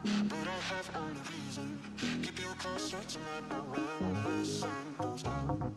but I have only reason. Keep you closer to my mind when the sun goes down.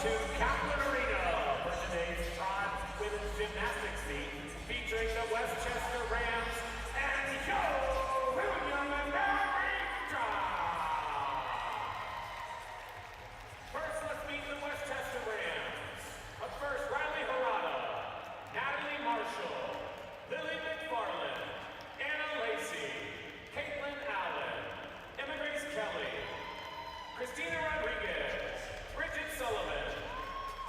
to Kaplan Arena for today's Trot Women's Gymnastics meet, featuring the Westchester Rams and Yo William and Mary Trot. First, let's meet the Westchester Rams. Up first, Riley Harada, Natalie Marshall, Lily McFarland, Anna Lacey, Caitlin Allen, Emma Grace Kelly, Christina Rodriguez, Bridget Sullivan,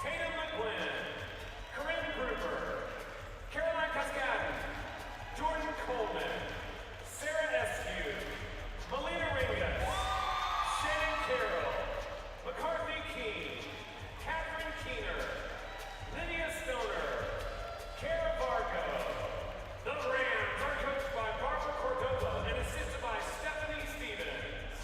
Tatum McGuinn, Corinne Gruber, Caroline Cascadden, Jordan Coleman, Sarah Eskew, Melina Ringus, Shannon Carroll, McCarthy Keene, Catherine Keener, Lydia Stoner, Kara Vargo. The Rams are coached by Barbara Cordova and assisted by Stephanie Stevens.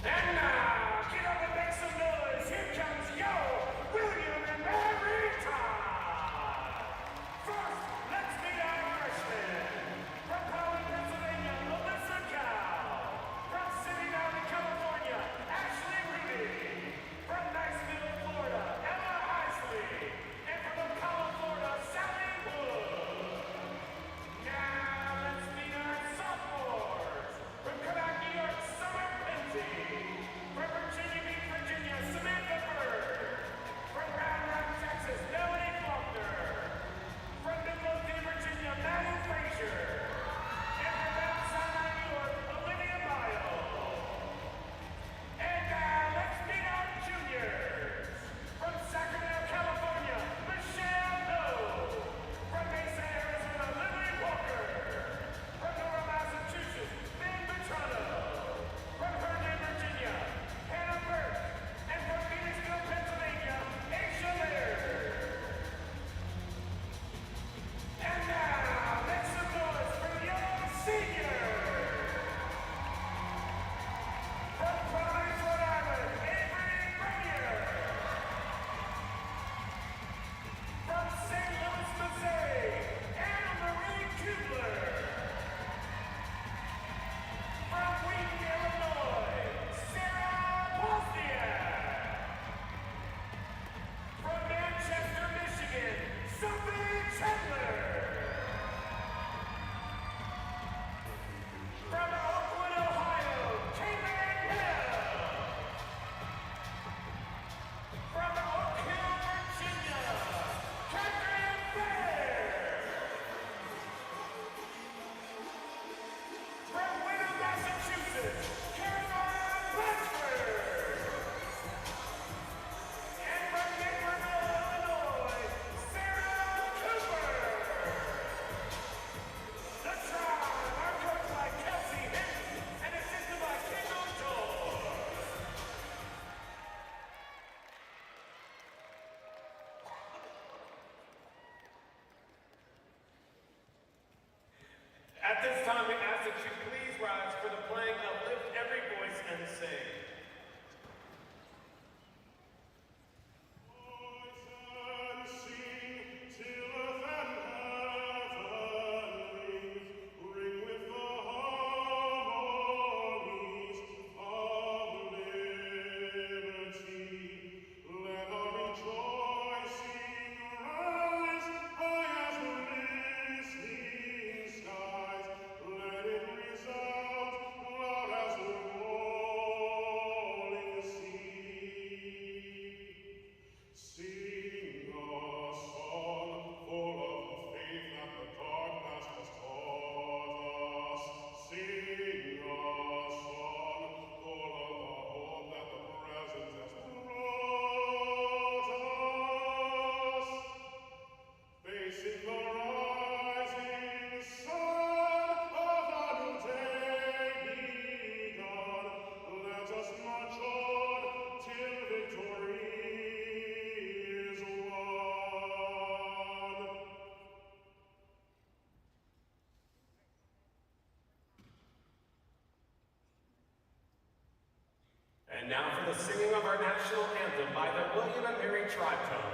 And now, get up and make some noise. Here comes Yo William and Mary Todd. First, let's meet our freshmen. From Poway, Pennsylvania, Melissa Cow. From City Valley, California, Ashley Rudy. From Niceville, Florida, Emma Isley. And from Ocala, Florida, Sally Wood. Now, let's meet our sophomores. From Quebec, New York, Summer Penty. From Virginia Beach, Virginia, Samantha Bird. From Round Rock, Texas, Melanie Faulkner. From Midlothian, Virginia, Maddie Frazier. And from Mount Sinai, New York, Olivia Miles. And now, let's meet our juniors. From Sacramento, California, Michelle No. From Mesa, Arizona, Lily Walker. From Nora, Massachusetts, Ben Vetrano. From Herndon, Virginia, Hannah Burke. And from Phoenixville, Pennsylvania, Aisha Laird. And now, make some noise for young seniors. From Providence, Rhode Island, Avery Grenier. From St. Louis, Missouri, Anna Marie Kubler. From Wheaton, Illinois, Sarah Wozniak. From Manchester, Michigan, Sophie Chandler. From Oakwood, Ohio, Caitlin Hill. From Oak Hill, Virginia, Catherine Baird. From Wyndham, Massachusetts, Caroline Blatchford. And from Naperville, Illinois, Sarah Cooper. The Tribe are coached by Kelsey Hinton and assisted by Kendall George. At this time, we ask that you please rise for the playing of Lift Every Voice and Sing. Ring with the harmonies of liberty. Let our rejoicing rise high as the listening skies. Let it resound loud as the rolling sea. Sing a song full of the faith that the dark past has taught us. Sing a song full of the hope that the present has brought us. Facing the rising sun of a new day. Tribe Tones.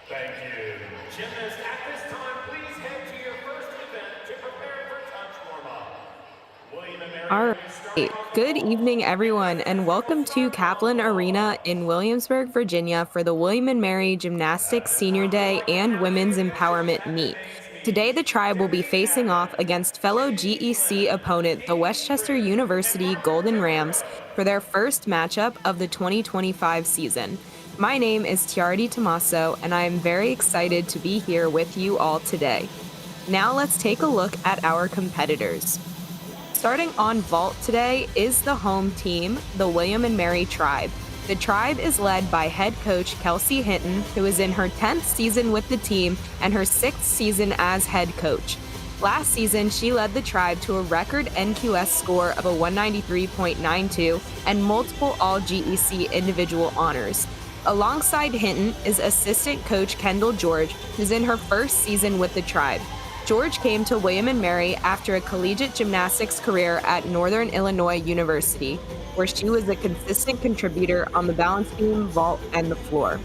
Thank you. Gymnasts, at this time, please head to your first event to prepare for touch warm-up. William and Mary All will right. be starting off Good evening, everyone, and welcome to Kaplan Arena in Williamsburg, Virginia for the William and Mary Gymnastics Senior Day and Women's Empowerment Meet. Today, the Tribe will be facing off against fellow GEC opponent, the Westchester University Golden Rams, for their first matchup of the 2025 season. My name is Tiara DeTommaso, and I am very excited to be here with you all today. Now let's take a look at our competitors. Starting on vault today is the home team, the William and Mary Tribe. The Tribe is led by head coach Kelsey Hinton, who is in her 10th season with the team and her 6th season as head coach. Last season, she led the Tribe to a record NQS score of a 193.92 and multiple All-GEC individual honors. Alongside Hinton is assistant coach Kendall George, who's in her first season with the Tribe. George came to William and Mary after a collegiate gymnastics career at Northern Illinois University, where she was a consistent contributor on the balance beam, vault, and the floor.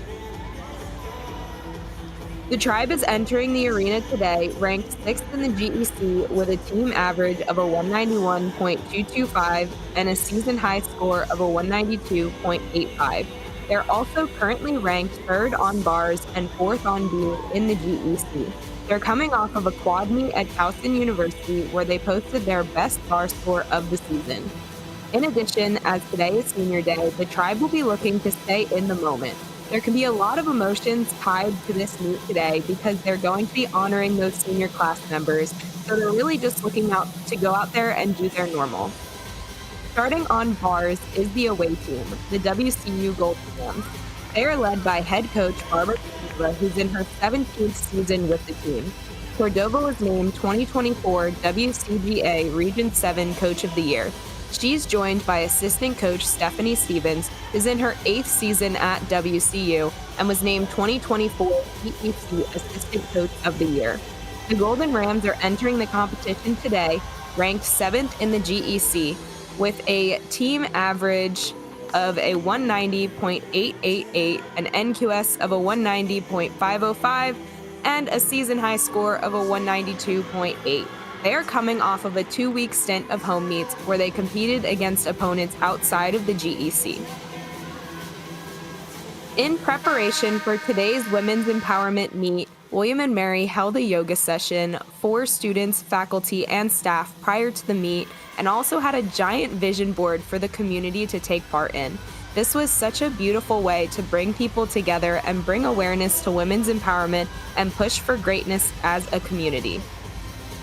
The Tribe is entering the arena today ranked 6th in the GEC with a team average of a 191.225 and a season-high score of a 192.85. They're also currently ranked 3rd on bars and 4th on beam in the GEC. They're coming off of a quad meet at Towson University where they posted their best bar score of the season. In addition, as today is senior day, the Tribe will be looking to stay in the moment. There can be a lot of emotions tied to this meet today because they're going to be honoring those senior class members, so they're really just looking out to go out there and do their normal. Starting on bars is the away team, the WCU Golden Rams. They are led by head coach Barbara Cordova, who's in her 17th season with the team. Cordova was named 2024 WCGA Region 7 Coach of the Year. She's joined by assistant coach Stephanie Stevens, who's in her 8th season at WCU and was named 2024 GEC Assistant Coach of the Year. The Golden Rams are entering the competition today, ranked 7th in the GEC, with a team average of a 190.888, an NQS of a 190.505, and a season-high score of a 192.8. They are coming off of a 2-week stint of home meets where they competed against opponents outside of the GEC. In preparation for today's Women's Empowerment Meet, William and Mary held a yoga session for students, faculty, and staff prior to the meet, and also had a giant vision board for the community to take part in. This was such a beautiful way to bring people together and bring awareness to women's empowerment and push for greatness as a community.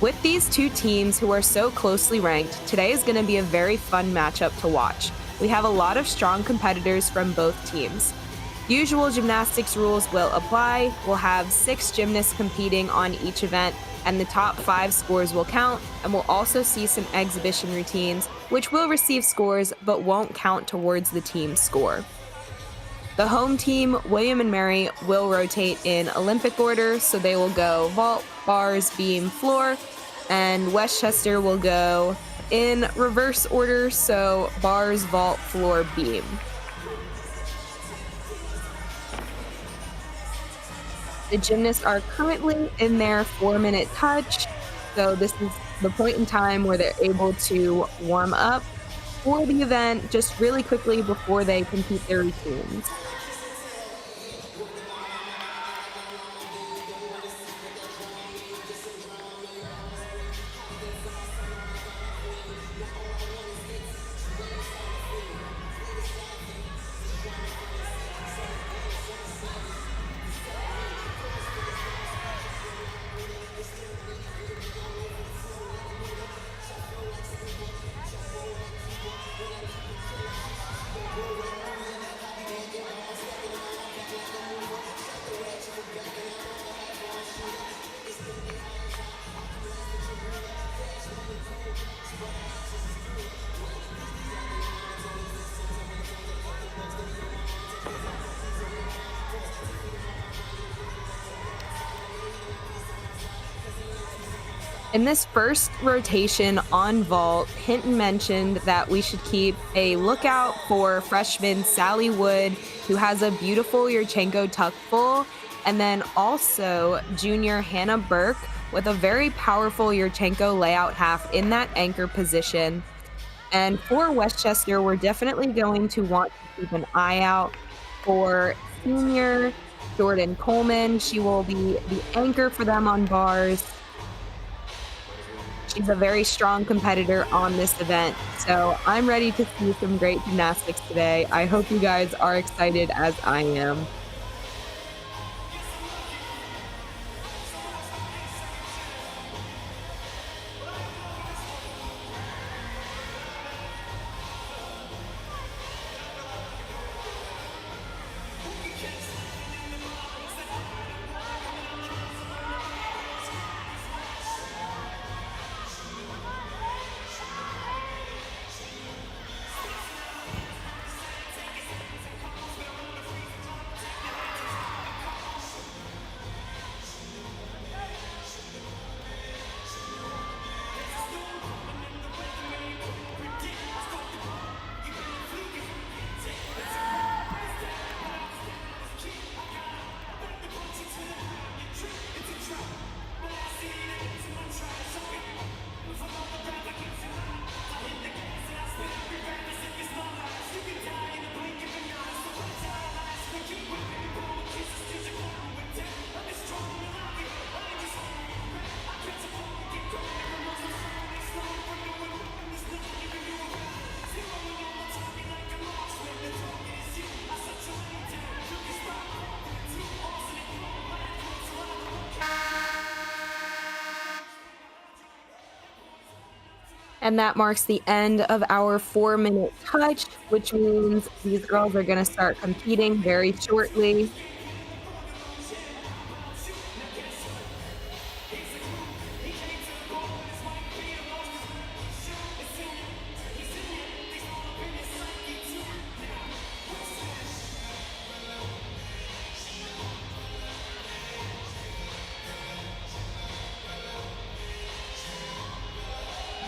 With these two teams who are so closely ranked, today is going to be a very fun matchup to watch. We have a lot of strong competitors from both teams. Usual gymnastics rules will apply. We'll have 6 gymnasts competing on each event, and the top 5 scores will count, and we'll also see some exhibition routines, which will receive scores but won't count towards the team's score. The home team, William and Mary, will rotate in Olympic order, so they will go vault, bars, beam, floor, and Westchester will go in reverse order, so bars, vault, floor, beam. The gymnasts are currently in their 4-minute touch, so this is the point in time where they're able to warm up for the event just really quickly before they complete their routines. In this first rotation on vault, Hinton mentioned that we should keep a lookout for freshman Sally Wood, who has a beautiful Yurchenko tuck full, and then also junior Hannah Burke with a very powerful Yurchenko layout half in that anchor position. And for Westchester, we're definitely going to want to keep an eye out for senior Jordan Coleman. She will be the anchor for them on bars. She's a very strong competitor on this event, so I'm ready to see some great gymnastics today. I hope you guys are excited as I am. And that marks the end of our 4-minute touch, which means these girls are going to start competing very shortly.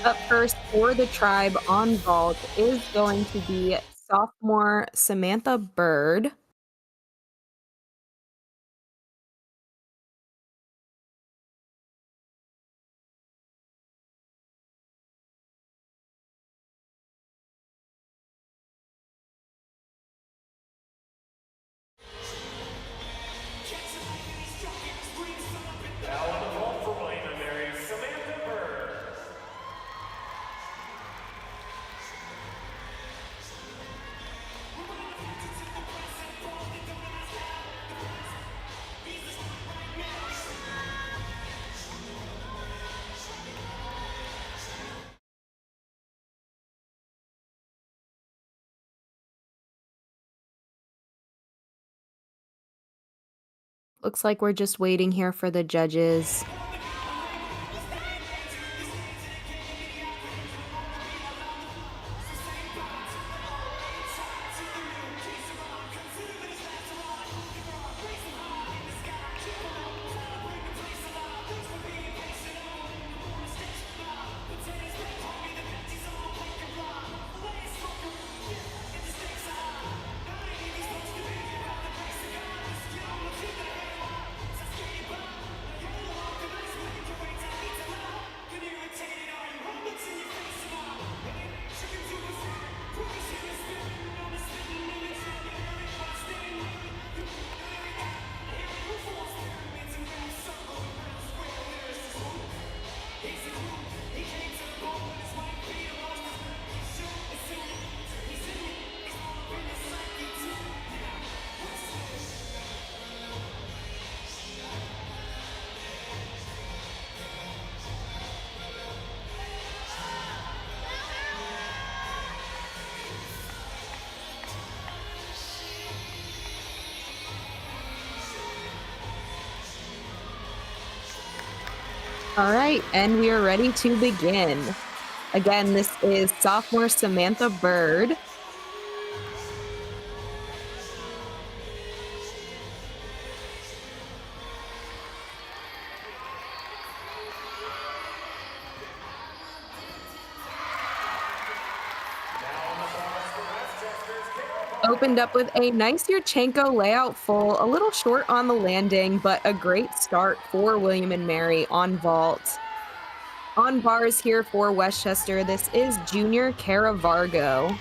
Up first for the tribe on vault is going to be sophomore Samantha Bird. Looks like we're just waiting here for the judges. All right, and we are ready to begin. Again, this is sophomore Samantha Bird. Opened up with a nice Yurchenko layout full, a little short on the landing, but a great start for William and Mary on vault. On bars here for Westchester, this is junior Cara Vargo.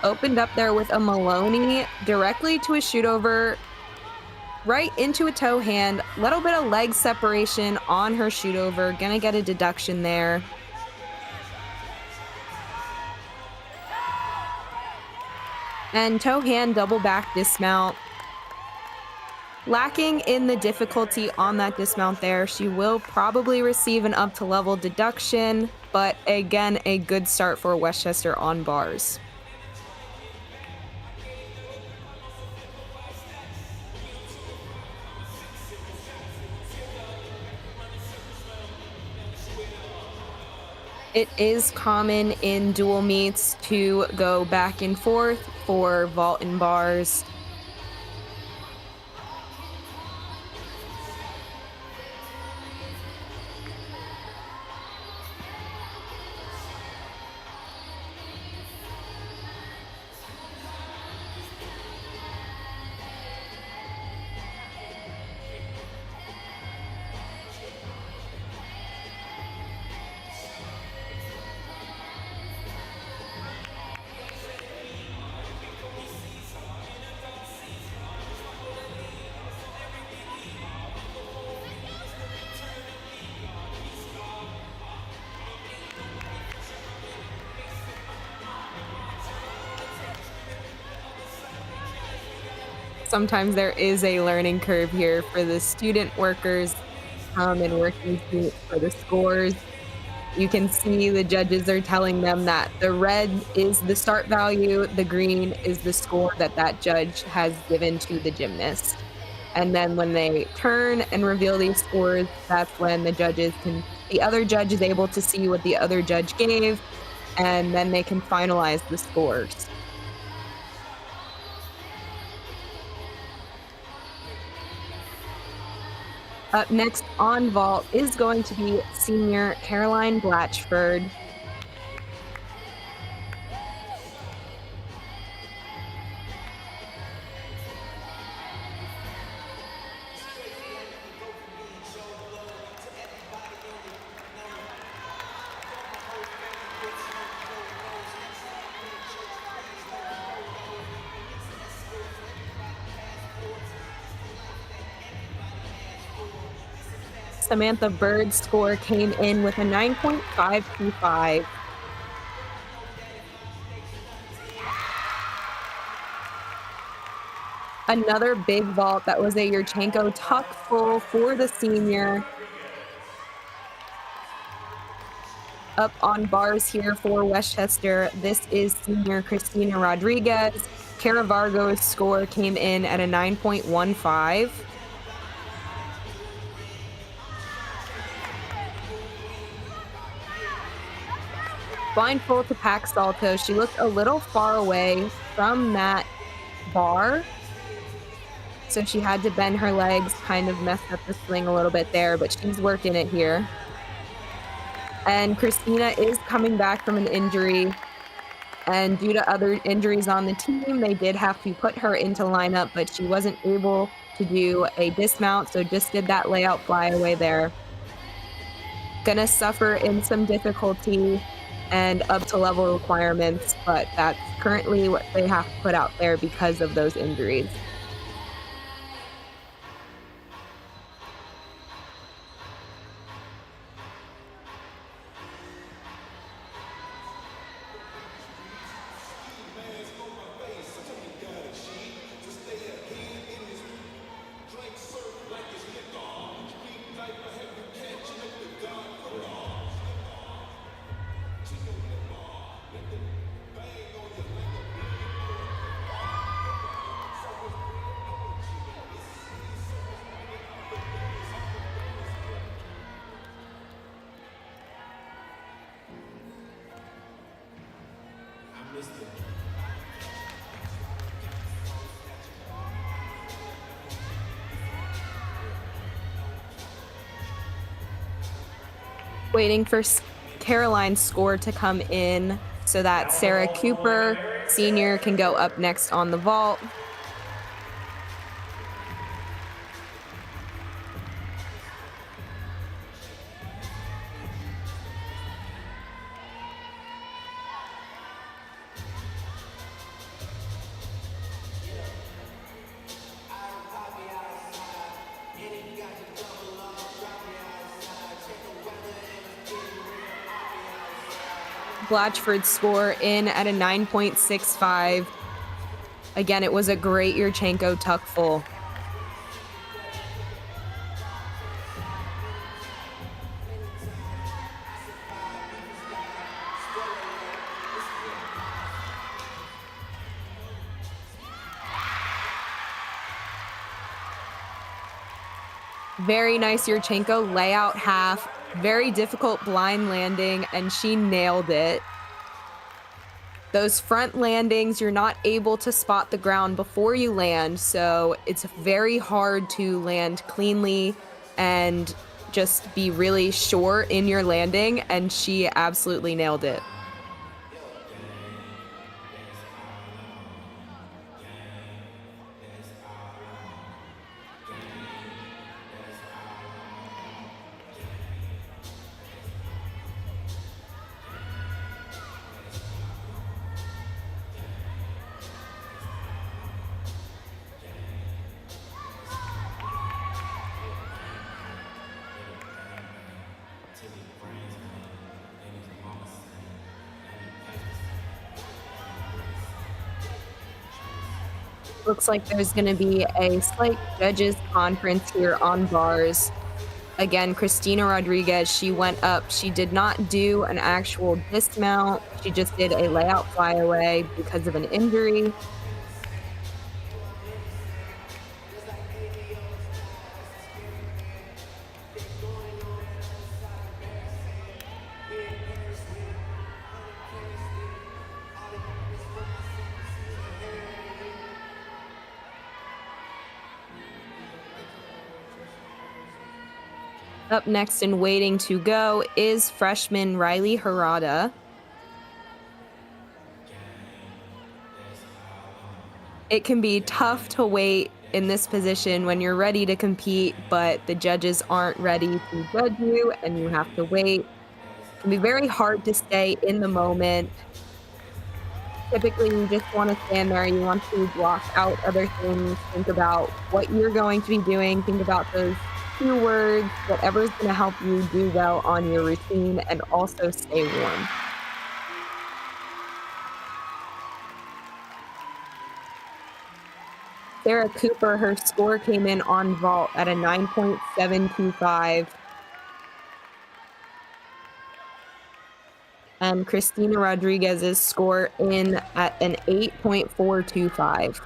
Opened up there with a Maloney directly to a shoot over, right into a toe hand, little bit of leg separation on her shoot over, gonna get a deduction there. And toe hand double back dismount. Lacking in the difficulty on that dismount there. She will probably receive an up to level deduction, but again, a good start for Westchester on bars. It is common in dual meets to go back and forth for vault and bars. Sometimes there is a learning curve here for the student workers and working for the scores. You can see the judges are telling them that the red is the start value, the green is the score that that judge has given to the gymnast. And then when they turn and reveal these scores, that's when the other judge is able to see what the other judge gave, and then they can finalize the scores. Up next on vault is going to be senior Caroline Blatchford. Samantha Bird's score came in with a 9.525. Another big vault that was a Yurchenko tuck full for the senior. Up on bars here for Westchester, this is senior Christina Rodriguez. Cara Vargo's score came in at a 9.15. Blind full to pack salto. She looked a little far away from that bar, so she had to bend her legs, kind of messed up the swing a little bit there, but she's working it here. And Christina is coming back from an injury, and due to other injuries on the team, they did have to put her into lineup, but she wasn't able to do a dismount, so just did that layout flyaway there. Gonna suffer in some difficulty and up to level requirements, but that's currently what they have to put out there because of those injuries. Waiting for Caroline's score to come in so that Sarah Cooper, senior, can go up next on the vault. Blatchford's score in at a 9.65. Again, it was a great Yurchenko tuck full. Very nice Yurchenko layout half. Very difficult blind landing, and she nailed it. Those front landings, you're not able to spot the ground before you land, so it's very hard to land cleanly and just be really sure in your landing, and she absolutely nailed it. Looks like there's going to be a slight judges conference here on bars. Again, Christina Rodriguez, she went up. She did not do an actual dismount. She just did a layout flyaway because of an injury. Up next and waiting to go is freshman Riley Harada. It can be tough to wait in this position when you're ready to compete, but the judges aren't ready to judge you and you have to wait. It can be very hard to stay in the moment. Typically, you just want to stand there. You want to block out other things. Think about what you're going to be doing. Think about those words, whatever's going to help you do well on your routine and also stay warm. Sarah Cooper, her score came in on vault at a 9.725. And Christina Rodriguez's score in at an 8.425.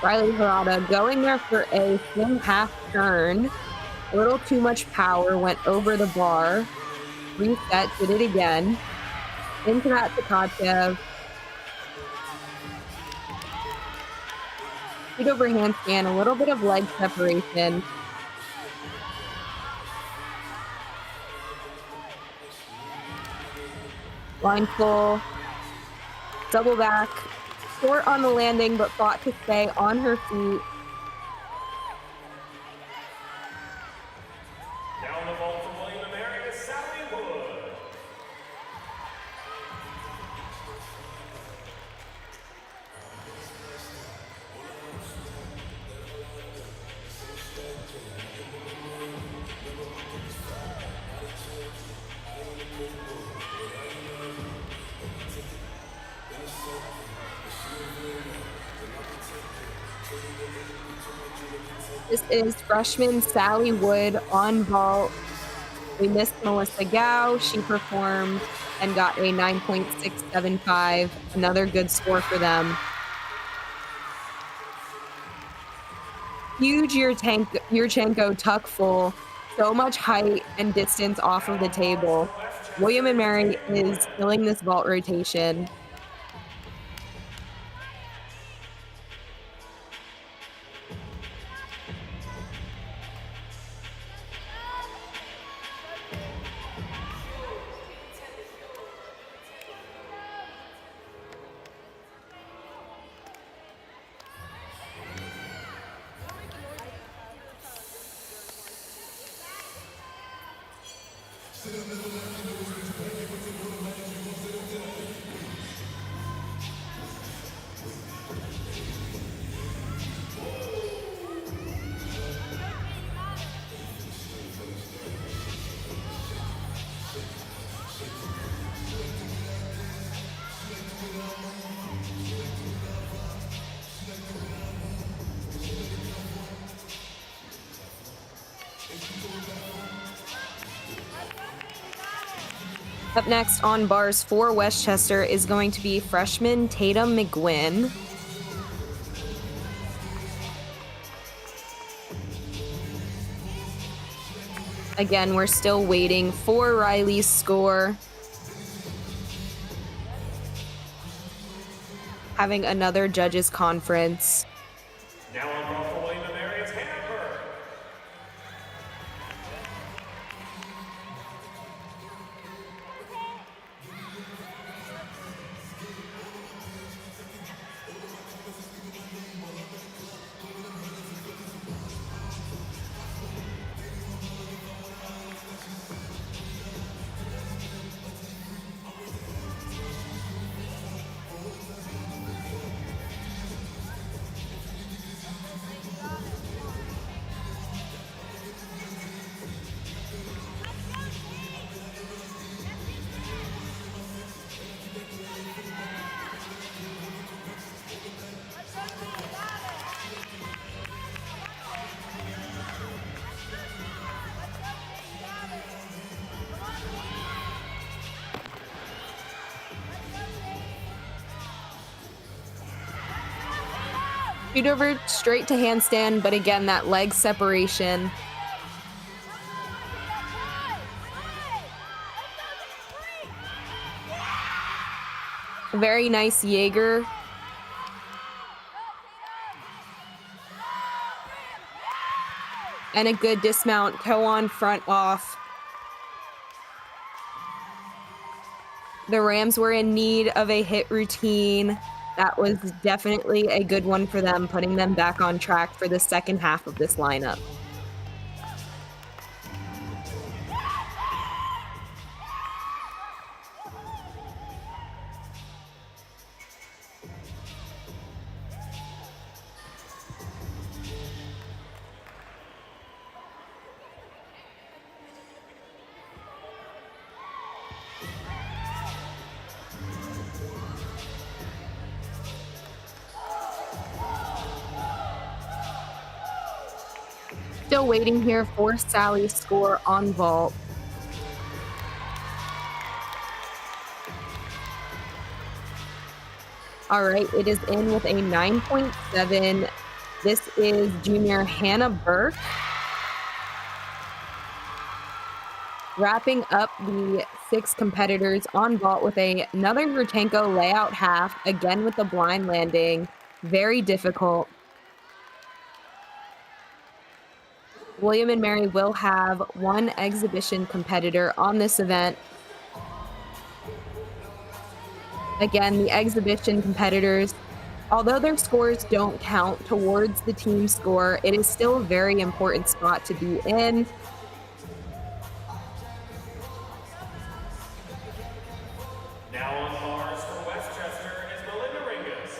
Riley Harada going there for a full half turn. A little too much power, went over the bar. Reset, did it again. Into that Tkachev. Feet over handstand, a little bit of leg separation. Line full. Double back. Short on the landing, but fought to stay on her feet. Down the vault from William & Mary is Sally Wood. This is freshman Sally Wood on vault. We missed Melissa Gao. She performed and got a 9.675. Another good score for them. Huge Yurchenko tuck full. So much height and distance off of the table. William & Mary is killing this vault rotation. Up next on bars for Westchester is going to be freshman Tatum McGuinn. Again, we're still waiting for Riley's score. Having another judges conference. Now on ball for William & Mary is Hamburg. Shoot over straight to handstand, but again, that leg separation. Very nice Jaeger. And a good dismount, toe on, front off. The Rams were in need of a hit routine. That was definitely a good one for them, putting them back on track for the second half of this lineup. Still waiting here for Sally's score on vault. All right, it is in with a 9.7. This is junior Hannah Burke. Wrapping up the 6 competitors on vault with another Yurchenko layout half, again with the blind landing. Very difficult. William and Mary will have 1 exhibition competitor on this event. Again, the exhibition competitors, although their scores don't count towards the team score, it is still a very important spot to be in. Now on bars for Westchester is Melinda Ringus.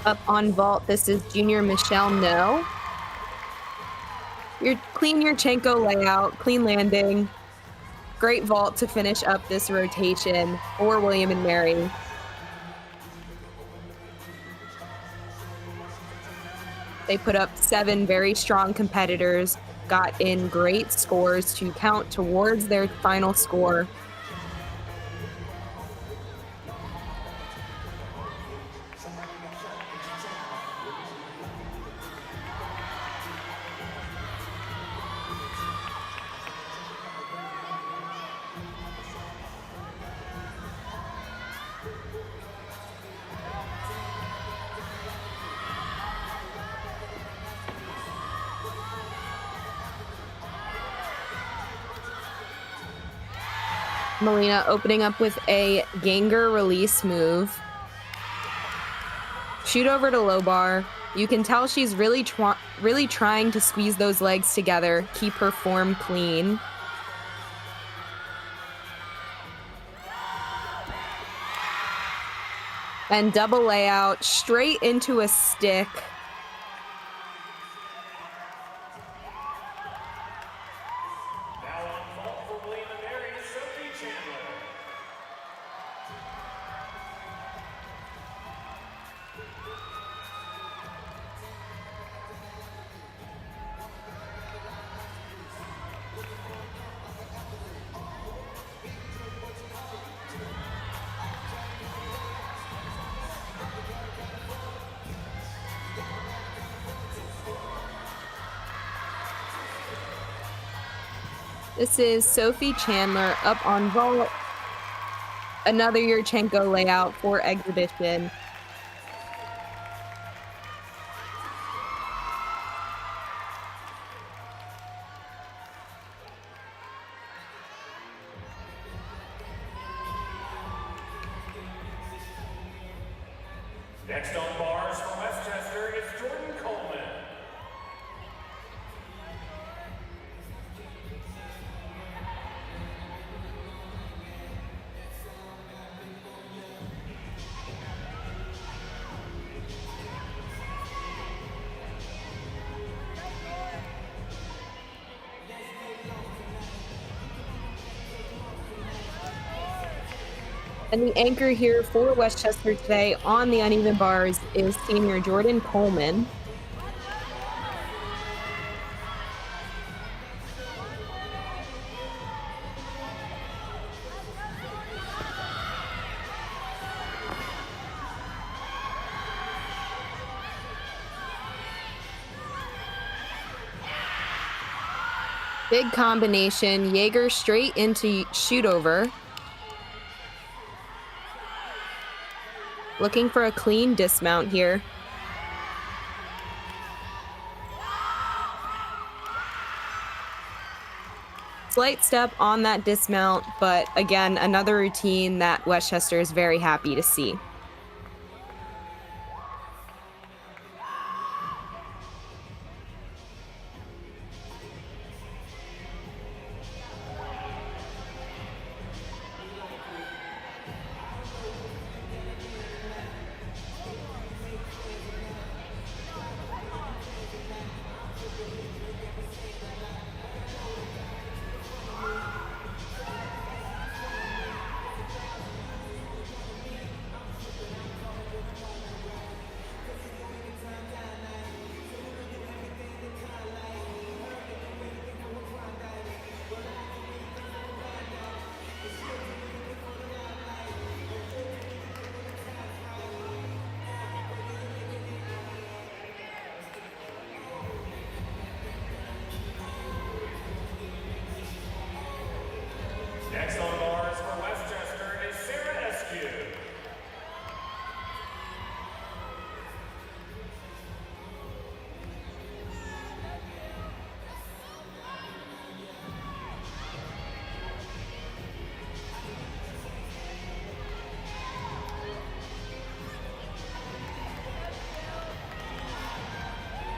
Up on vault, this is junior Michelle No. Your clean Yurchenko layout, clean landing. Great vault to finish up this rotation for William and Mary. They put up 7 very strong competitors, got in great scores to count towards their final score. Melina opening up with a Ganger release move. Shoot over to low bar. You can tell she's really trying to squeeze those legs together, keep her form clean. And double layout straight into a stick. This is Sophie Chandler up on vault. Another Yurchenko layout for exhibition. Next on bars for Westchester is Jordan Coleman. And the anchor here for Westchester today on the uneven bars is senior Jordan Coleman. Big combination, Jaeger straight into shoot over. Looking for a clean dismount here. Slight step on that dismount, but again, another routine that Westchester is very happy to see.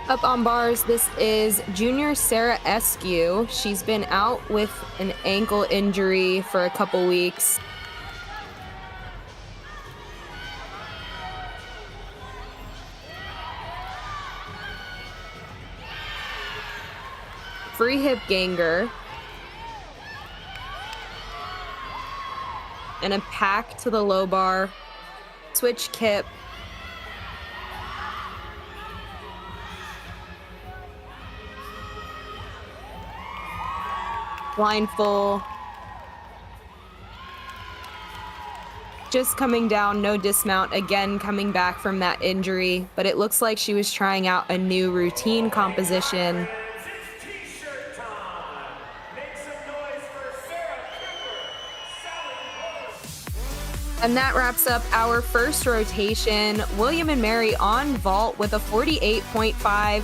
Up on bars, this is junior Sarah Eskew. She's been out with an ankle injury for a couple weeks. Free hip ganger. And a pack to the low bar. Switch kip. Blind full. Just coming down, no dismount, again coming back from that injury, but it looks like she was trying out a new routine composition. It's t-shirt time. Make some noise for Sarah Cooper, Sally Bush. And that wraps up our first rotation. William and Mary on vault with a 48.5.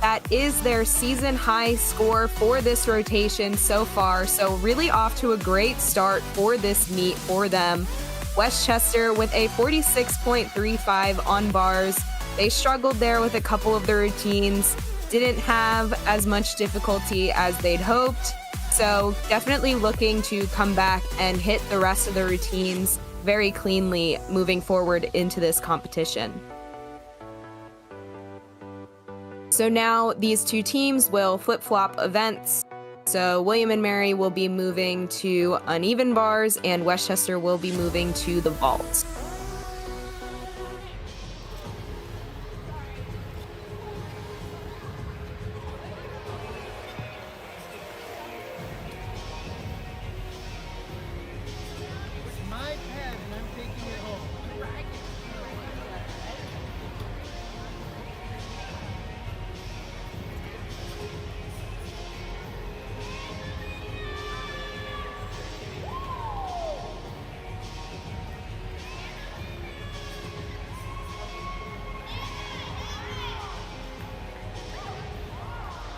That is their season high score for this rotation so far. So really off to a great start for this meet for them. Westchester with a 46.35 on bars. They struggled there with a couple of the routines, didn't have as much difficulty as they'd hoped. So definitely looking to come back and hit the rest of the routines very cleanly moving forward into this competition. So now these two teams will flip-flop events. So William and Mary will be moving to uneven bars and Westchester will be moving to the vault.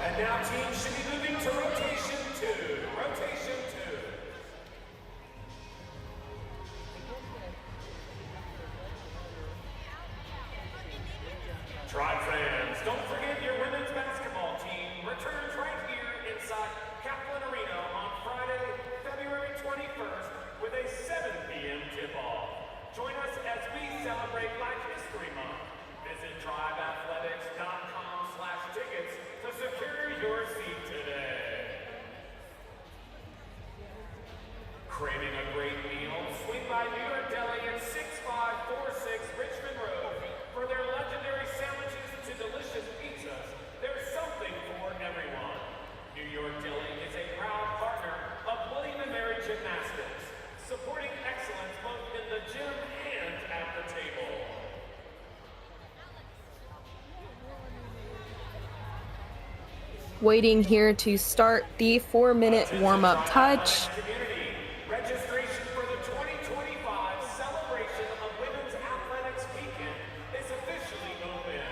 And now teams should be moving to rotation two. Rotation two. Tribe fans, don't forget your women's basketball team returns right here inside Kaplan Arena on Friday, February 21st with a 7 p.m. tip-off. Join us as we celebrate Black History Month. Visit tribeathletics.com/tickets to secure your seat today. Craving a great meal? Swing by New York Deli at 6546 Richmond Road for their legendary sandwiches to delicious pizzas. There's something for everyone. New York Deli is a proud partner of William and Mary Gymnastics, supporting excellence both in the gym and at the table. Waiting here to start the 4-minute warm-up touch. Community, registration for the 2025 celebration of Women's Athletics Weekend is officially open.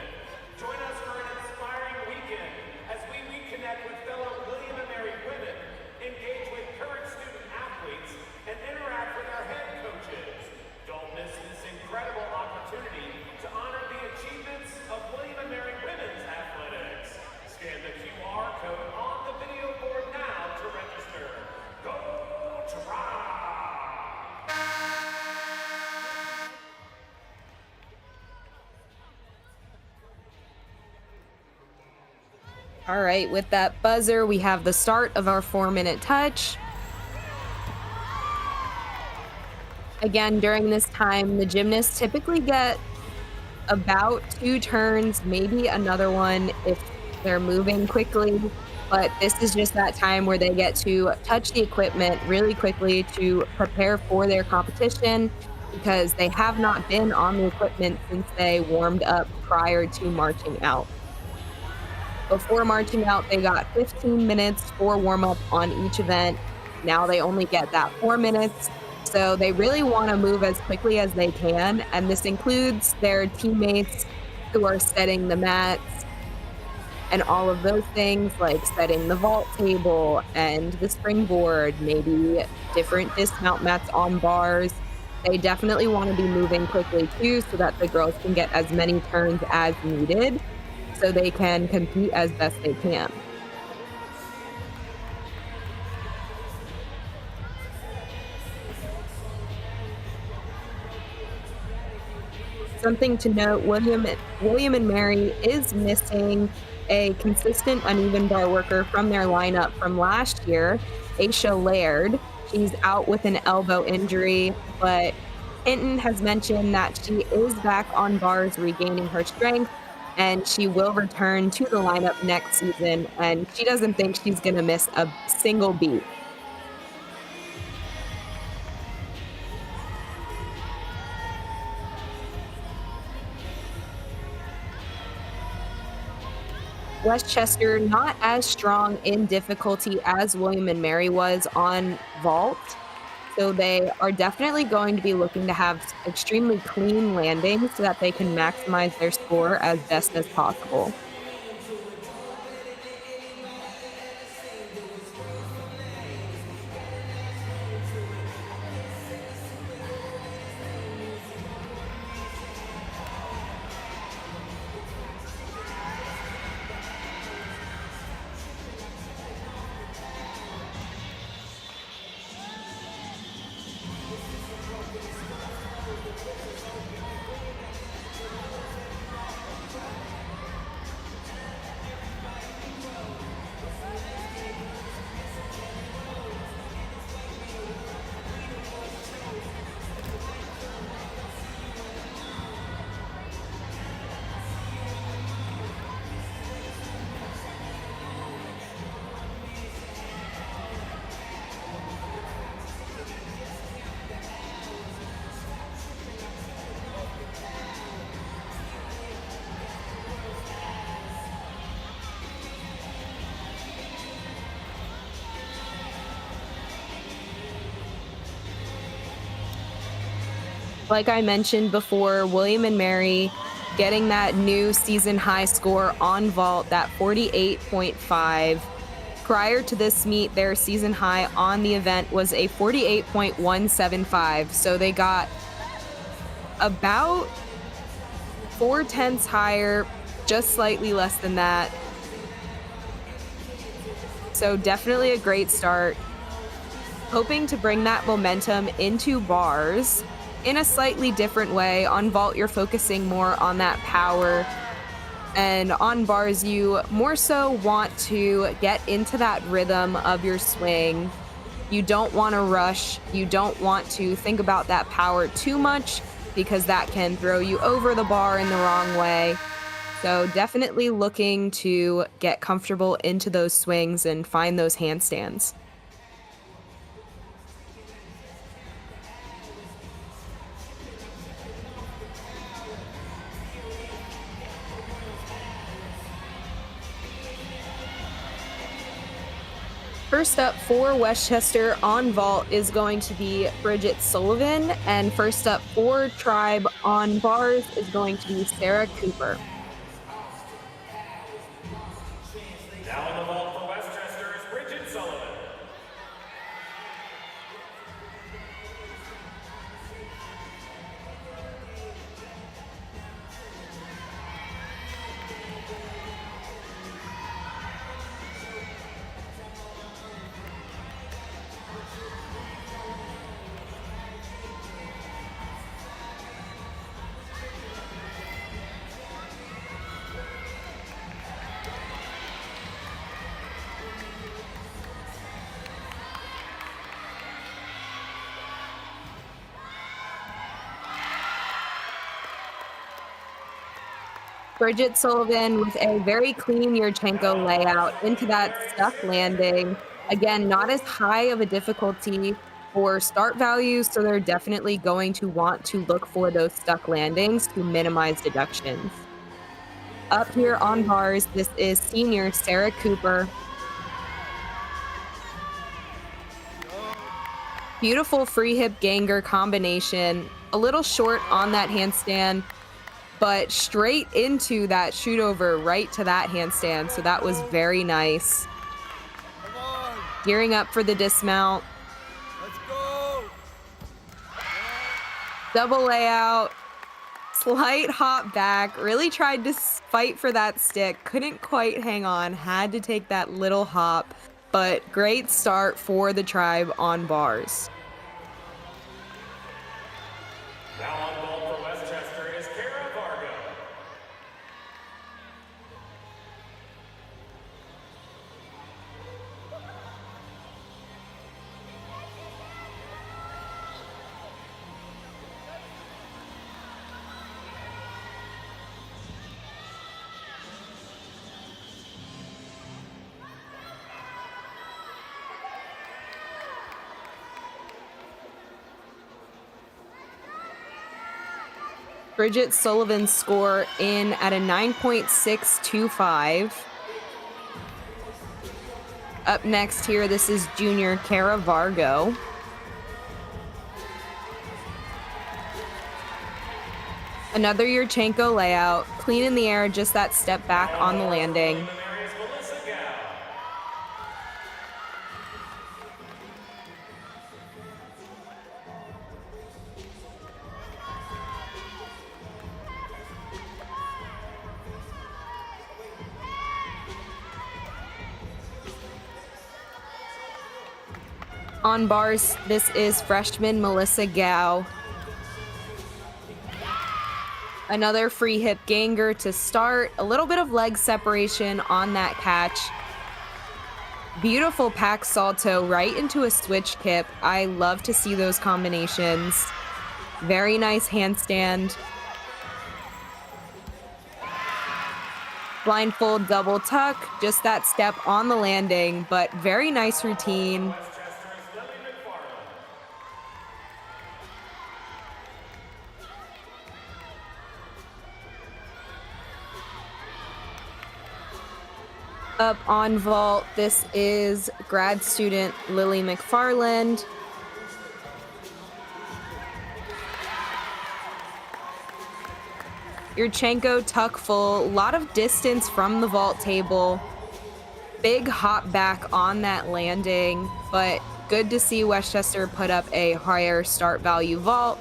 Join us for an inspiring weekend as we reconnect with fellow William and Mary women, engage with current student athletes, and interact with our head coaches. Don't miss this incredible opportunity to honor the achievements of William and Mary women's athletics. Scan the QR code on the video board now to register. Go Tribe! All right, with that buzzer, we have the start of our 4-minute touch. Again, during this time, the gymnasts typically get about 2 turns, maybe another one if they're moving quickly, but this is just that time where they get to touch the equipment really quickly to prepare for their competition because they have not been on the equipment since they warmed up prior to marching out. Before marching out, they got 15 minutes for warm-up on each event. Now they only get that 4 minutes. So they really want to move as quickly as they can. And this includes their teammates who are setting the mats and all of those things, like setting the vault table and the springboard, maybe different dismount mats on bars. They definitely want to be moving quickly too so that the girls can get as many turns as needed. so they can compete as best they can. Something to note, William and Mary is missing a consistent uneven bar worker from their lineup from last year, Aisha Laird. She's out with an elbow injury, but Hinton has mentioned that she is back on bars regaining her strength, and she will return to the lineup next season, and she doesn't think she's going to miss a single beat. Westchester not as strong in difficulty as William and Mary was on vault. So they are definitely going to be looking to have extremely clean landings so that they can maximize their score as best as possible. Like I mentioned before, William and Mary getting that new season high score on vault, that 48.5. Prior to this meet, their season high on the event was a 48.175. So they got about 4/10 higher, just slightly less than that. So definitely a great start. Hoping to bring that momentum into bars in a slightly different way. On vault, you're focusing more on that power, and on bars, you more so want to get into that rhythm of your swing. You don't want to rush. You don't want to think about that power too much because that can throw you over the bar in the wrong way. So definitely looking to get comfortable into those swings and find those handstands. First up for Westchester on vault is going to be Bridget Sullivan, and first up for Tribe on bars is going to be Sarah Cooper. Now on the vault for Westchester is Bridget Sullivan. Bridget Sullivan with a very clean Yurchenko layout into that stuck landing. Again, not as high of a difficulty for start values, so they're definitely going to want to look for those stuck landings to minimize deductions. Up here on bars, this is senior Sarah Cooper. Beautiful free hip ganger combination. A little short on that handstand, but straight into that shoot over right to that handstand. So that was very nice. Gearing up for the dismount. Let's go. Double layout. Slight hop back, really tried to fight for that stick, couldn't quite hang on, had to take that little hop, but great start for the Tribe on bars. Now on ball for Westchester is Tiara DeTommaso. Bridget Sullivan's score in at a 9.625. Up next here, this is junior Kara Vargo. Another Yurchenko layout, clean in the air, just that step back on the landing. On bars, this is freshman Melissa Gao. Another free hip ganger to start. A little bit of leg separation on that catch. Beautiful pack salto right into a switch kip. I love to see those combinations. Very nice handstand. Blindfold double tuck, just that step on the landing, but very nice routine. Up on vault, this is grad student Lily McFarland. Yurchenko tuck full, a lot of distance from the vault table. Big hop back on that landing, but good to see Westchester put up a higher start value vault.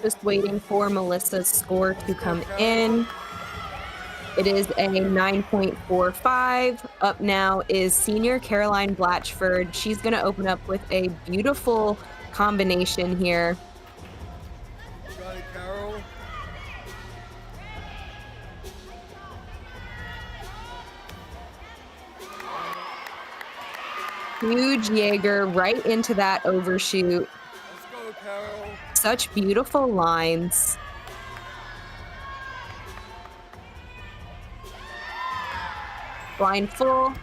Just waiting for Melissa's score to come in. It is a 9.45. Up now is senior Caroline Blatchford. She's going to open up with a beautiful combination here. Got it, Carol. Huge Jaeger right into that overshoot. Let's go, Carol. Such beautiful lines. Blind full,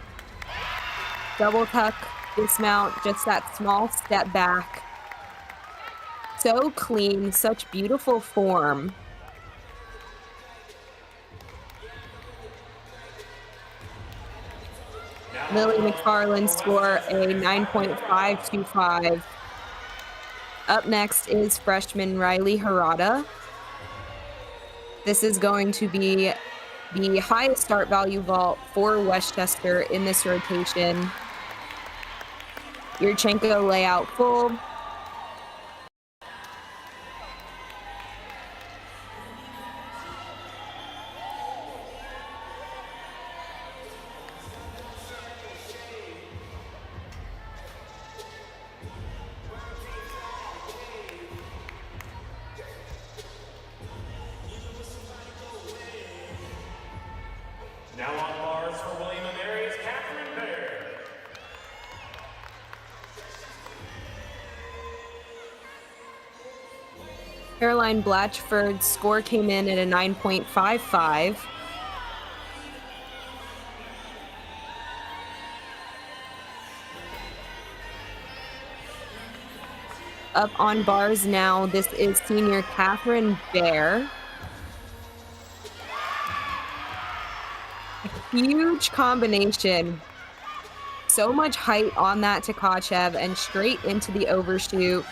double tuck, dismount, just that small step back. So clean, such beautiful form. Lily McFarland score a 9.525. Up next is freshman Riley Harada. This is going to be the highest start value vault for Westchester in this rotation. Yurchenko layout full. Now on bars for William & Mary is Catherine Baird. Caroline Blatchford's score came in at a 9.55. Up on bars now, this is senior Catherine Bear. Huge combination. So much height on that Tkachev and straight into the overshoot.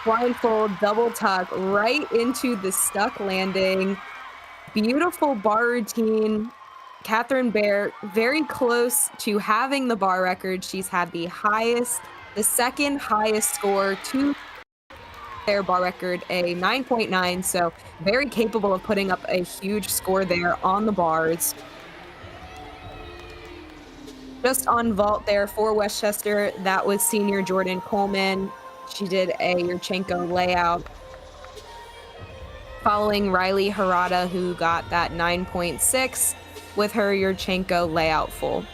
Blindfold, double tuck, right into the stuck landing. Beautiful bar routine. Catherine Bear, very close to having the bar record. She's had the second highest score to their bar record, a 9.9, so very capable of putting up a huge score there on the bars. Just on vault there for Westchester, that was senior Jordan Coleman. She did a Yurchenko layout, following Riley Harada, who got that 9.6 with her Yurchenko layout full.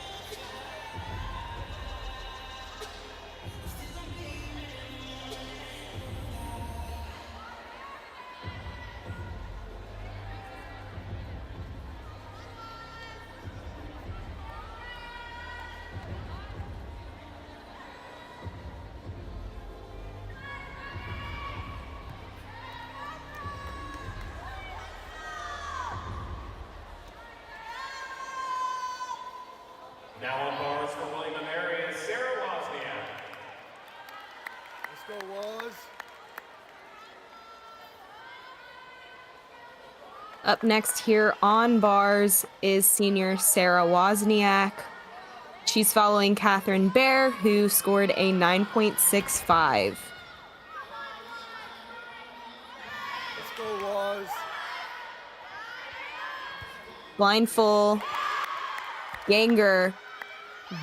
Now on bars for William & Mary is Sarah Wozniak. Let's go, Woz. Up next here on bars is senior Sarah Wozniak. She's following Catherine Bear, who scored a 9.65. Let's go, Woz. Blind full, ganger,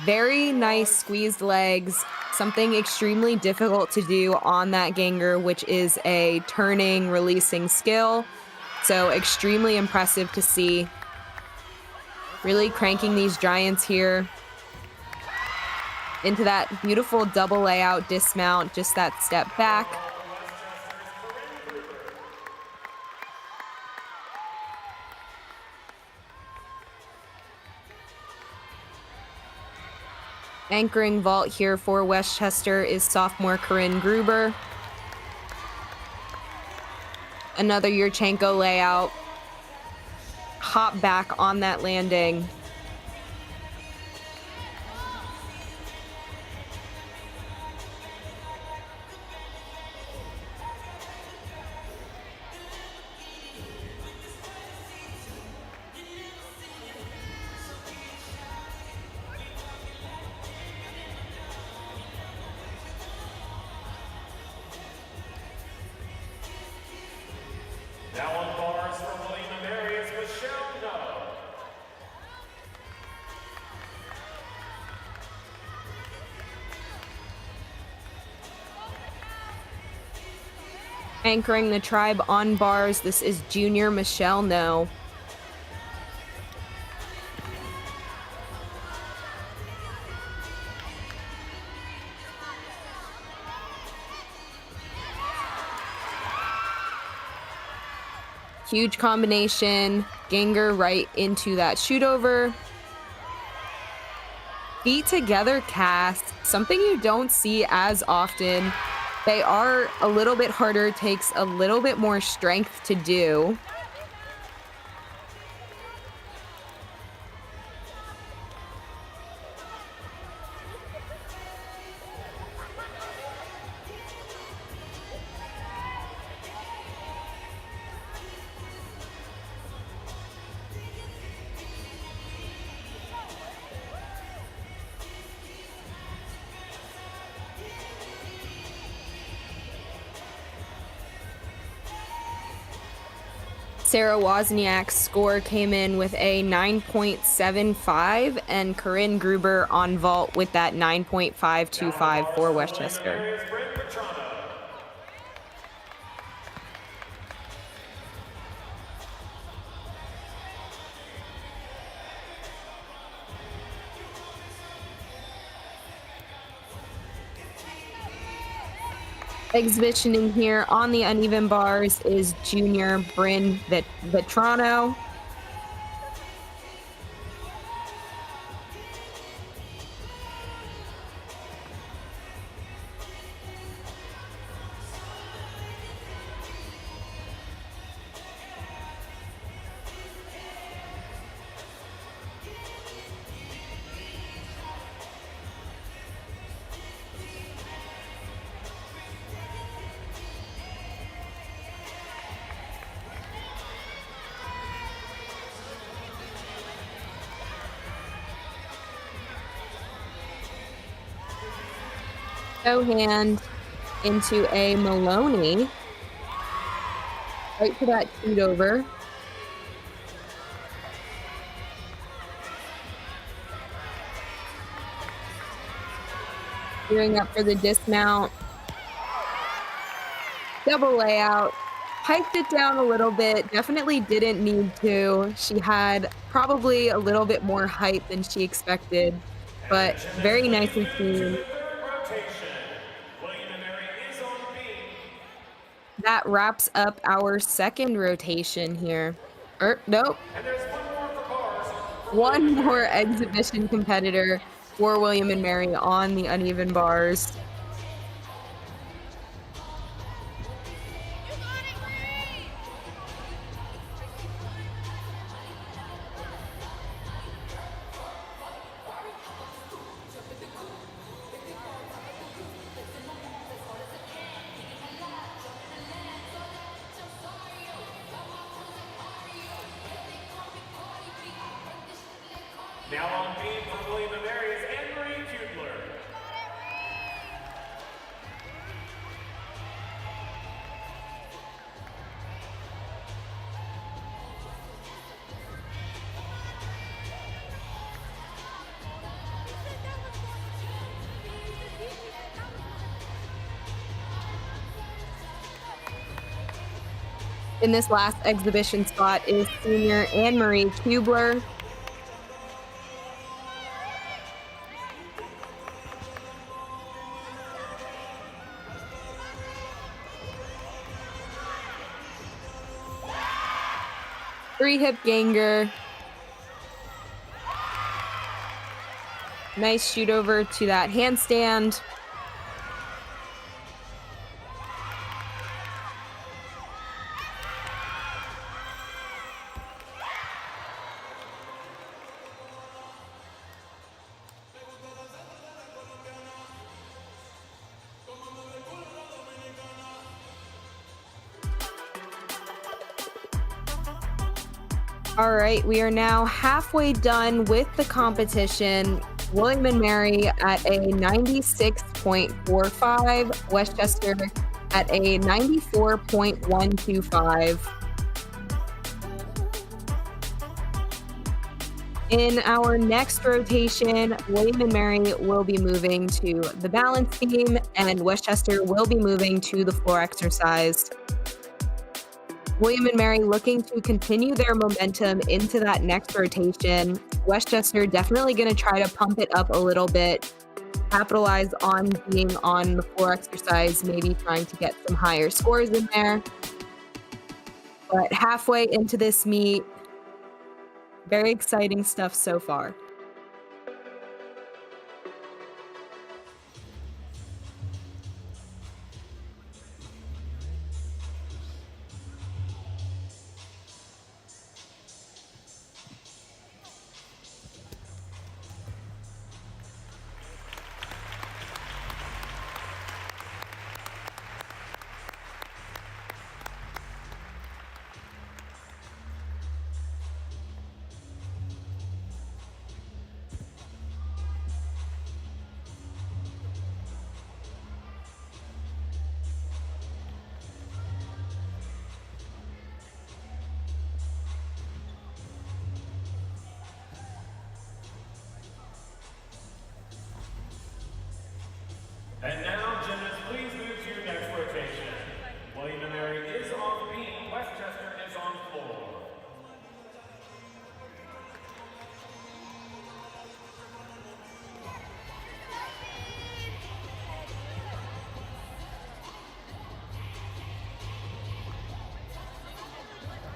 very nice squeezed legs, something extremely difficult to do on that ganger, which is a turning, releasing skill. So extremely impressive to see. Really cranking these giants here into that beautiful double layout dismount, just that step back. Anchoring vault here for Westchester is sophomore Corinne Gruber. Another Yurchenko layout. Hop back on that landing. Now on bars for William & Mary is Michelle No. Anchoring the tribe on bars, this is junior Michelle No. Huge combination, ganger right into that shoot over. Feet together cast, something you don't see as often. They are a little bit harder, takes a little bit more strength to do. Sarah Wozniak's score came in with a 9.75, and Corinne Gruber on vault with that 9.525 for Westchester. Exhibitioning here on the uneven bars is junior Bryn Vetrano. hand into a Maloney. Right for that shoot over. Gearing up for the dismount. Double layout. Hiked it down a little bit. Definitely didn't need to. She had probably a little bit more height than she expected, but very nicely seen. That wraps up our second rotation here. Nope. One more exhibition competitor for William and Mary on the uneven bars. Now on beam for William and Mary is Anne-Marie Kubler. In this last exhibition spot is senior Anne-Marie Kubler. Free hip ganger. Nice shoot over to that handstand. All right, we are now halfway done with the competition. William and Mary at a 96.45, Westchester at a 94.125. In our next rotation, William and Mary will be moving to the balance beam and Westchester will be moving to the floor exercise. William and Mary looking to continue their momentum into that next rotation. Westchester definitely going to try to pump it up a little bit, capitalize on being on the floor exercise, maybe trying to get some higher scores in there. But halfway into this meet, very exciting stuff so far. And now, gymnasts, please move to your next rotation. William and Mary is on beam, Westchester is on floor.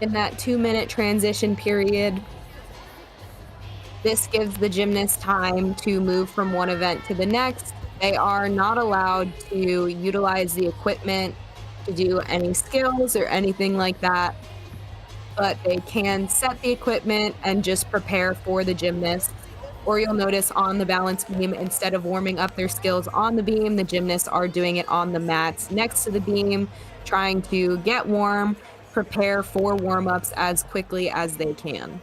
In that 2-minute transition period, this gives the gymnast time to move from one event to the next. They are not allowed to utilize the equipment to do any skills or anything like that, but they can set the equipment and just prepare for the gymnast. Or you'll notice on the balance beam, instead of warming up their skills on the beam, the gymnasts are doing it on the mats next to the beam, trying to get warm, prepare for warm-ups as quickly as they can.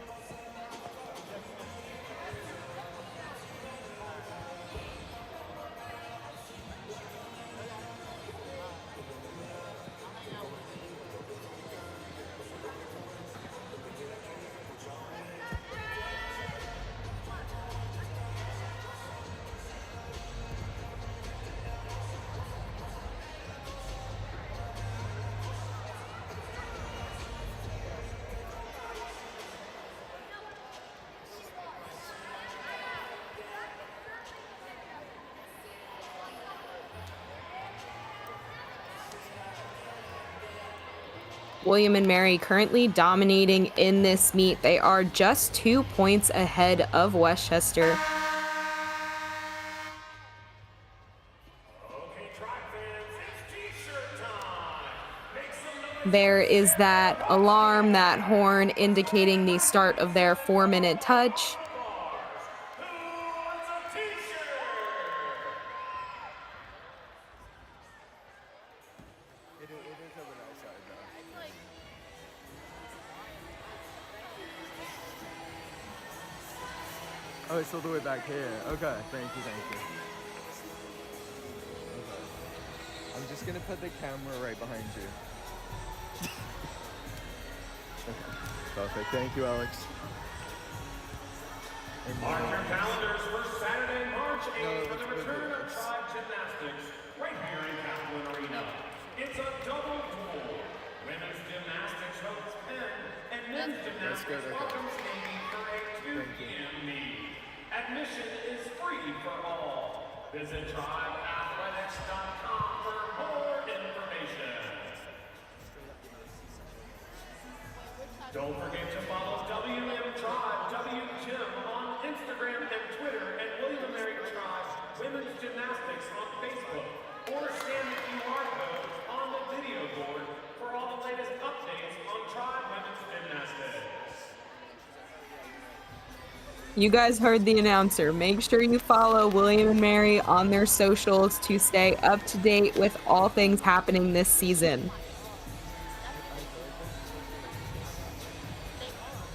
William and Mary currently dominating in this meet. They are just 2 points ahead of Westchester. There is that alarm, that horn indicating the start of their 4-minute touch. Oh, it's all the way back here. Okay, thank you. Okay. I'm just gonna put the camera right behind you. Okay, perfect. Thank you, Alex. Mark your calendars for Saturday, March 8th for the return of Tribe Gymnastics right here in Kaplan Arena. It's a double duel. Women's gymnastics hosts Penn, and men's gymnastics welcomes Navy for a 2 p.m. meet. Admission is free for all. Visit tribeathletics.com for more information. Don't forget to follow WM Tribe, W Gym on Instagram and Twitter, and William & Mary Tribe Women's Gymnastics on Facebook, or scan the QR code on the video board for all the latest updates on Tribe Women's Gymnastics. You guys heard the announcer. Make sure you follow William and Mary on their socials to stay up to date with all things happening this season.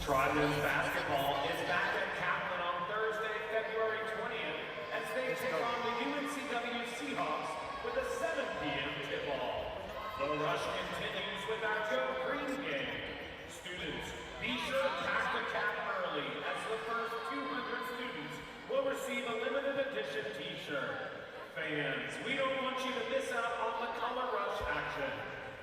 Tribe men's basketball is back at Kaplan on Thursday, February 20th, as they take on the UNCW Seahawks with a 7 p.m. tip-off. The rush continues with our Go Green game. Students, be sure to pack the cap early, as the first 200 students will receive a limited edition t-shirt. Fans, we don't want you to miss out on the color rush action.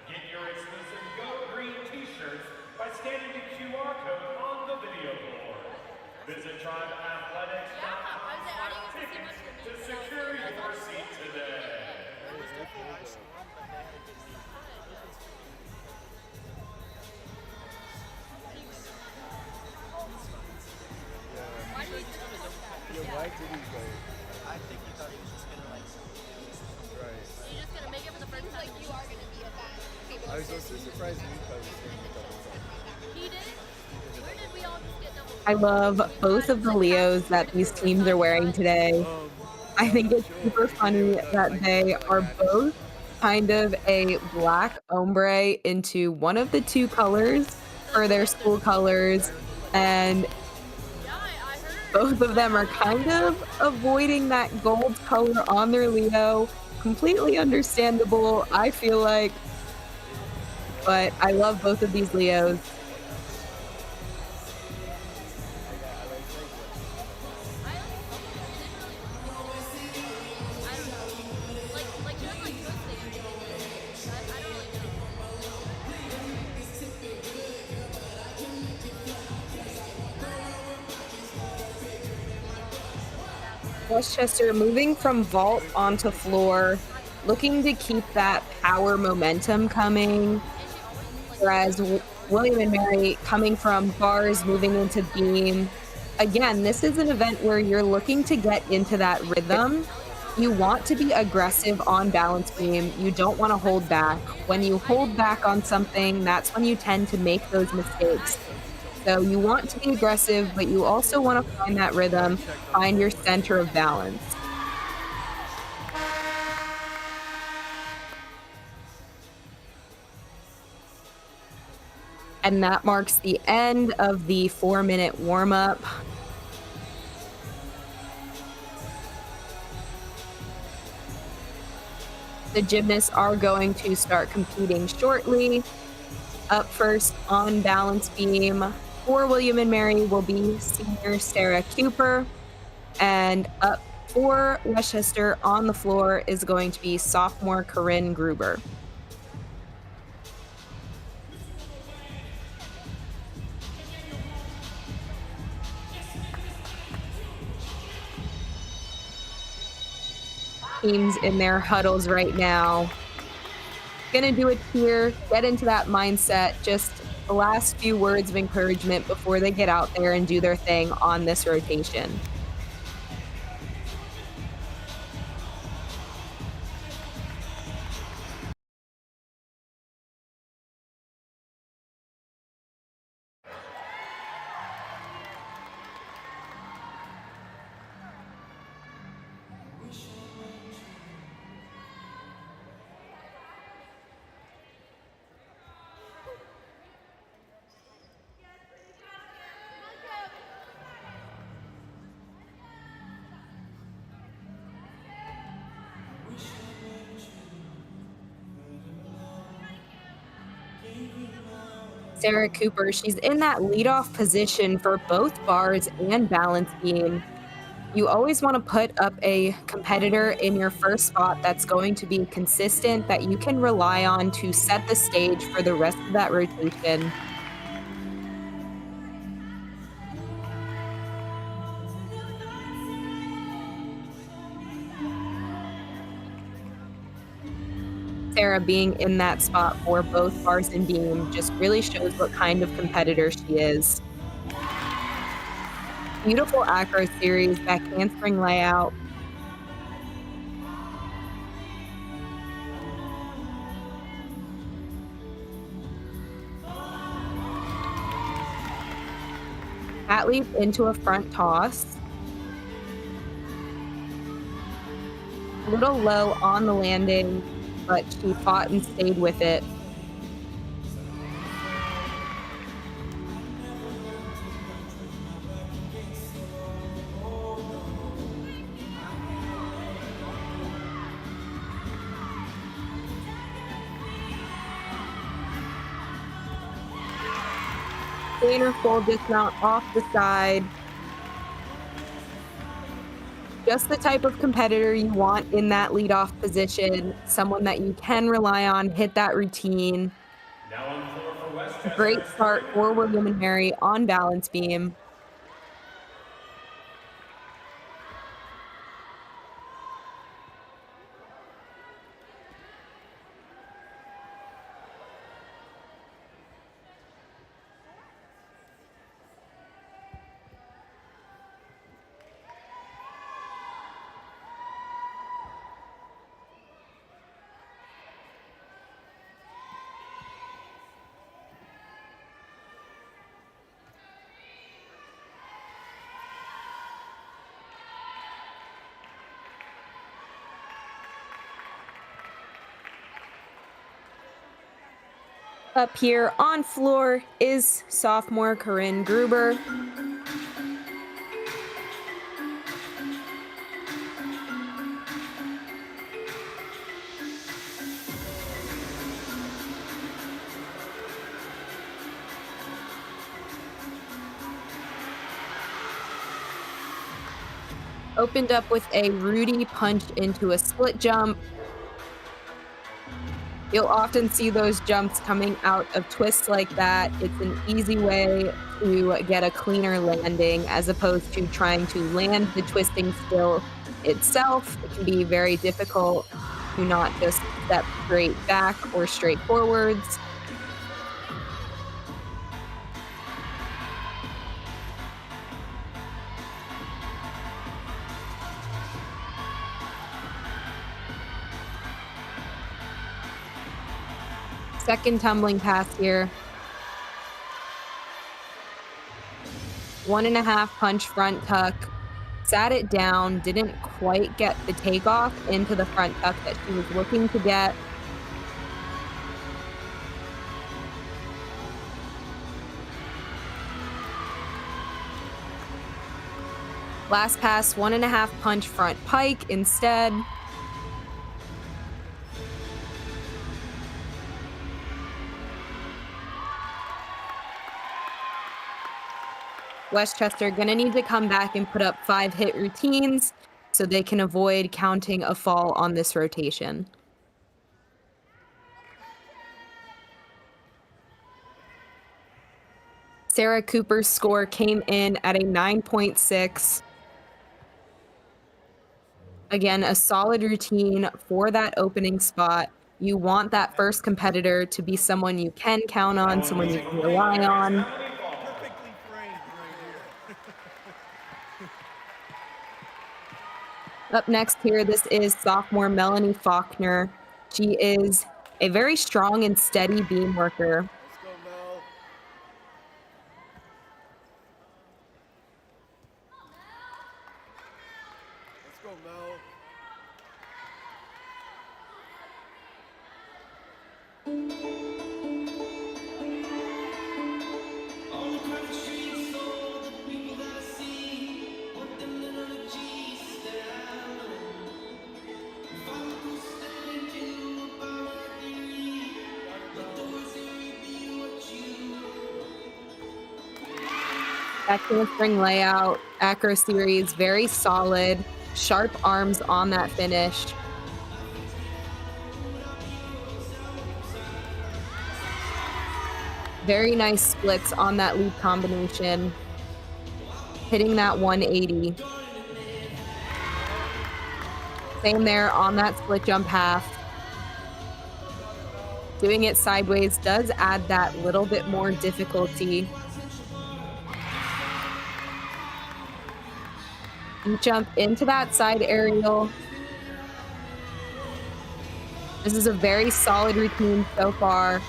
Get your exclusive Go Green t-shirts by scanning the QR code on the video board. Visit tribeathletics.com/tickets to secure your seat today. Why did he go? I think he thought he was just gonna like. Right. You're just gonna make it for the first time. Like you are gonna be a bad. I was also surprised Nico was doing the double jump. He did it. Where did we all just get double? I love both of the Leos that these teams are wearing today. I think it's super funny that they are both kind of a black ombre into one of the 2 colors for their school colors, and Yeah, I heard. both of them are kind of avoiding that gold color on their Leo. Completely understandable, I feel like, but I love both of these Leos. Westchester moving from vault onto floor, looking to keep that power momentum coming, whereas William and Mary coming from bars moving into beam. Again, this is an event where you're looking to get into that rhythm. You want to be aggressive on balance beam. You don't want to hold back. When you hold back on something, that's when you tend to make those mistakes. So you want to be aggressive, but you also want to find that rhythm, find your center of balance. And that marks the end of the 4-minute warm-up. The gymnasts are going to start competing shortly. Up first on balance beam for William and Mary will be senior Sarah Cooper, and up for Westchester on the floor is going to be sophomore Corinne Gruber. Teams in their huddles right now. Gonna do it here, get into that mindset, just the last few words of encouragement before they get out there and do their thing on this rotation. Sarah Cooper, she's in that leadoff position for both bars and balance beam. You always want to put up a competitor in your first spot that's going to be consistent, that you can rely on to set the stage for the rest of that rotation. Sarah being in that spot for both bars and beam just really shows what kind of competitor she is. Beautiful acro series, back handspring layout. Hat leap into a front toss. A little low on the landing, but she fought and stayed with it. Gainer full dismount off the side. Just the type of competitor you want in that leadoff position, someone that you can rely on, hit that routine. Now on the floor for Westchester. Great start for William and Mary on balance beam. Up here on floor is sophomore Corinne Gruber. Opened up with a Rudy punch into a split jump. You'll often see those jumps coming out of twists like that. It's an easy way to get a cleaner landing as opposed to trying to land the twisting skill itself. It can be very difficult to not just step straight back or straight forwards. Second tumbling pass here. 1.5 punch front tuck. Sat it down, didn't quite get the takeoff into the front tuck that she was looking to get. Last pass, 1.5 punch front pike instead. Westchester gonna need to come back and put up 5 hit routines so they can avoid counting a fall on this rotation. Sarah Cooper's score came in at a 9.6. Again, a solid routine for that opening spot. You want that first competitor to be someone you can count on, someone you can rely on. Perfectly framed right here. Up next here, this is sophomore Melanie Faulkner. She is a very strong and steady beam worker. Let's go, Mel. Let's go, Mel. That handspring layout, acro series, very solid, sharp arms on that finish. Very nice splits on that lead combination, hitting that 180. Same there on that split jump half. Doing it sideways does add that little bit more difficulty. You jump into that side aerial. This is a very solid routine so far.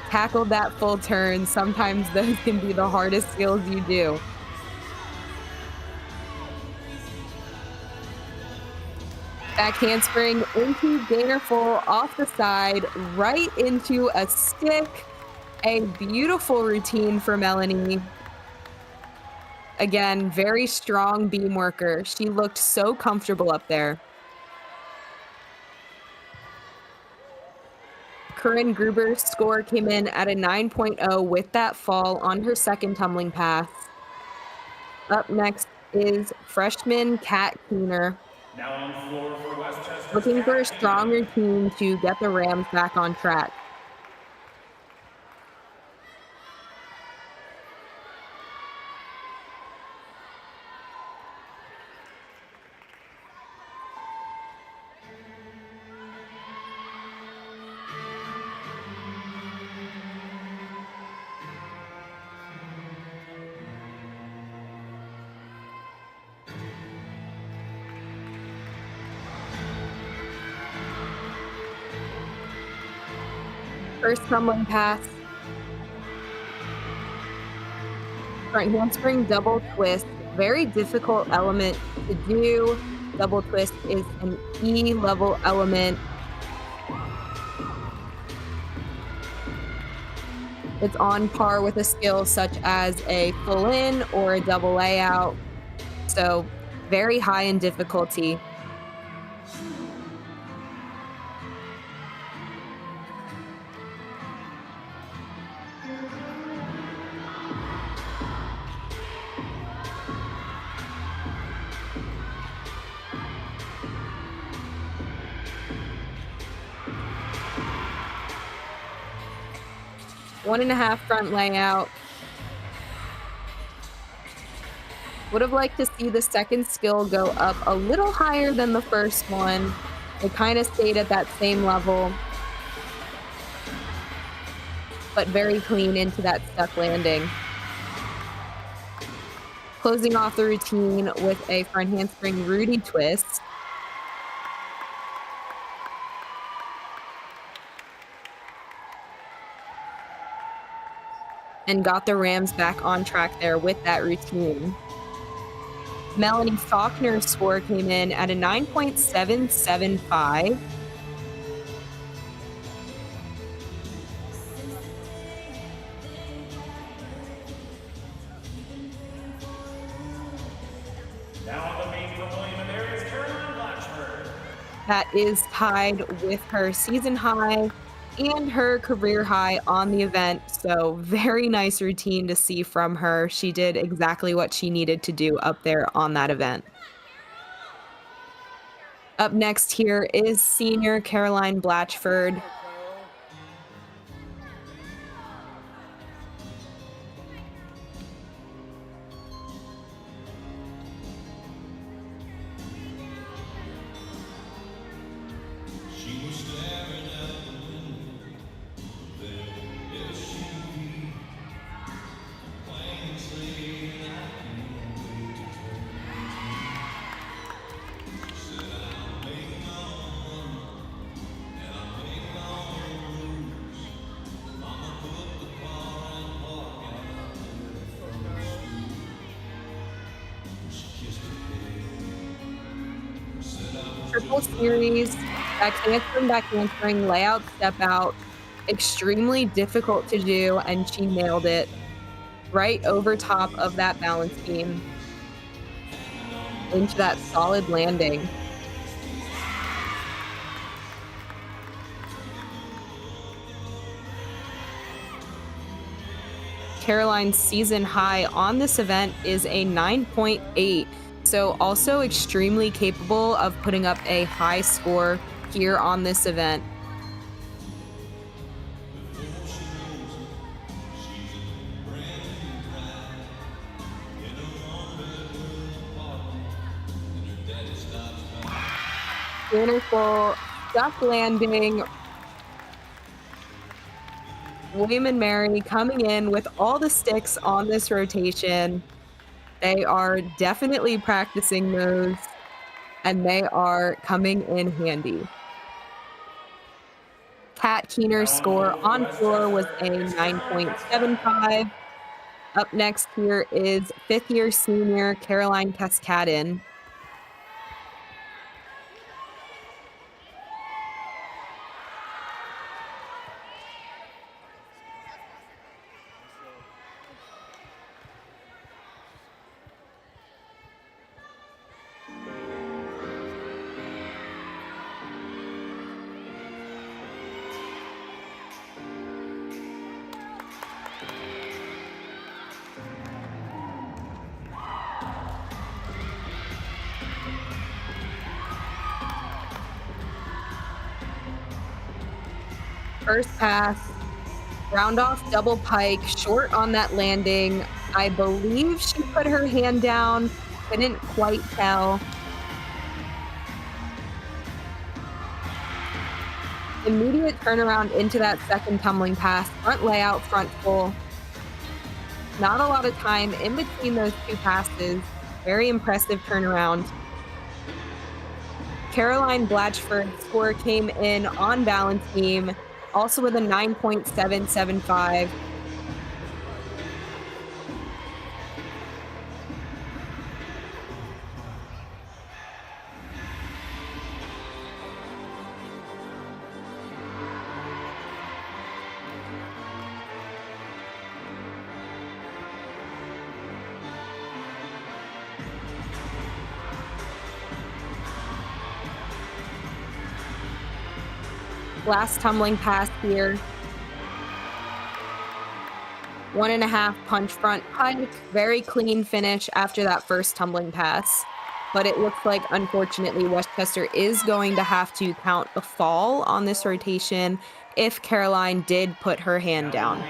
Tackled that full turn. Sometimes those can be the hardest skills you do. Back handspring into gainer full off the side, right into a stick. A beautiful routine for Melanie. Again, very strong beam worker. She looked so comfortable up there. Corinne Gruber's score came in at a 9.0 with that fall on her second tumbling pass. Up next is freshman Kat Keener. Now on the floor for Westchester. Looking for a strong routine to get the Rams back on track. First tumbling pass. Front handspring double twist. Very difficult element to do. Double twist is an E-level element. It's on par with a skill such as a full in or a double layout. So very high in difficulty. One and a half front layout. Would have liked to see the second skill go up a little higher than the first one. It kind of stayed at that same level, but very clean into that stuck landing. Closing off the routine with a front handspring Rudy twist. And got the Rams back on track there with that routine. Melanie Faulkner's score came in at a 9.775. Now on the main for William and there is Caroline Blatchford. That is tied with her season high and her career high on the event. So very nice routine to see from her. She did exactly what she needed to do up there on that event. Up next here is senior Caroline Blatchford. beautiful series. Back handspring, layout, step out. Extremely difficult to do, and she nailed it right over top of that balance beam into that solid landing. Caroline's season high on this event is a 9.8, so also extremely capable of putting up a high score here on this event. Beautiful duck landing. William and Mary coming in with all the sticks on this rotation. They are definitely practicing those, and they are coming in handy. Kat Keener's score on floor was a 9.75. Up next here is fifth-year senior Caroline Cascadin. First pass, round off double pike, short on that landing. I believe she put her hand down, couldn't quite tell. Immediate turnaround into that second tumbling pass, front layout, front full. Not a lot of time in between those two passes. Very impressive turnaround. Caroline Blatchford's score came in on balance beam, also with a 9.775. Last tumbling pass here. 1.5 punch front pike. Very clean finish after that first tumbling pass. But it looks like, unfortunately, Westchester is going to have to count a fall on this rotation if Caroline did put her hand down.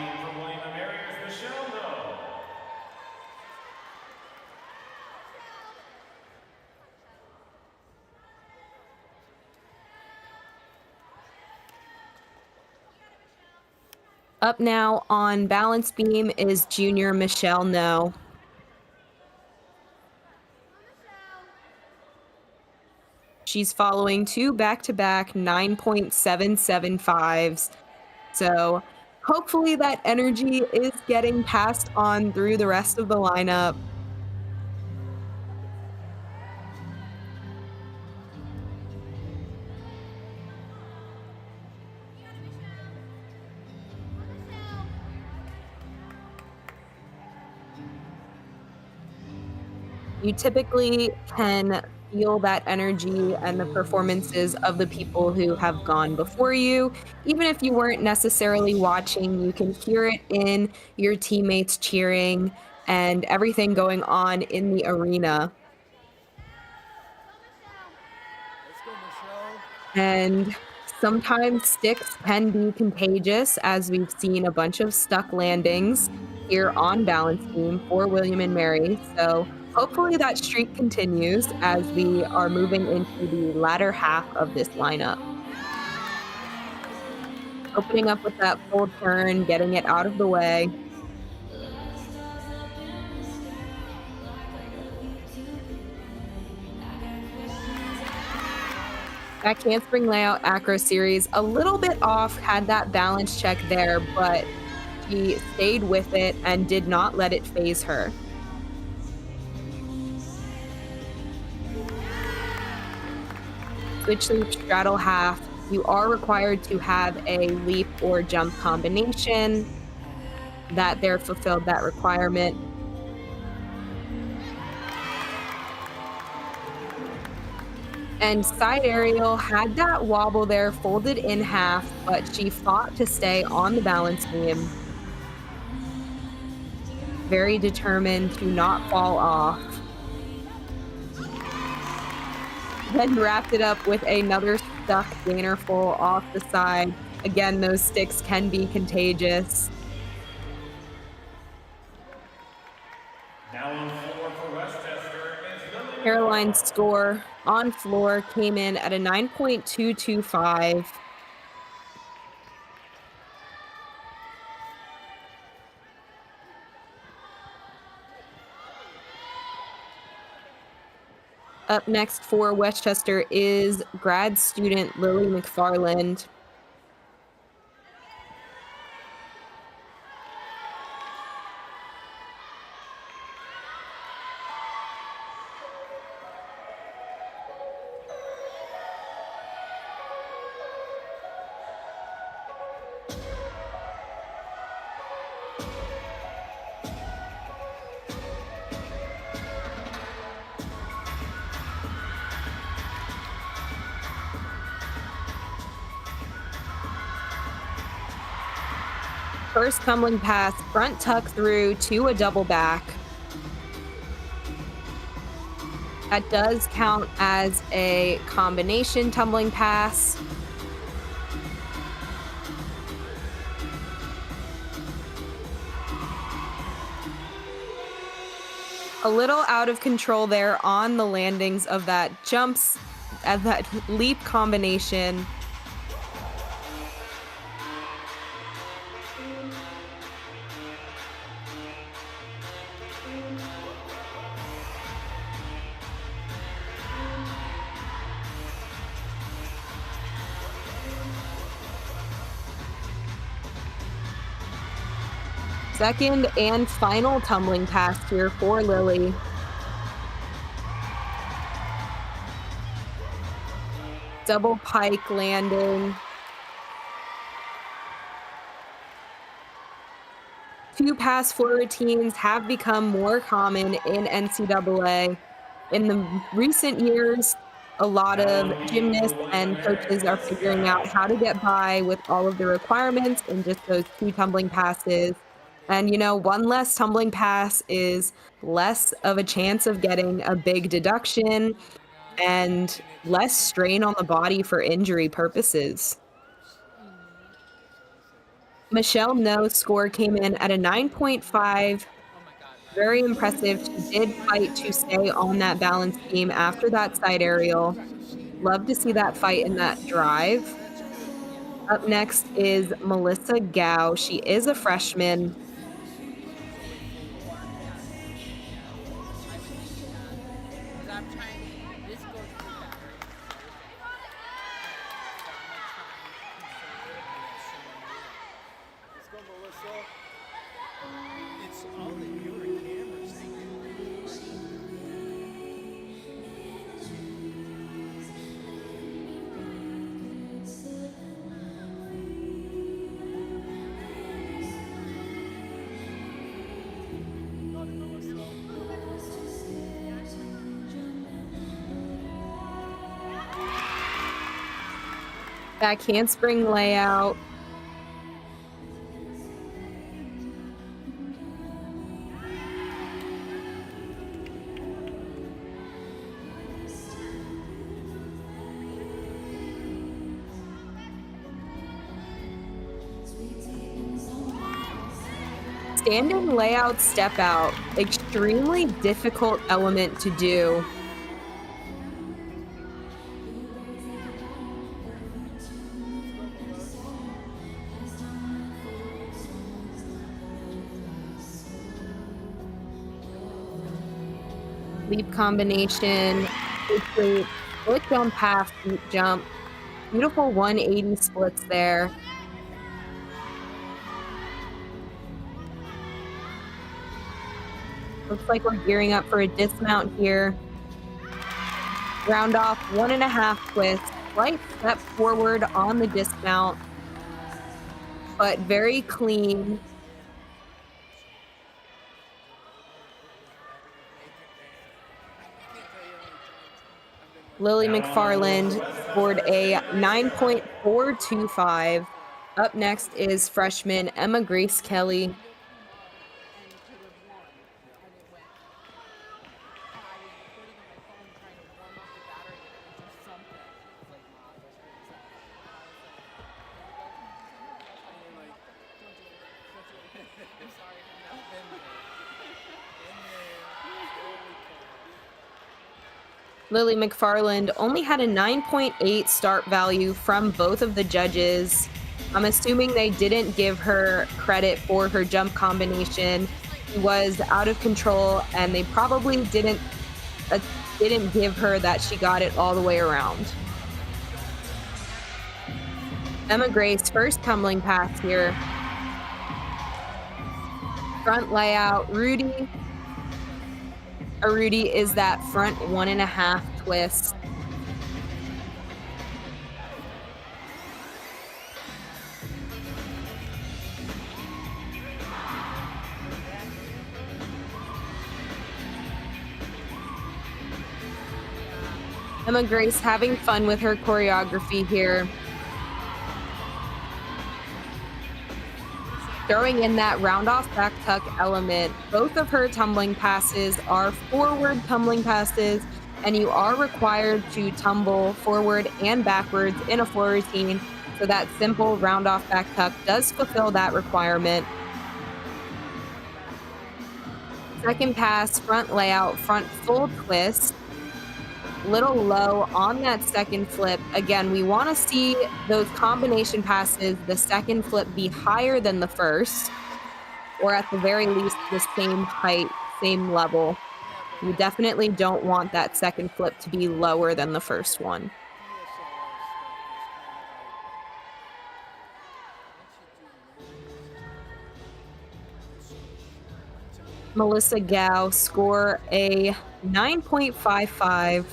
Up now on balance beam is junior Michelle No. She's following two back-to-back 9.775s. So hopefully that energy is getting passed on through the rest of the lineup. You typically can feel that energy and the performances of the people who have gone before you. Even if you weren't necessarily watching, you can hear it in your teammates cheering and everything going on in the arena. Let's go, Michelle. And sometimes sticks can be contagious, as we've seen a bunch of stuck landings here on balance beam for William and Mary. So hopefully that streak continues as we are moving into the latter half of this lineup. Opening up with that full turn, getting it out of the way. Back handspring layout acro series, a little bit off, had that balance check there, but she stayed with it and did not let it phase her. switch loop straddle half, you are required to have a leap or jump combination that they're fulfilled that requirement. And side aerial had that wobble there folded in half, but she fought to stay on the balance beam. Very determined to not fall off. Then wrapped it up with another stuck gainer full off the side. Again, those sticks can be contagious. Now on floor for Westchester is Lily. Caroline's score on floor came in at a 9.225. Up next for Westchester is grad student Lily McFarland. First tumbling pass, front tuck through to a double back. That does count as a combination tumbling pass. A little out of control there on the landings of that jumps, at that leap combination. Second and final tumbling pass here for Lily. Double pike landing. Two pass floor routines have become more common in NCAA. In the recent years, a lot of gymnasts and coaches are figuring out how to get by with all of the requirements in just those two tumbling passes. And, you know, one less tumbling pass is less of a chance of getting a big deduction and less strain on the body for injury purposes. Michelle No's score came in at a 9.5. Very impressive. She did fight to stay on that balance beam after that side aerial. Love to see that fight in that drive. Up next is Melissa Gao. She is a freshman. Back handspring layout. Standing layout step out, extremely difficult element to do. Leap combination, split jump, half deep jump. Beautiful 180 splits there. Looks like we're gearing up for a dismount here. Round off 1.5 twist. slight step forward on the dismount, but very clean. Lily McFarland scored a 9.425. Up next is freshman Emma Grace Kelly. Lily McFarland only had a 9.8 start value from both of the judges. I'm assuming they didn't give her credit for her jump combination. She was out of control, and they probably didn't give her that she got it all the way around. Emma Grace, first tumbling pass here. Front layout, Rudy. A Rudy is that front 1.5 twist. Emma Grace having fun with her choreography here. Throwing in that round off back tuck element. Both of her tumbling passes are forward tumbling passes, and you are required to tumble forward and backwards in a floor routine. So that simple round off back tuck does fulfill that requirement. Second pass, front layout, front full twist. Little low on that second flip. Again, we want to see those combination passes, the second flip be higher than the first, or at the very least the same height, same level. You definitely don't want that second flip to be lower than the first one. Melissa Gao score a 9.55.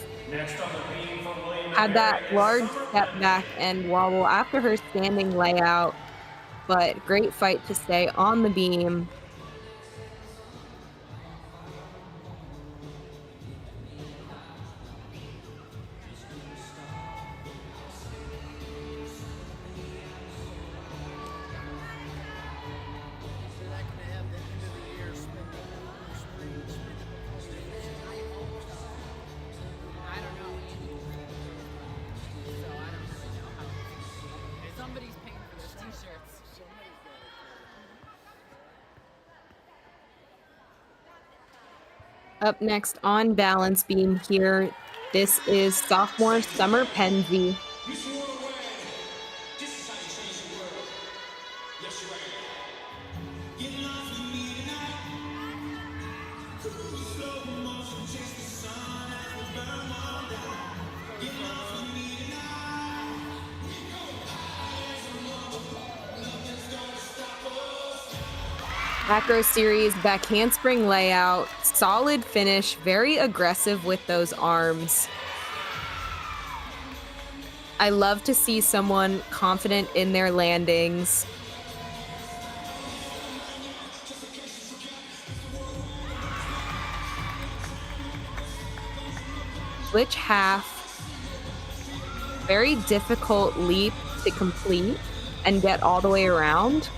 Had that large step back and wobble after her standing layout, but great fight to stay on the beam. Up next on balance beam here, this is sophomore Summer Penzi. Acro series back handspring layout, solid finish, very aggressive with those arms. I love to see someone confident in their landings. Switch half, very difficult leap to complete and get all the way around.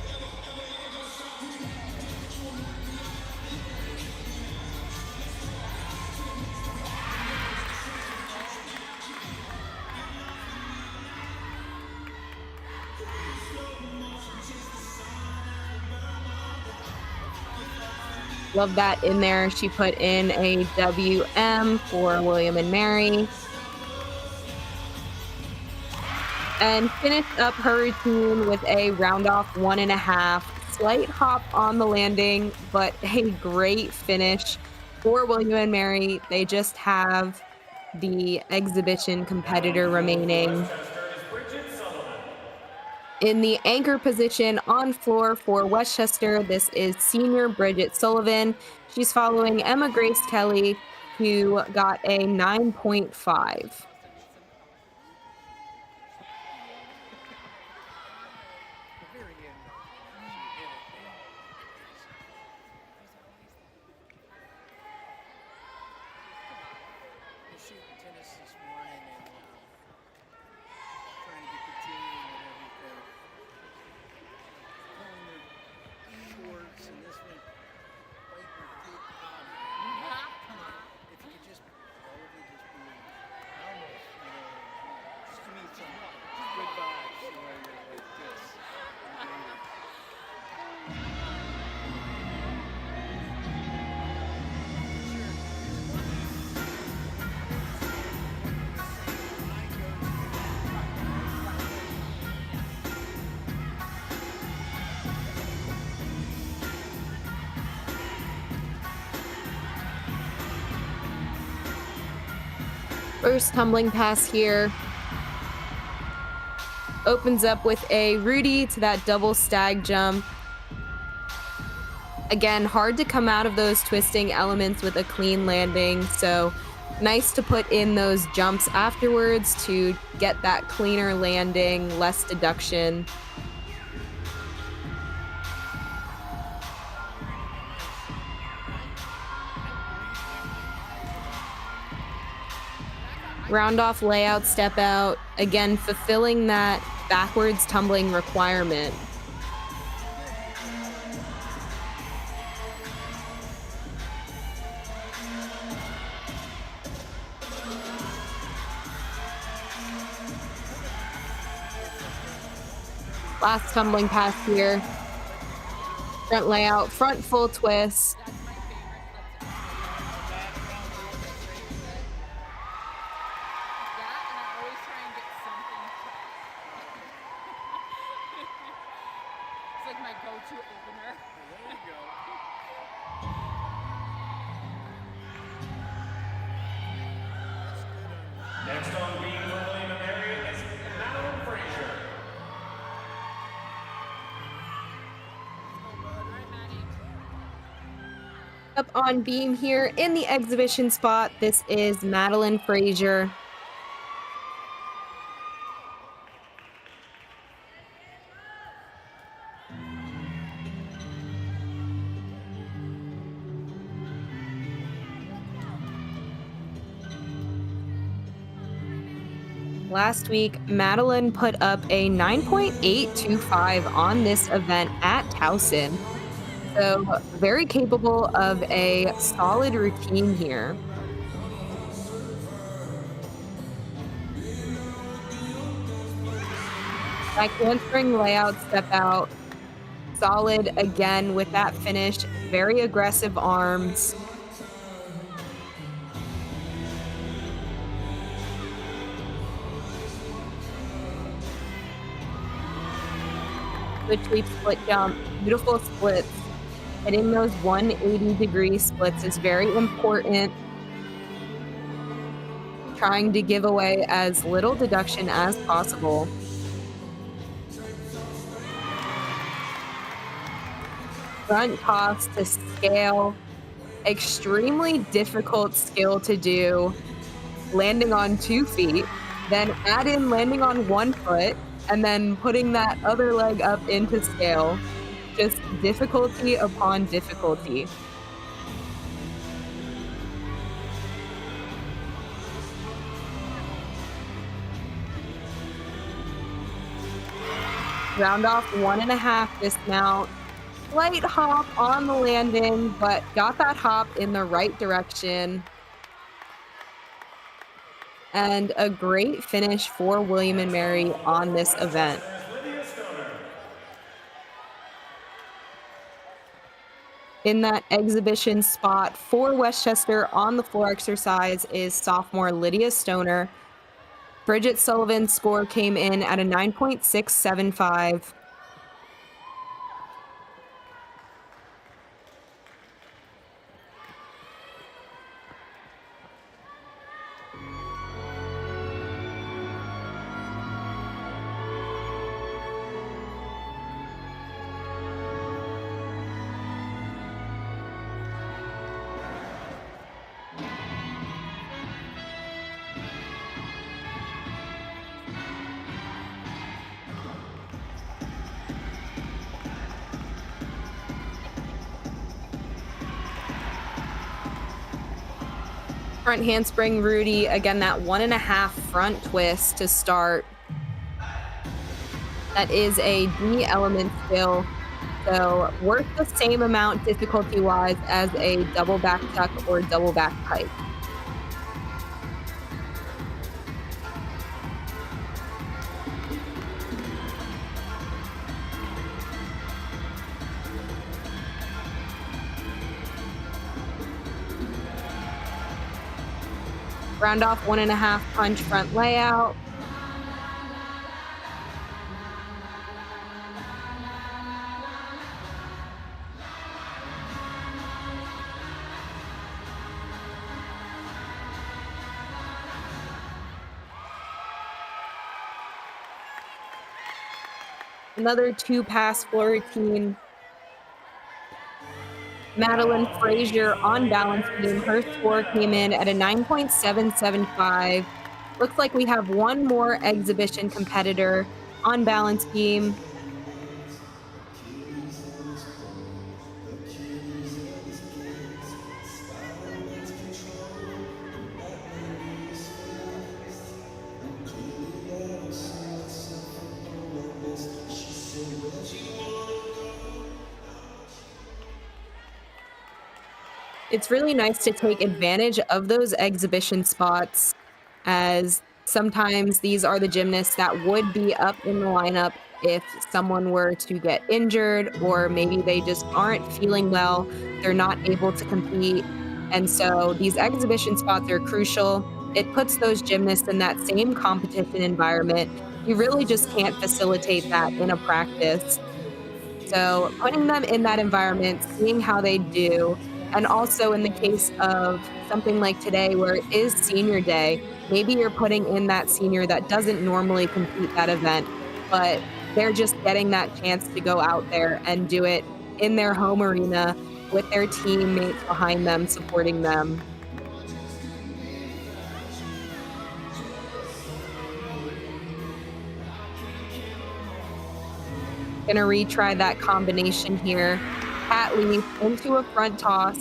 Love that in there. She put in a WM for William and Mary. And finished up her routine with a round off 1.5. Slight hop on the landing, but a great finish for William and Mary. They just have the exhibition competitor remaining. In the anchor position on floor for Westchester, this is senior Bridget Sullivan. She's following Emma Grace Kelly, who got a 9.5. practice this morning and trying to get the team and everything. Pulling their shorts and this one biting their teeth. Come on. If you could just probably just be almost, just give me some good vibes, you're like this. First tumbling pass here. Opens up with a Rudy to that double stag jump. Again, hard to come out of those twisting elements with a clean landing, so nice to put in those jumps afterwards to get that cleaner landing, less deduction. Round off layout, step out, again fulfilling that backwards tumbling requirement. Last tumbling pass here. Front layout, front full twist. Next on beam for William and Mary is Madeline Frazier. Up on beam here in the exhibition spot, this is Madeline Frazier. Last week, Madeline put up a 9.825 on this event at Towson. So very capable of a solid routine here. That handspring layout, step out, solid again with that finish, very aggressive arms. Good sweep split jump, beautiful splits. Hitting those 180-degree splits is very important. Trying to give away as little deduction as possible. Front toss to scale, extremely difficult skill to do. Landing on 2 feet, then add in landing on 1 foot, and then putting that other leg up into scale. Just difficulty upon difficulty. Round off 1.5 dismount. Slight hop on the landing, but got that hop in the right direction. And a great finish for William and Mary on this event. In that exhibition spot for Westchester on the floor exercise is sophomore Lydia Stoner. Bridget Sullivan's score came in at a 9.675. Front handspring Rudy. Again, that 1.5 front twist to start. That is a D element skill. So worth the same amount difficulty-wise as a double back tuck or double back pike. Round off 1.5 punch front layout. Another 2-pass floor routine. Madeline Frazier on balance beam. Her score came in at a 9.775. Looks like we have one more exhibition competitor on balance beam. It's really nice to take advantage of those exhibition spots, as sometimes these are the gymnasts that would be up in the lineup if someone were to get injured, or maybe they just aren't feeling well, they're not able to compete. And so these exhibition spots are crucial. It puts those gymnasts in that same competition environment. You really just can't facilitate that in a practice. So putting them in that environment, seeing how they do, and also in the case of something like today where it is senior day, maybe you're putting in that senior that doesn't normally compete that event, but they're just getting that chance to go out there and do it in their home arena with their teammates behind them, supporting them. Gonna retry that combination here. Hat leap into a front toss.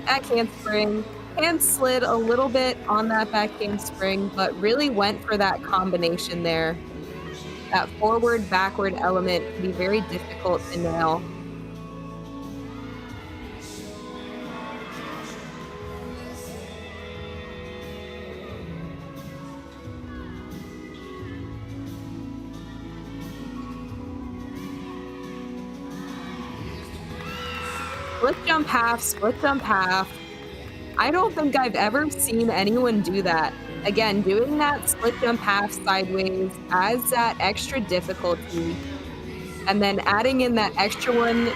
Back handspring. Hand slid a little bit on that back handspring, but really went for that combination there. That forward-backward element can be very difficult to nail. Split jump half, split jump half. I don't think I've ever seen anyone do that. Again, doing that split jump half sideways adds that extra difficulty. And then adding in that extra one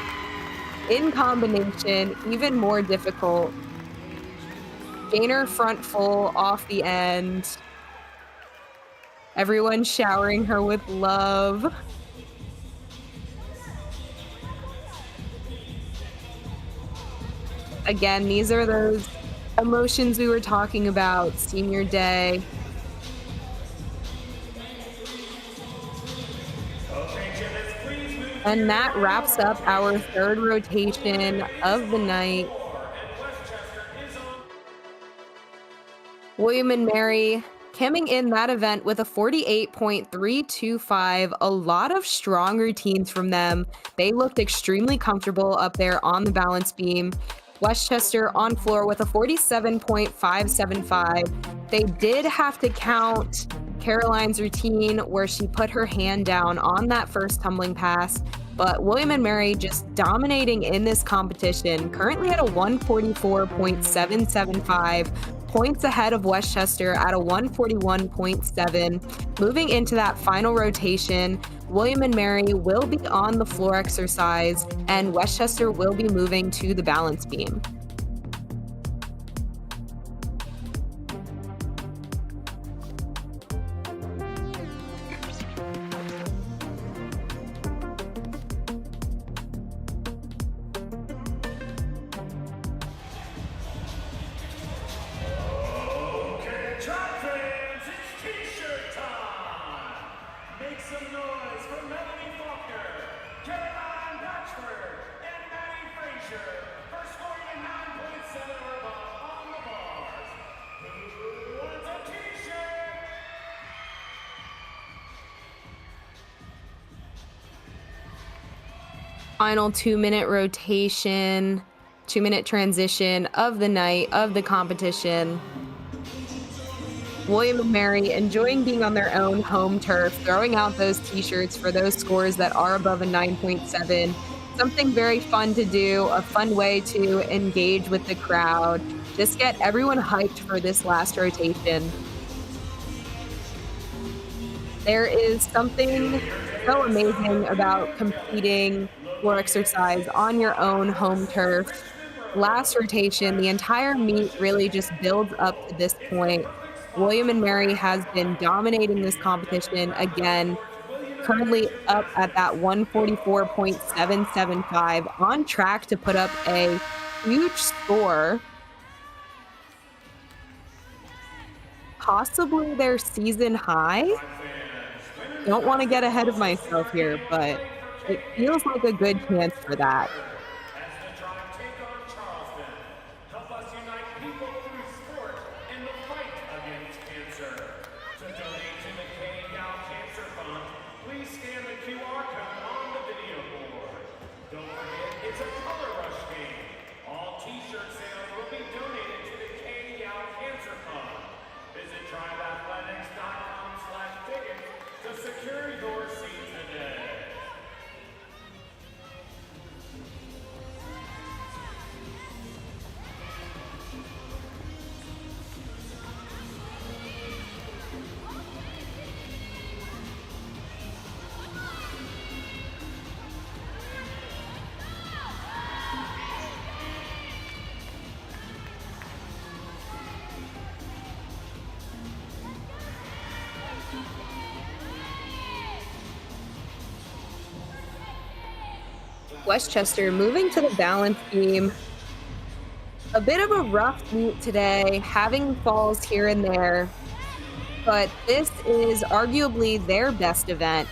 in combination, even more difficult. Gainer front full off the end. Everyone showering her with love. Again, these are those emotions we were talking about, senior day. And that wraps up our third rotation of the night. William and Mary coming in that event with a 48.325, a lot of strong routines from them. They looked extremely comfortable up there on the balance beam. Westchester on floor with a 47.575. They did have to count Caroline's routine where she put her hand down on that first tumbling pass, but William and Mary just dominating in this competition, currently at a 144.775, points ahead of Westchester at a 141.7. Moving into that final rotation, William and Mary will be on the floor exercise, and Westchester will be moving to the balance beam. Final 2-minute rotation, 2-minute transition of the night of the competition. William and Mary enjoying being on their own home turf, throwing out those t-shirts for those scores that are above a 9.7. Something very fun to do, a fun way to engage with the crowd, just get everyone hyped for this last rotation. There is something so amazing about competing for exercise on your own home turf. Last rotation, the entire meet really just builds up to this point. William and Mary has been dominating this competition again, currently up at that 144.775, on track to put up a huge score, possibly their season high. Don't want to get ahead of myself here, but it feels like a good chance for that. As the Tribe take on Charleston, help us unite people through sport in the fight against cancer. To donate to the K. Gal Cancer Fund, please scan the QR code on the video board. Don't forget, it's a color rush game. All t-shirt sales will be donated to the K. Gal Cancer Fund. Visit tribeathletics.com/tickets to secure your seat today. Westchester moving to the balance beam. A bit of a rough meet today, having falls here and there, but this is arguably their best event.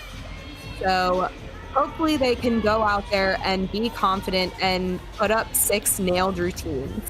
So hopefully they can go out there and be confident and put up 6 nailed routines.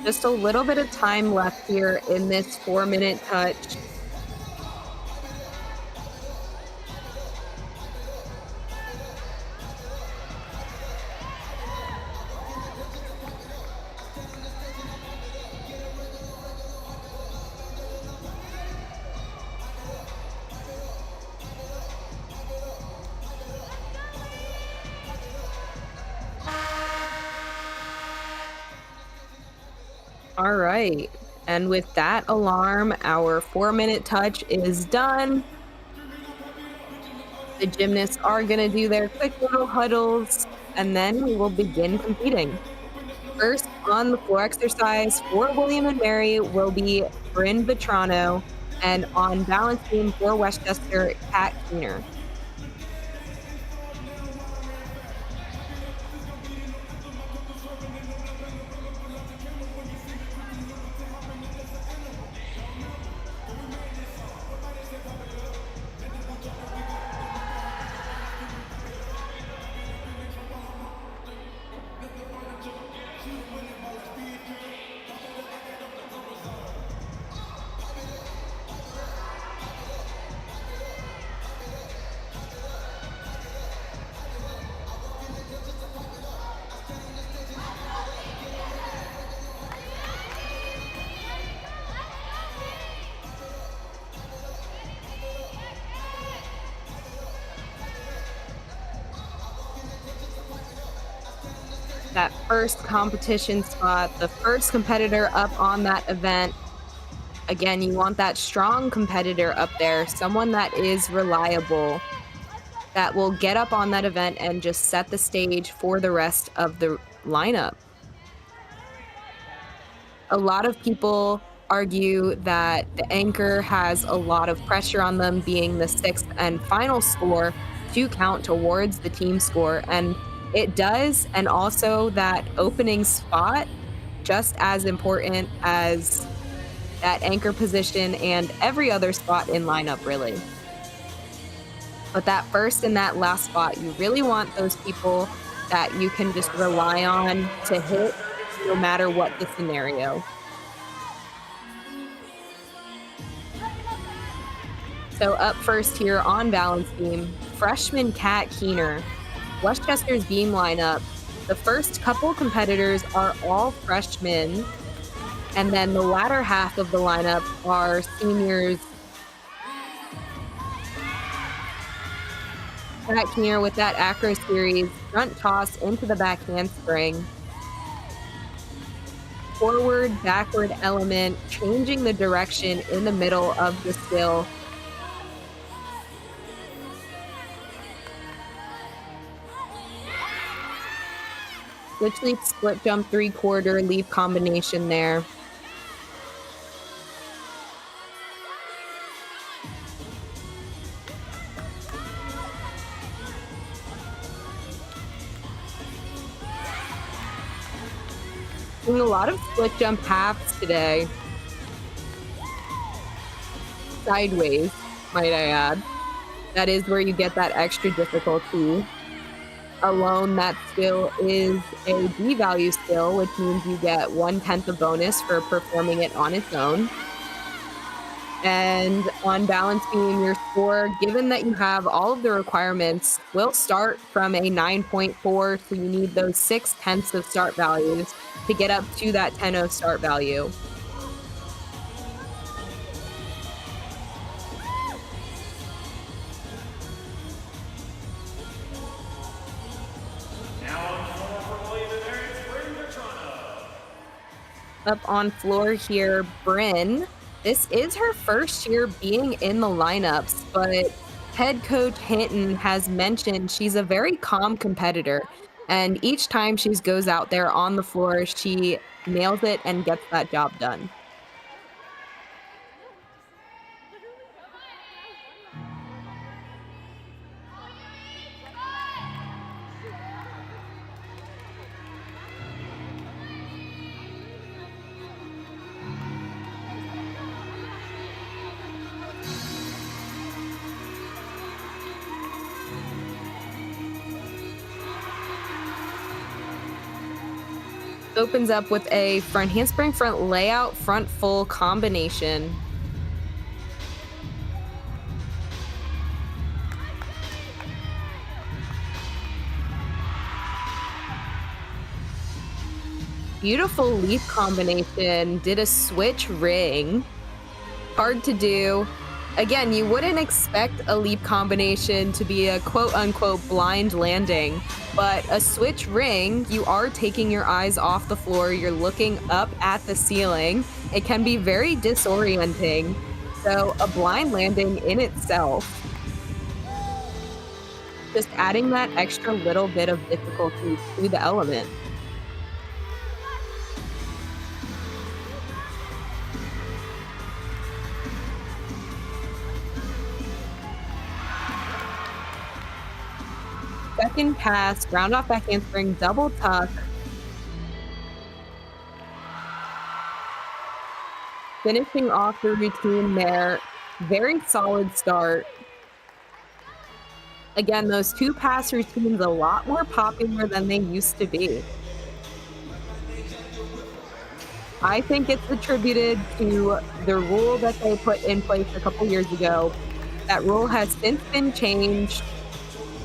Just a little bit of time left here in this 4-minute touch. All right. And with that alarm, our 4-minute touch is done. The gymnasts are going to do their quick little huddles, and then we will begin competing. First on the floor exercise for William and Mary will be Bryn Vetrano, and on balance beam for Westchester, Kat Keener. That first competition spot, the first competitor up on that event. Again, you want that strong competitor up there, someone that is reliable, that will get up on that event and just set the stage for the rest of the lineup. A lot of people argue that the anchor has a lot of pressure on them, being the sixth and final score to count towards the team score, and it does. And also that opening spot, just as important as that anchor position and every other spot in lineup, really. But that first and that last spot, you really want those people that you can just rely on to hit no matter what the scenario. So up first here on balance beam, freshman Kat Keener. Westchester's beam lineup, the first couple competitors are all freshmen, and then the latter half of the lineup are seniors. Kat Keener with that acro series, front toss into the back handspring. Forward, backward element, changing the direction in the middle of the skill. Switch leap, split jump, 3/4 leap combination there. Doing a lot of split jump halves today. Sideways, might I add. That is where you get that extra difficulty. Alone, that skill is a D value skill, which means you get 1/10 of bonus for performing it on its own. And on balance beam, your score, given that you have all of the requirements, will start from a 9.4, so you need those 6/10 of start values to get up to that 10.0 start value. Up on floor here, Bryn. This is her first year being in the lineups, but head coach Hinton has mentioned she's a very calm competitor, and each time she goes out there on the floor, she nails it and gets that job done. Opens up with a front handspring, front layout, front full combination. Beautiful leap combination. Did a switch ring. Hard to do. Again, you wouldn't expect a leap combination to be a quote-unquote blind landing, but a switch ring, you are taking your eyes off the floor, you're looking up at the ceiling. It can be very disorienting, so a blind landing in itself. just adding that extra little bit of difficulty to the element. Second pass, ground off back handspring, double tuck. Finishing off the routine there. Very solid start. Again, those two pass routines a lot more popular than they used to be. I think it's attributed to the rule that they put in place a couple years ago. That rule has since been changed,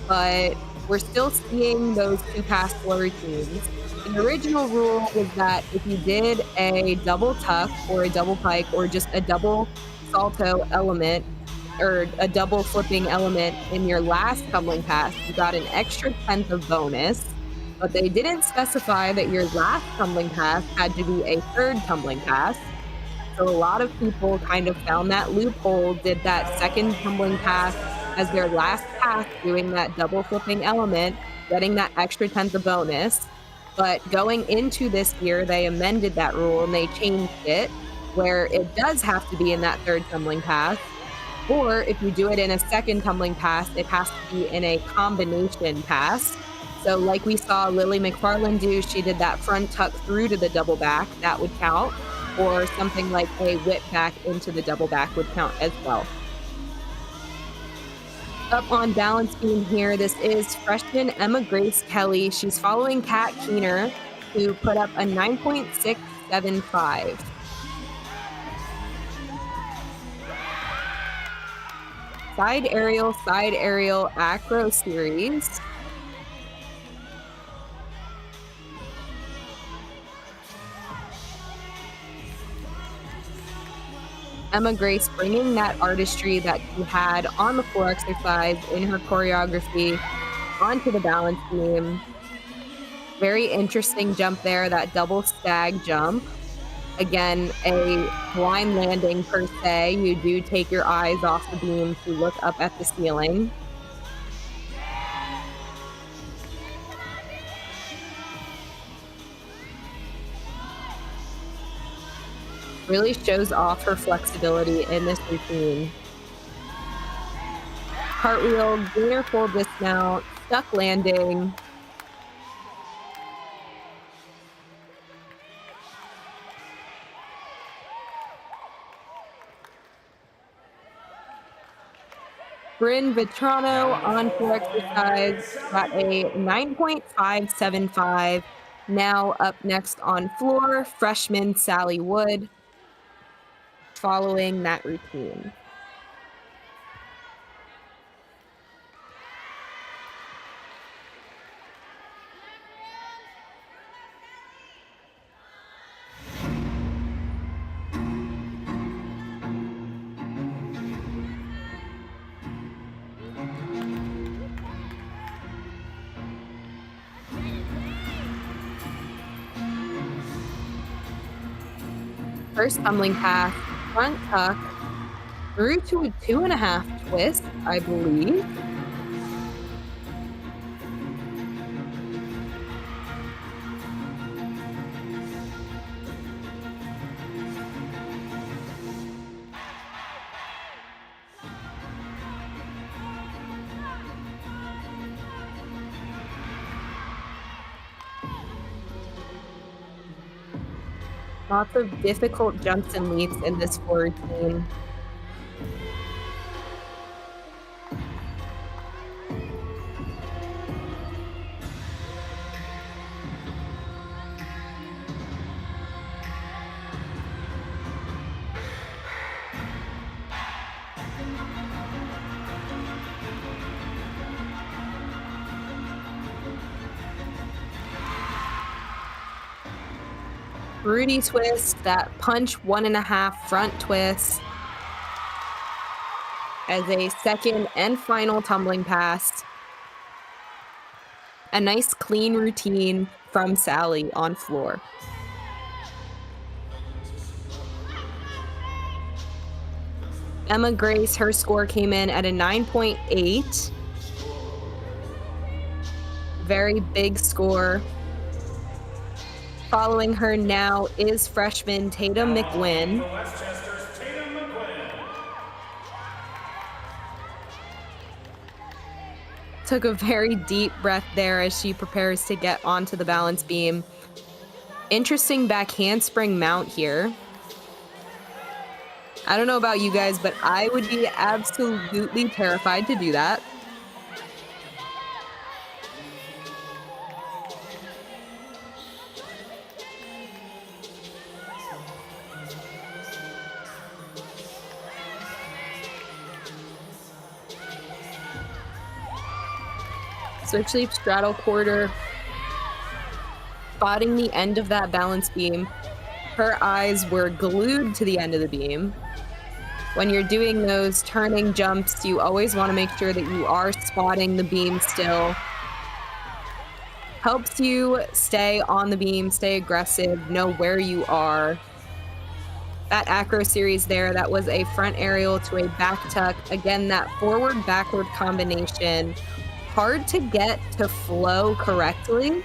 but we're still seeing those two pass floor routines. The original rule was that if you did a double tuck or a double pike or just a double salto element or a double flipping element in your last tumbling pass, you got an extra 10th of bonus, but they didn't specify that your last tumbling pass had to be a third tumbling pass. So a lot of people kind of found that loophole, did that second tumbling pass as their last pass, doing that double flipping element, getting that extra 10th of bonus. But going into this year, they amended that rule and they changed it where it does have to be in that third tumbling pass. Or if you do it in a second tumbling pass, it has to be in a combination pass. So like we saw Lily McFarland do, she did that front tuck through to the double back, that would count. Or something like a whip back into the double back would count as well. Up on balance beam here, this is freshman Emma Grace Kelly. She's following Kat Keener, who put up a 9.675. Side aerial, acro series. Emma Grace bringing that artistry that she had on the floor exercise in her choreography onto the balance beam. Very interesting jump there, that double stag jump. Again, a blind landing per se. You do take your eyes off the beam to look up at the ceiling. Really shows off her flexibility in this routine. Cartwheel, gainer full dismount, stuck landing. Bryn Vitrano on floor exercise got a 9.575. Now up next on floor, freshman Sally Wood, following that routine. First tumbling pass, front tuck, through to a 2.5 twist, I believe. Lots of difficult jumps and leaps in this floor routine. Rudy twist, that punch 1.5 front twist as a second and final tumbling pass. A nice clean routine from Sally on floor. Emma Grace, her score came in at a 9.8. very big score. Following her now is freshman Tatum McGuinn. For Westchester's Tatum McGuinn. Took a very deep breath there as she prepares to get onto the balance beam. Interesting back handspring mount here. I don't know about you guys, but I would be absolutely terrified to do that. Switch leap straddle quarter. Spotting the end of that balance beam. Her eyes were glued to the end of the beam. When you're doing those turning jumps, you always want to make sure that you are spotting the beam still. Helps you stay on the beam, stay aggressive, know where you are. That acro series there, that was a front aerial to a back tuck. Again, that forward-backward combination. Hard to get to flow correctly.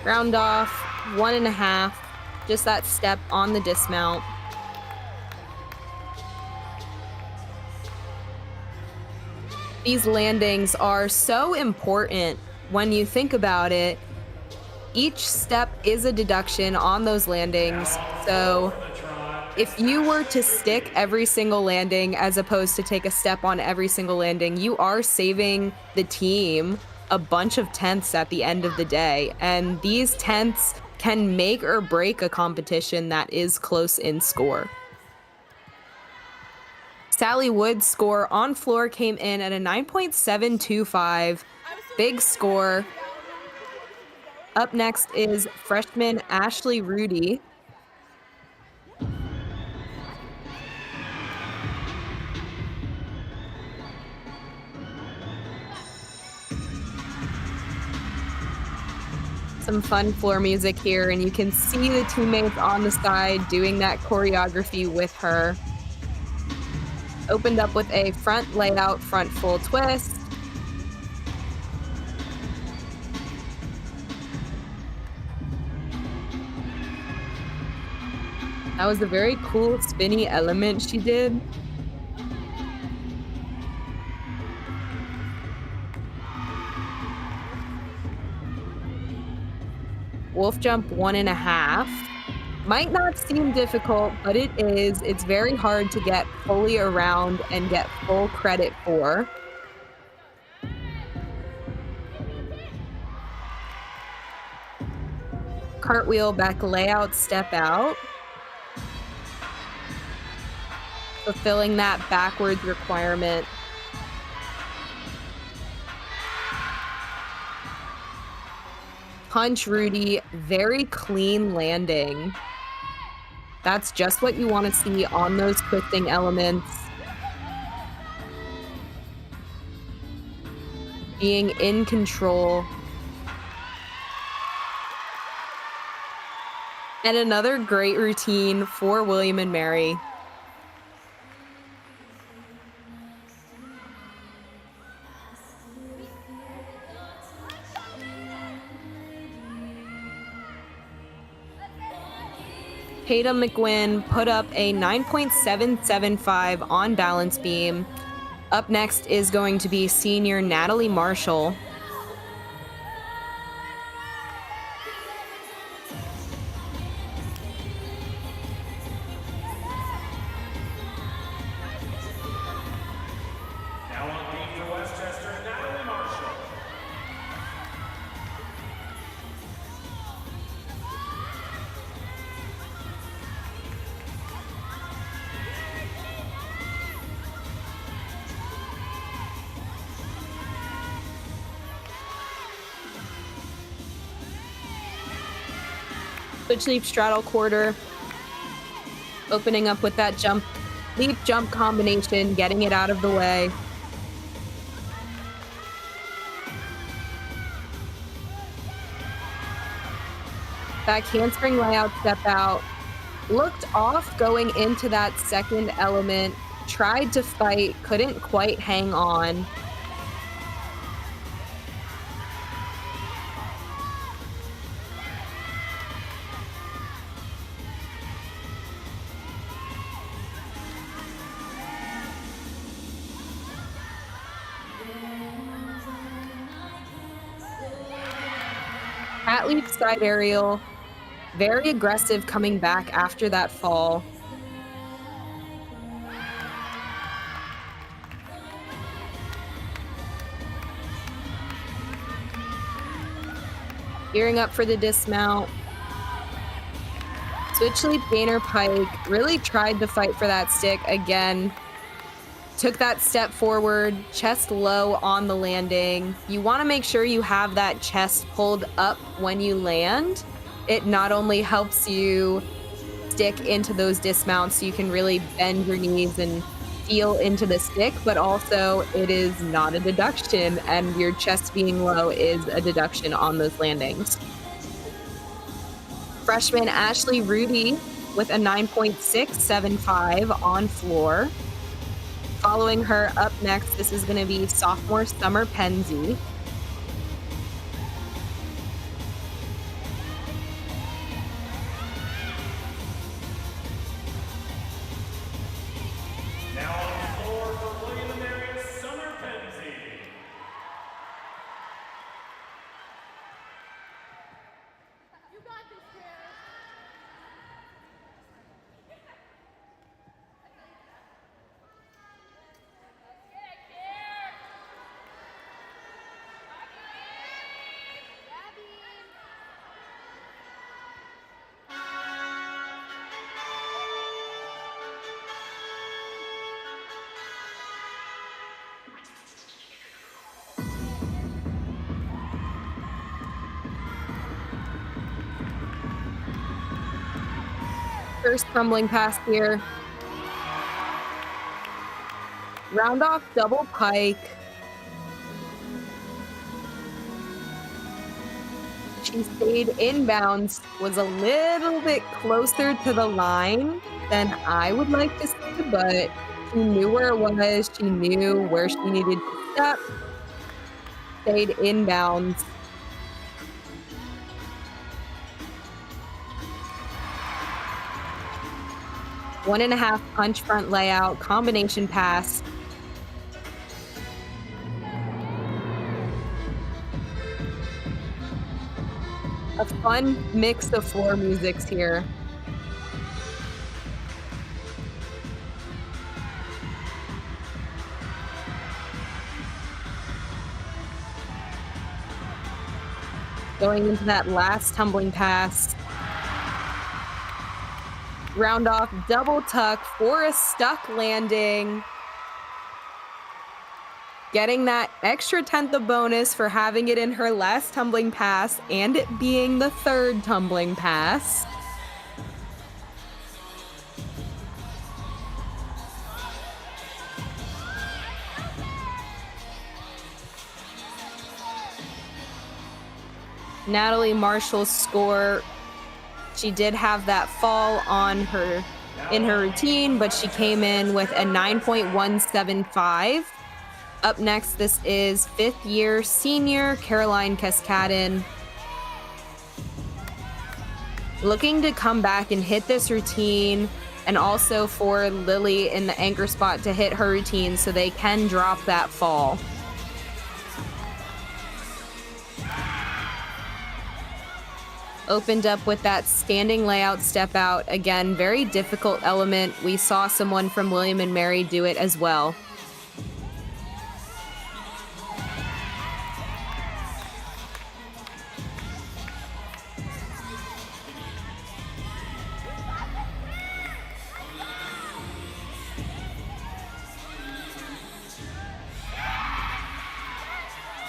Round off, 1.5, just that step on the dismount. These landings are so important when you think about it. Each step is a deduction on those landings. So if you were to stick every single landing as opposed to take a step on every single landing, you are saving the team a bunch of tenths at the end of the day. And these tenths can make or break a competition that is close in score. Sally Wood's score on floor came in at a 9.725. Big score. Up next is freshman Ashley Rudy. Some fun floor music here, and you can see the teammates on the side doing that choreography with her. Opened up with a front layout, front full twist. That was a very cool spinny element she did. Wolf jump 1.5. Might not seem difficult, but it is. It's very hard to get fully around and get full credit for. Cartwheel back layout, step out. Fulfilling that backwards requirement. Punch Rudy, very clean landing. That's just what you want to see on those twisting elements. Being in control. And another great routine for William and Mary. Tatum McGuinn put up a 9.775 on balance beam. Up next is going to be senior Natalie Marshall. Now on beam for Westchester, Natalie Marshall. Switch leap straddle quarter. Opening up with that jump Leap jump combination, getting it out of the way. Back handspring layout step out. Looked off going into that second element. Tried to fight, couldn't quite hang on. Cat leap side aerial. Very aggressive coming back after that fall. Gearing up for the dismount. Switch leap gainer pike. Really tried to fight for that stick again. Took that step forward, chest low on the landing. You want to make sure you have that chest pulled up when you land. It not only helps you stick into those dismounts so you can really bend your knees and feel into the stick, but also it is not a deduction, and your chest being low is a deduction on those landings. Freshman Ashley Rudy with a 9.675 on floor. Following her up next, this is going to be sophomore Summer Penzi. Now on the floor for William and Mary, Summer Penzi. You got this, Tara. First crumbling pass here. Round off double pike. She stayed inbounds, was a little bit closer to the line than I would like to see, but she knew where it was. She knew where she needed to step. Stayed inbounds. One and a half punch front layout, combination pass. A fun mix of floor musics here. Going into that last tumbling pass. Round off double tuck for a stuck landing. Getting that extra tenth of bonus for having it in her last tumbling pass and it being the third tumbling pass. Natalie Marshall's score. She did have that fall on her in her routine, but she came in with a 9.175. Up next, this is fifth year senior Caroline Cascadin. Looking to come back and hit this routine, and also for Lily in the anchor spot to hit her routine so they can drop that fall. Opened up with that standing layout step out. Again, very difficult element. We saw someone from William and Mary do it as well.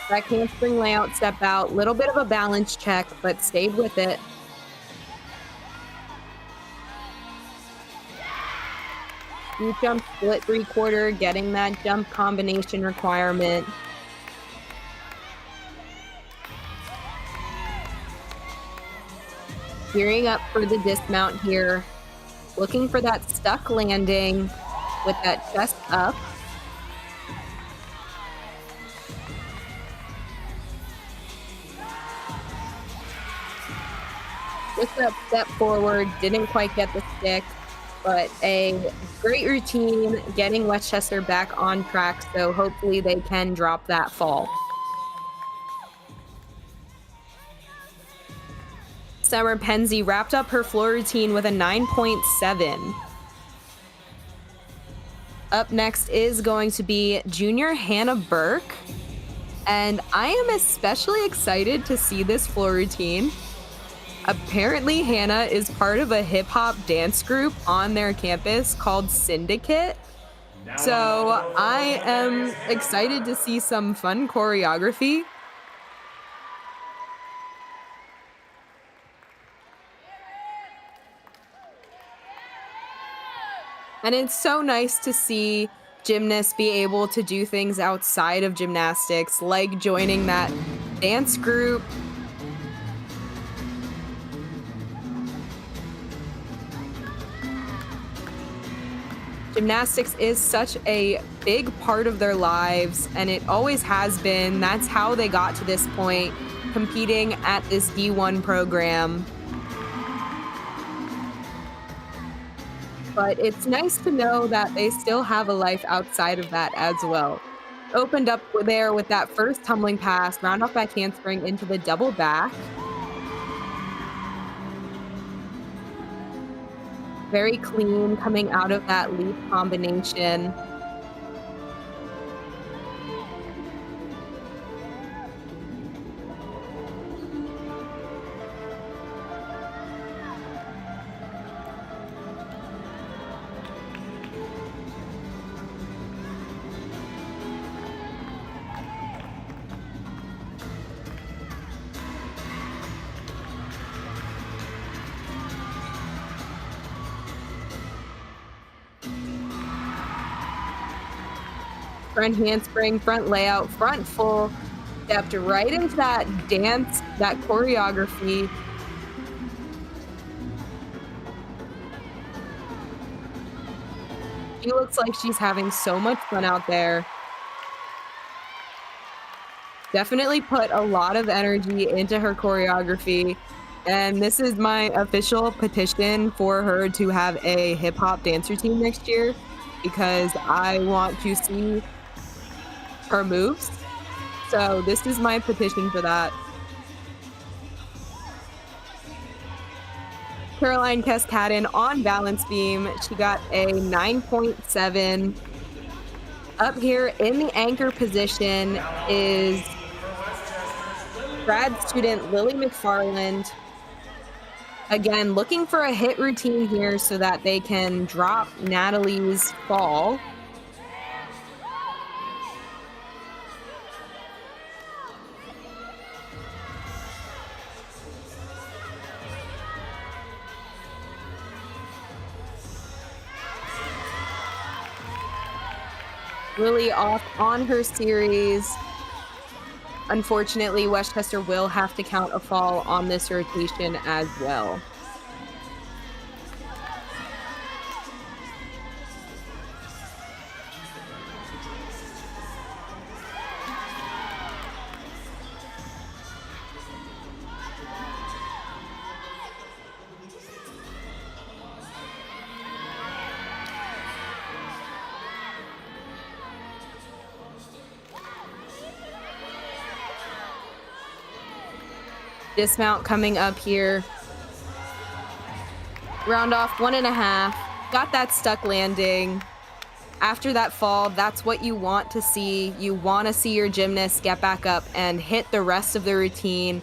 Back handspring layout step out. Little bit of a balance check, but stayed with it. Feet jump split 3/4, getting that jump combination requirement. Gearing up for the dismount here. Looking for that stuck landing with that chest up. Just that step forward, didn't quite get the stick, but a great routine getting Westchester back on track, so hopefully they can drop that fall. Summer Penzi wrapped up her floor routine with a 9.7. Up next is going to be junior Hannah Burke, and I am especially excited to see this floor routine. Apparently, Hannah is part of a hip-hop dance group on their campus called Syndicate. So I am excited to see some fun choreography. And it's so nice to see gymnasts be able to do things outside of gymnastics, like joining that dance group. Gymnastics is such a big part of their lives, and it always has been. That's how they got to this point, competing at this D1 program. But it's nice to know that they still have a life outside of that as well. Opened up there with that first tumbling pass, round off back handspring into the double back. Very clean coming out of that leap combination. Front handspring, front layout, front full, stepped right into that dance, that choreography. She looks like she's having so much fun out there. Definitely put a lot of energy into her choreography. And this is my official petition for her to have a hip hop dancer team next year, because I want to see her moves. So this is my petition for that. Caroline Cascadin on balance beam. She got a 9.7. Up here in the anchor position is grad student Lily McFarland. Again, looking for a hit routine here so that they can drop Natalie's fall. Lily off on her series. Unfortunately, Westchester will have to count a fall on this rotation as well. Dismount coming up here. Round off 1.5. Got that stuck landing. After that fall, that's what you want to see. You want to see your gymnast get back up and hit the rest of the routine,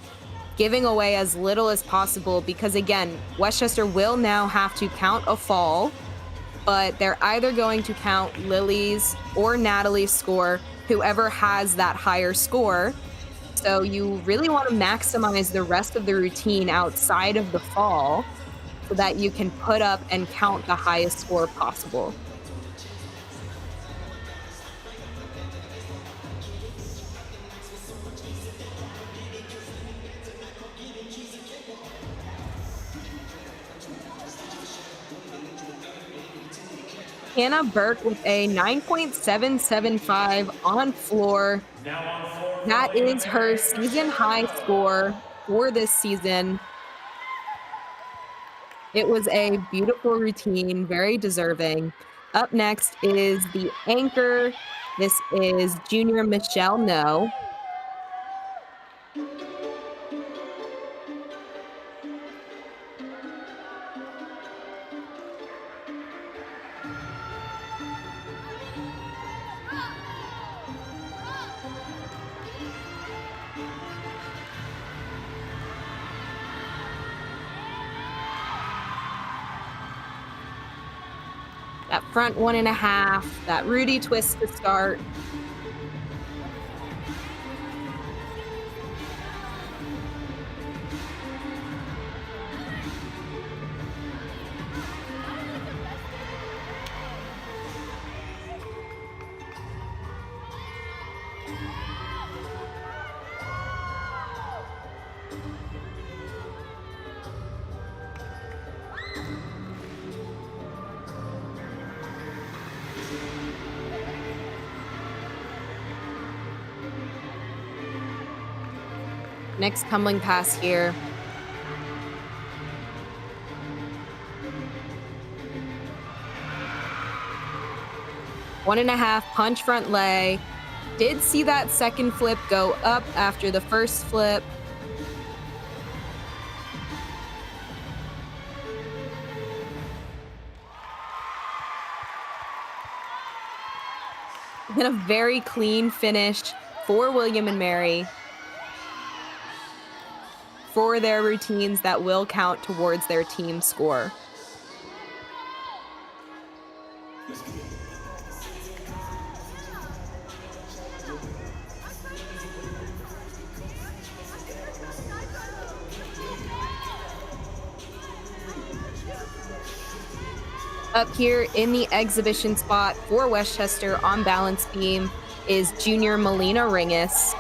giving away as little as possible, because again, Westchester will now have to count a fall, but they're either going to count Lily's or Natalie's score, whoever has that higher score. So you really want to maximize the rest of the routine outside of the fall so that you can put up and count the highest score possible. Hannah Burke with a 9.775 on floor. Now on floor for That William is and her Mary, season Michelle high Noah. score for this season. It was a beautiful routine, very deserving. Up next is the anchor. This is junior Michelle No. That front 1.5, that Rudy twist to start. Next tumbling pass here. One and a half punch front lay. Did see that second flip go up after the first flip. And a very clean finish for William and Mary for their routines that will count towards their team score. Up here in the exhibition spot for Westchester on balance beam is junior Melina Ringus.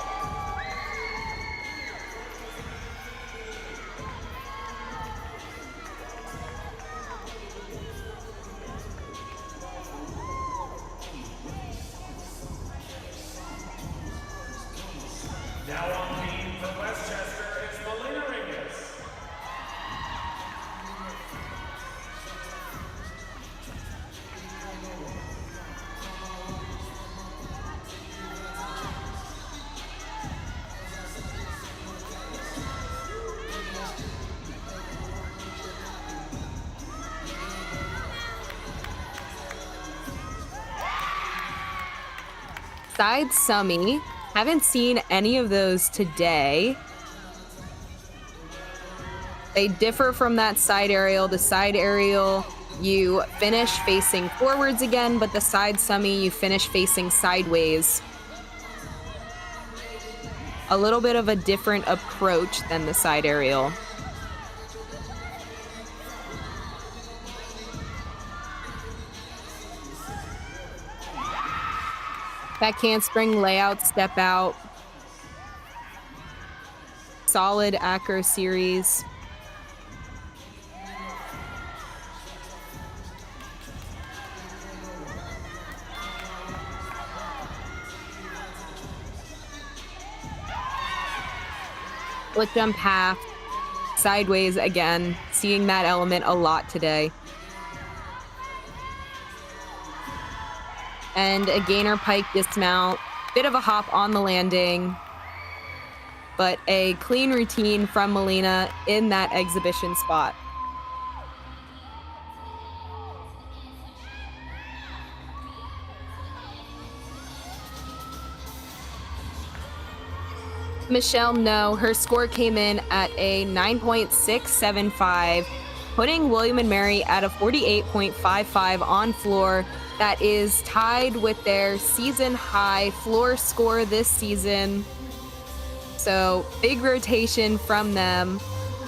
Now on beam for Westchester, it's Melina Ringus. Side summy. Haven't seen any of those today. They differ from that side aerial. The side aerial, you finish facing forwards again, but the side summy, you finish facing sideways. A little bit of a different approach than the side aerial. That handspring layout, step out. Solid acro series. Split jump half. Sideways again. Seeing that element a lot today. And a gainer pike dismount. Bit of a hop on the landing. But a clean routine from Melina in that exhibition spot. Michelle No, her score came in at a 9.675, putting William and Mary at a 48.55 on floor. That is tied with their season high floor score this season. So big rotation from them.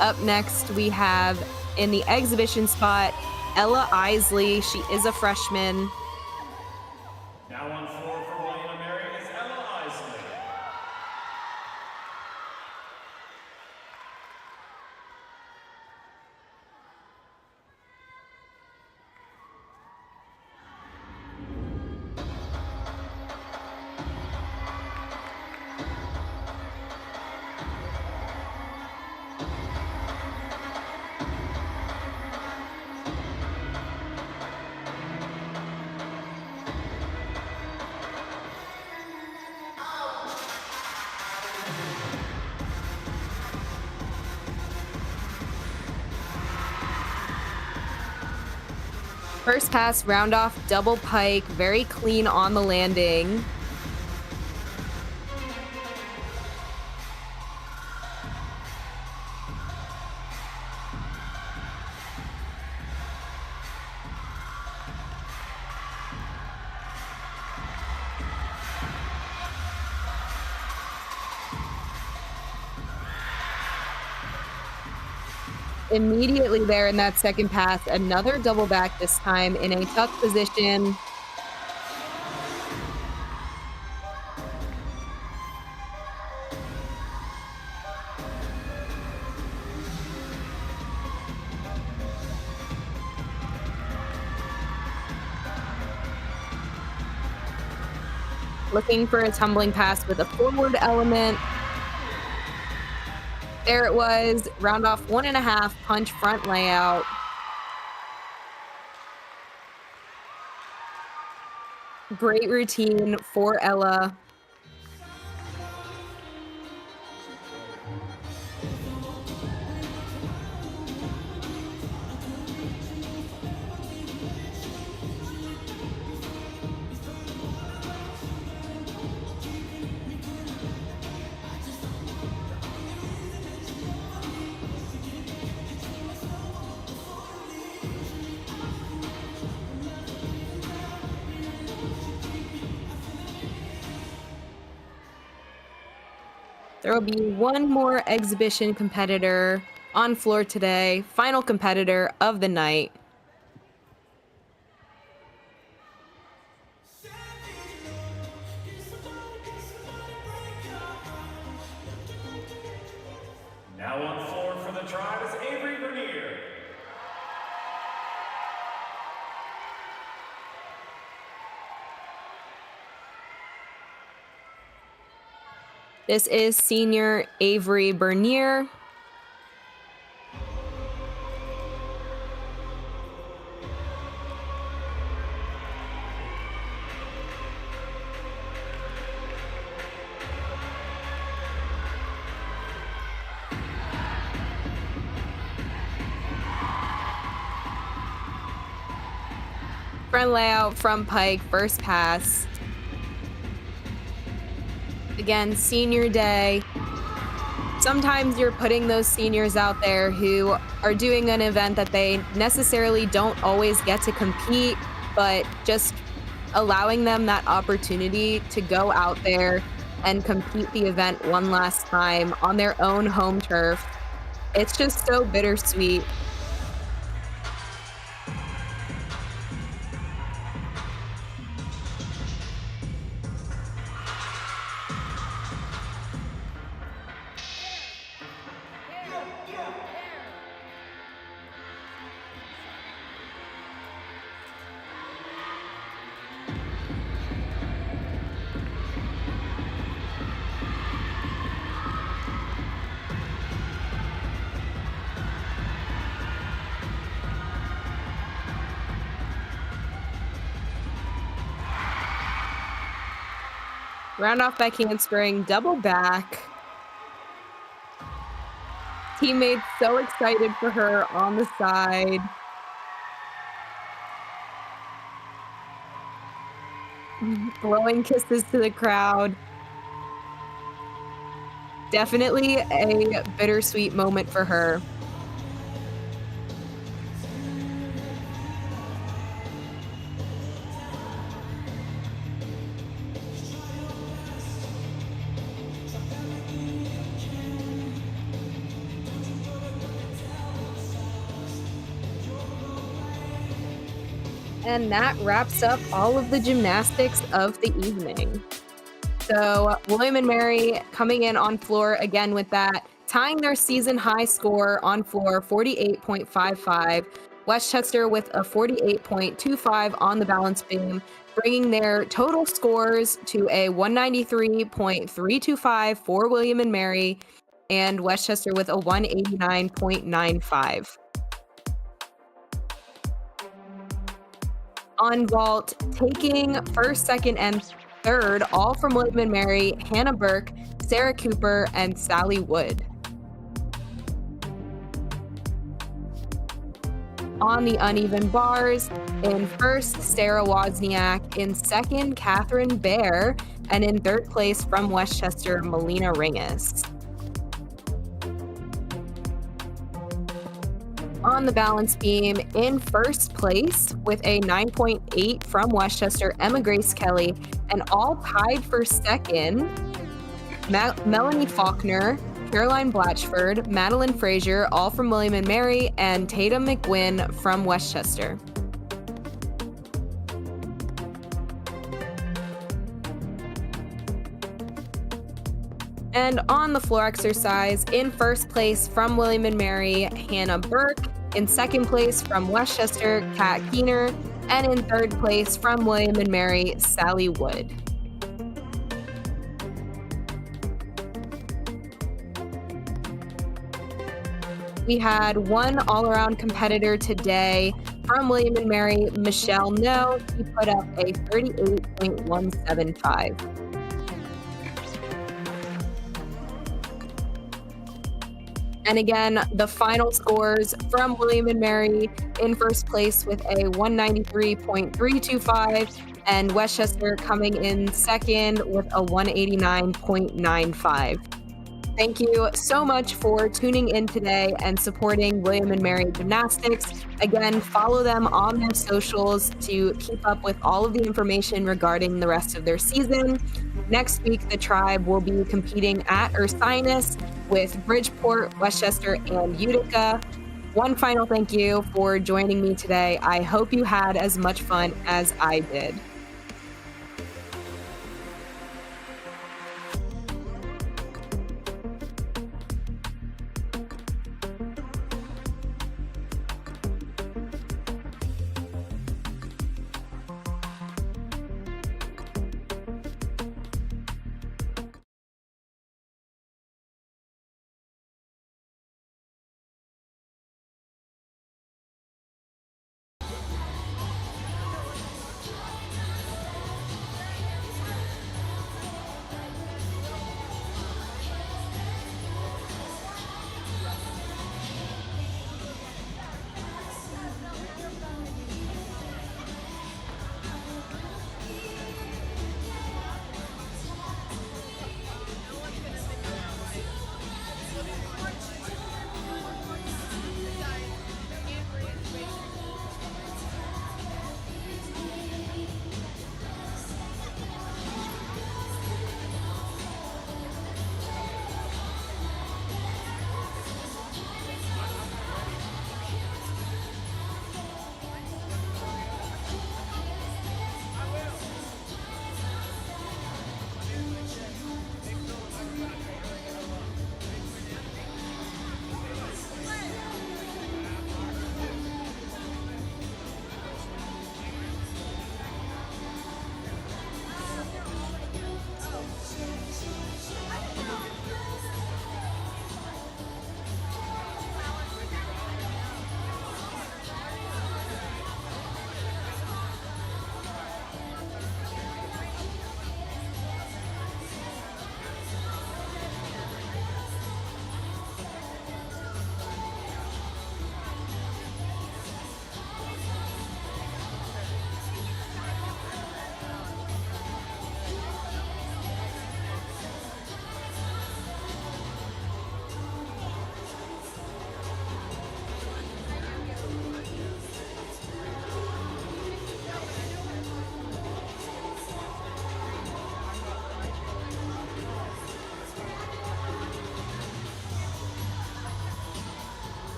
Up next, we have in the exhibition spot, Ella Isley. She is a freshman. Now on floor for William and Mary is Ella Isley. First pass, round off, double pike, very clean on the landing. Immediately there in that second pass, another double back, this time in a tuck position. Looking for a tumbling pass with a forward element. There it was, round off 1.5, punch front layout. Great routine for Ella. There will be one more exhibition competitor on floor today, final competitor of the night. Now on floor for the tribe is Avery Vernier. This is senior Avery Bernier. Front layout from pike, first pass. Again, senior day. Sometimes you're putting those seniors out there who are doing an event that they necessarily don't always get to compete, but just allowing them that opportunity to go out there and compete the event one last time on their own home turf. It's just so bittersweet. Round off back handspring, double back. Teammates so excited for her on the side. Blowing kisses to the crowd. Definitely a bittersweet moment for her. And that wraps up all of the gymnastics of the evening. So William & Mary coming in on floor again with that, tying their season high score on floor, 48.55. Westchester with a 48.25 on the balance beam, bringing their total scores to a 193.325 for William & Mary, and Westchester with a 189.95. On vault, taking first, second, and third, all from William & Mary, Hannah Burke, Sarah Cooper, and Sally Wood. On the uneven bars, in first, Sarah Wozniak, in second, Catherine Bear, and in third place from Westchester, Melina Ringus. On the balance beam, in first place with a 9.8 from Westchester, Emma Grace Kelly, and all tied for second, Melanie Faulkner, Caroline Blatchford, Madeline Frazier, all from William & Mary, and Tatum McGuinn from Westchester. And on the floor exercise, in first place from William & Mary, Hannah Burke, in second place from Westchester, Kat Keener, and in third place from William & Mary, Sally Wood. We had one all-around competitor today from William & Mary, Michelle No. She put up a 38.175. And again, the final scores from William & Mary, in first place with a 193.325, and Westchester coming in second with a 189.95. Thank you so much for tuning in today and supporting William & Mary Gymnastics. Again, follow them on their socials to keep up with all of the information regarding the rest of their season. Next week, the Tribe will be competing at Ursinus with Bridgeport, Westchester, and Utica. One final thank you for joining me today. I hope you had as much fun as I did.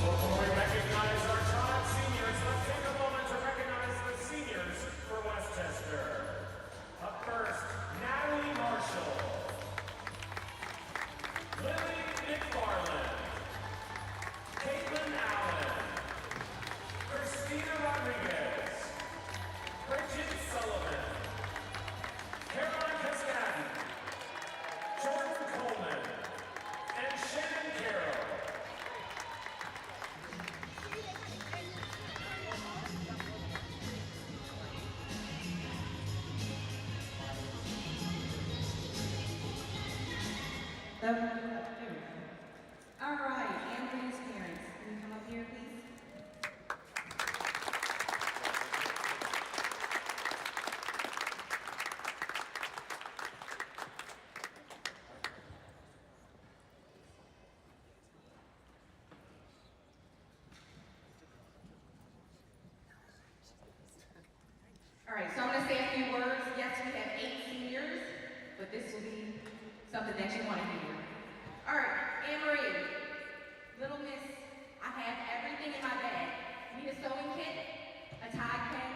Before we recognize our top seniors, let's take a moment to recognize the seniors for Westchester. Up first, Natalie Marshall, Lily McFarland, Caitlin Allen, Christina Rodriguez, Bridget Sullivan, Caroline Cascadden, Jordan Coleman, and Shannon Carroll. All right. this will be something that you want to hear. All right, Anne-Marie, little miss, I have everything in my bag. Need a sewing kit, a Tide pen,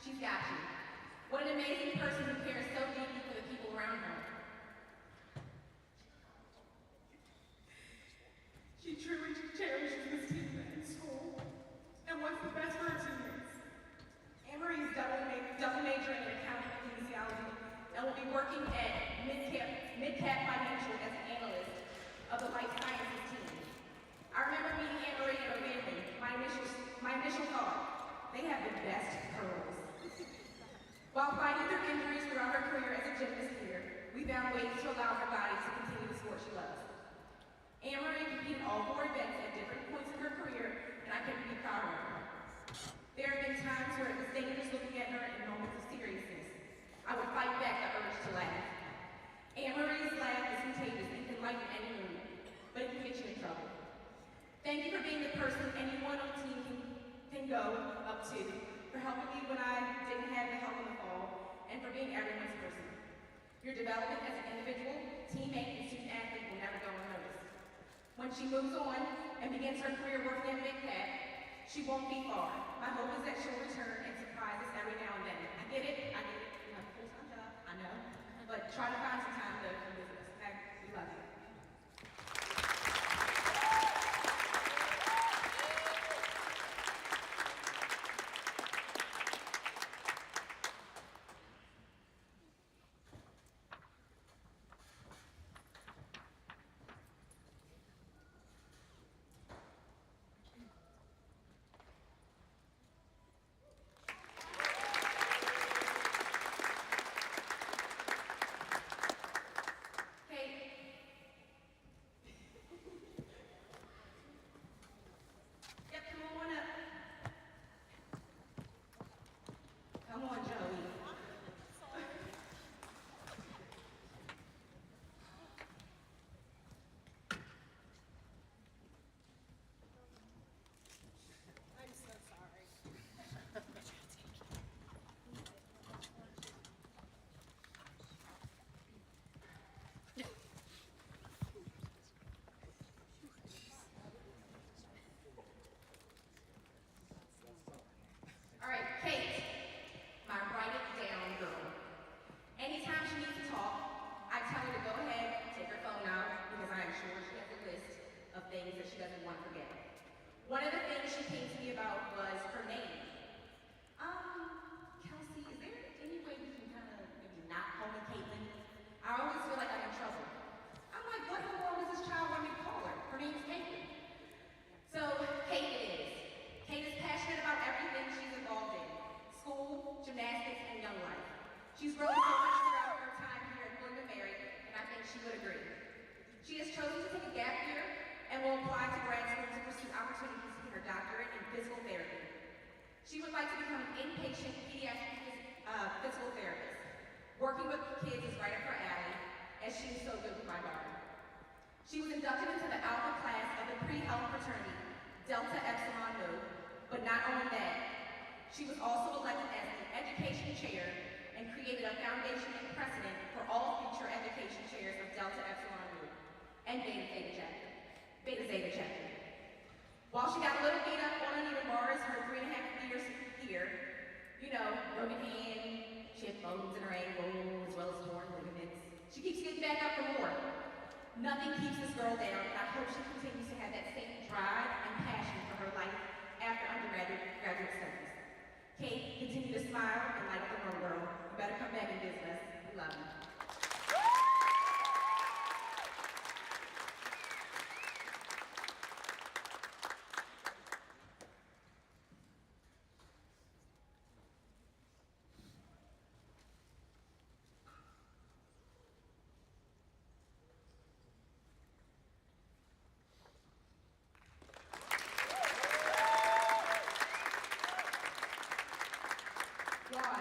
she's got you. What an amazing person who cares so deeply for the people around her. She truly cherishes this team in school and wants the best for her teammates. Anne-Marie is double majoring in accounting and kinesiology and will be working at Midcap Financial as an analyst of the life sciences team. I remember meeting Anne-Marie and her family. My initial thought, they have the best curls. While fighting through injuries throughout her career as a gymnast here, we found ways to allow her body to continue the sport she loves. Anne-Marie competed all 4 events at different points in her career, and I couldn't be prouder of her. There have been times where it was dangerous looking at her in moments of seriousness. I would fight back the urge to laugh. Anne-Marie's laugh is contagious and can lighten any mood, but it can get you in trouble. Thank you for being the person anyone on the team can go up to, for helping me when I didn't have the help in the fall, and for being everyone's person. Your development as an individual, teammate, and student athlete will never go unnoticed. When she moves on and begins her career working at Midcap, she won't be far. My hope is that she'll return and surprise us every now and then. I get it. You have a full-time job, I know. But try to find some time to visit us, okay? We love you. One of the things she came to me about was her name. Kelsey, is there any way we can kind of maybe not call me Caitlin? I always feel like I'm in trouble. I'm like, what in the world does this child want me to call her? Her name's Caitlin. So, Kate it is. Kate is passionate about everything she's involved in. School, gymnastics, and young life. She's grown so much throughout her time here at William & Mary, and I think she would agree. She has chosen to take a gap year and will apply to grad school to pursue opportunities to get her doctorate in physical therapy. She would like to become an inpatient pediatric physical therapist. Working with kids is right up her alley, as she is so good with my daughter. She was inducted into the Alpha class of the pre-health fraternity, Delta Epsilon Nu, but not only that, she was also elected as the education chair and created a foundation and precedent for all future education chairs of Delta Epsilon Nu and Beta Zeta chapter. While she got a little beat up on uneven bars her 3.5 years here, you know, broken hand, chipped bones in her ankle, as well as torn ligaments, she keeps getting back up for more. Nothing keeps this girl down, and I hope she continues to have that same drive and passion for her life after graduate studies. Kate, continue to smile and light up the room, girl. You better come back and visit us. We love you. Wow.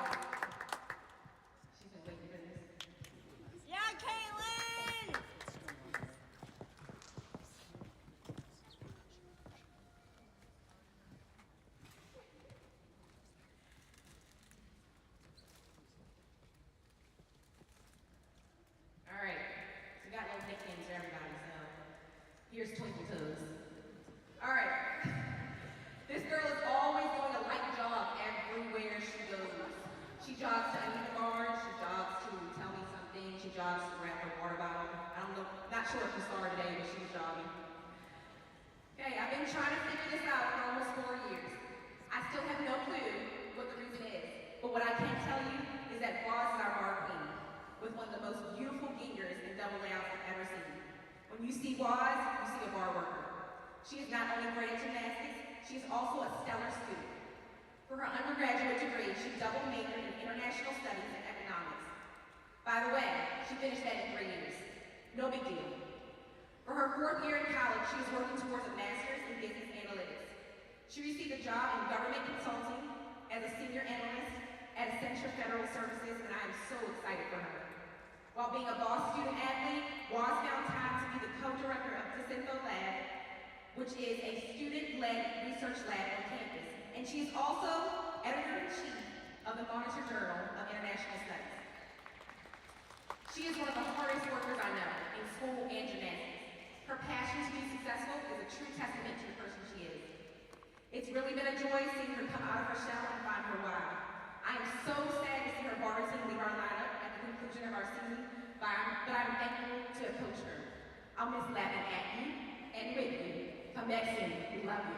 Here's Twinkle Toes. All right. This girl is always doing a light jog everywhere she goes. She jogs to Anita Bar, she jogs to Tell Me Something, she jogs to grab her water bottle. I don't know, not sure if you saw her today, but she was jogging. Okay, I've been trying to figure this out for almost 4 years. I still have no clue what the reason is, but what I can tell you is that Roz is our bar queen, with one of the most beautiful gingers and double layouts I've ever seen. When you see Roz, you see a bar worker. She is not only great at gymnastics, she is also a stellar student. For her undergraduate degree, she double majored in international studies and economics. By the way, she finished that in 3 years. No big deal. For her 4th year in college, she is working towards a master's in business analytics. She received a job in government consulting as a senior analyst at Accenture Federal Services, and I am so excited for her. While being a boss student athlete, Waz found time to be the co-director of Disinfo Lab, which is a student-led research lab on campus. And she is also editor-in-chief of the Monitor Journal of International Studies. She is one of the hardest workers I know in school and gymnastics. Her passion to be successful is a true testament to the person she is. It's really been a joy seeing her come out of her shell and find her why. I am so sad to see her bar team leave our lineup at the conclusion of our season, but I'm thankful to have coached her. I'll miss laughing at you and with you. Come back soon. We love you.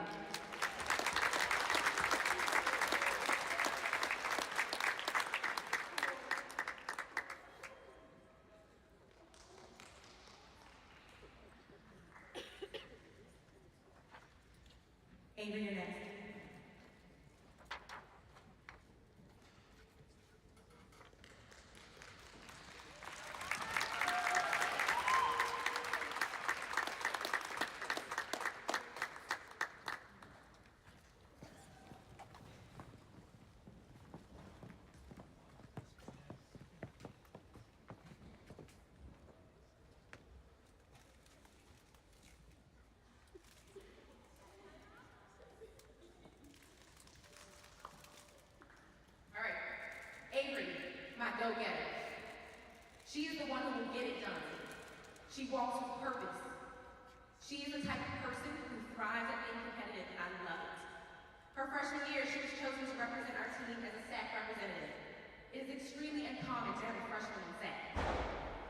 Avery, you're next. Avery, my go-getter. She is the one who will get it done. She walks with purpose. She is the type of person who thrives at being competitive, and I love it. Her freshman year, she was chosen to represent our team as a SAC representative. It is extremely uncommon to have a freshman in SAC.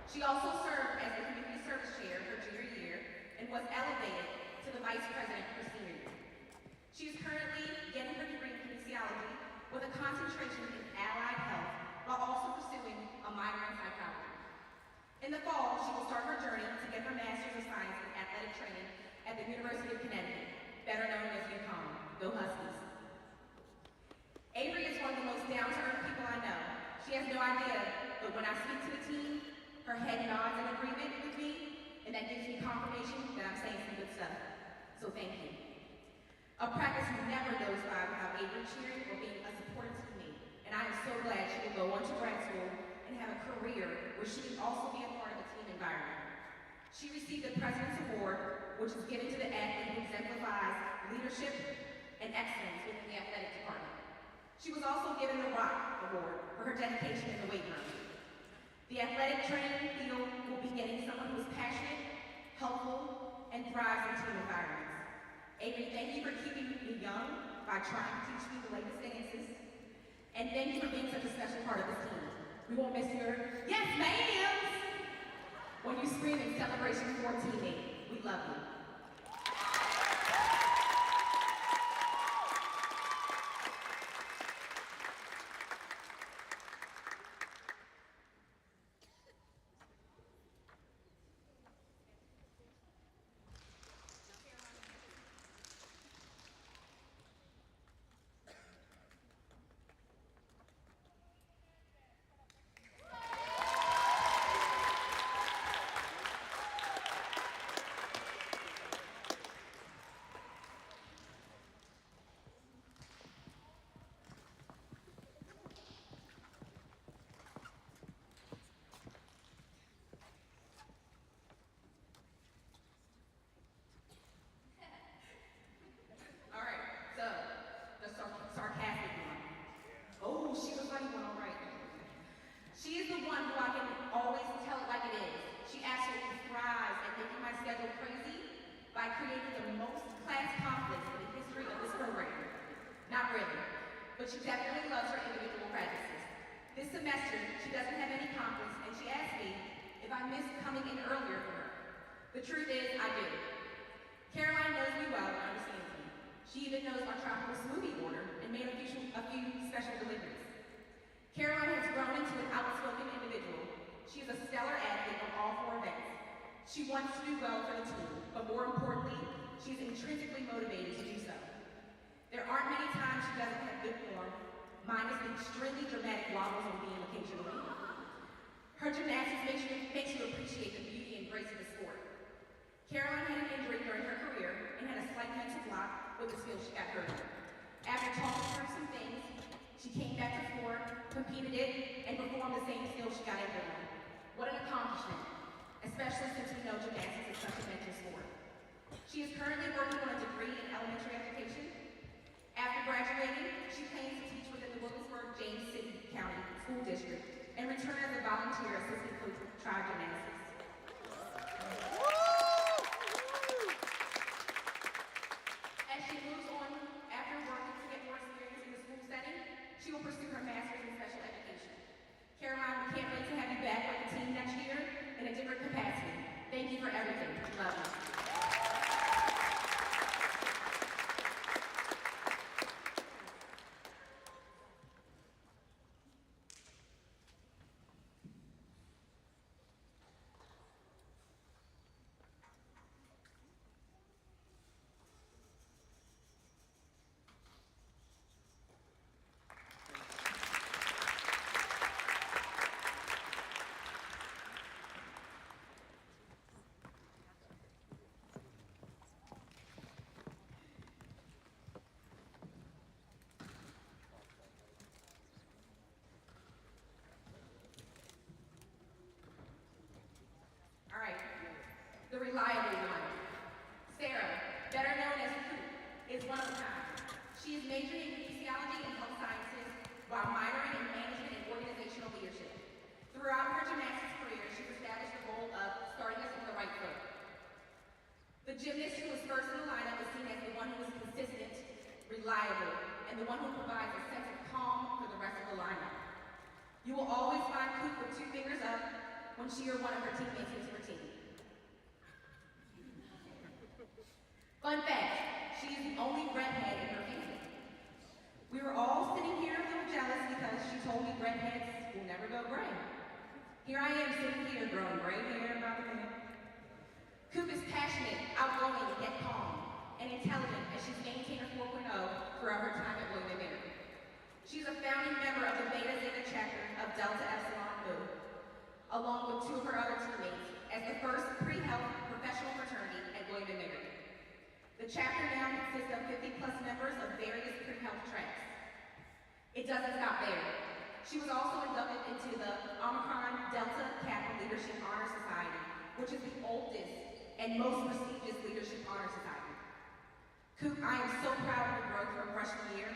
She also served as the community service chair her junior year and was elevated to the vice president her senior year. She is currently getting her degree in kinesiology with a concentration in allied health while also pursuing a minor in psychology. In the fall, she will start her journey to get her Master's of Science in Athletic Training at the University of Connecticut, better known as UConn. Go Huskies. Avery is one of the most down-to-earth people I know. She has no idea, but when I speak to the team, her head nods in agreement with me, and that gives me confirmation that I'm saying some good stuff. So thank you. A practice never goes by without Avery cheering or being a supportive teammate, and I am so glad she will go on to grad school and have a career where she can also be a part of a team environment. She received the President's Award, which is given to the athlete who exemplifies leadership and excellence within the athletic department. She was also given the Rock Award for her dedication in the weight room. The athletic training field will be getting someone who is passionate, helpful, and thrives in team environments. Avery, thank you for keeping me young by trying to teach me the latest dances. And thank you for being such a special part of this team. We won't miss your yes ma'ams when you scream in celebration for a teammate. We love you. by creating the most class conflicts in the history of this program. Not really, but she definitely loves her individual practices. This semester, she doesn't have any conflicts, and she asked me if I missed coming in earlier for her. The truth is, I do. Caroline knows me well and understands me. She even knows my tropical smoothie order and made a few special deliveries. Caroline has grown into an outspoken individual. She is a stellar athlete on all 4 events. She wants to do well for the team, but more importantly, she's intrinsically motivated to do so. There aren't many times she doesn't have good form, minus the extremely dramatic wobbles on beam occasionally. Her gymnastics makes you appreciate the beauty and grace of the sport. Caroline had an injury during her career and had a slight mental block with the skills she got hurt in. After talking through some things, she came back to sport, competed it, and performed the same skills she got injured on. What an accomplishment, especially since we know gymnastics is such a mental sport. She is currently working on a degree in elementary education. After graduating, she plans to teach within the Williamsburg-James City County School District and return as a volunteer assistant coach with Tribe Gymnastics. As she moves on after working to get more experience in the school setting, she will pursue her master's in special education. Caroline, we can't wait to have you back with the team next year in a different capacity. Thank you for everything. Love you. All right, the reliable one. Sarah, better known as Coop, is one of a kind. She is majoring in kinesiology and health sciences while minoring in management and organizational leadership. Throughout her gymnastics career, she's established the goal of starting us on the right foot. The gymnast who is first in the lineup is seen as the one who is consistent, reliable, and the one who provides a sense of calm for the rest of the lineup. You will always find Coop with 2 fingers up when she or one of her teammates hits her team. Fun fact, she is the only redhead in her family. We were all sitting here a little jealous because she told me redheads will never go gray. Here I am sitting here growing gray hair by the minute. Coop is passionate, outgoing, yet calm, and intelligent as she's maintained her 4.0 throughout her time at William & Mary. She's a founding member of the Beta Zeta chapter of Delta Epsilon Mu, along with 2 of her other teammates, as the first pre-health professional fraternity at William & Mary. The chapter now consists of 50+ members of various pre-health tracks. It doesn't stop there. She was also inducted into the Omicron Delta Kappa Leadership Honor Society, which is the oldest and most prestigious leadership honor society. Coop, I am so proud of your growth from freshman year.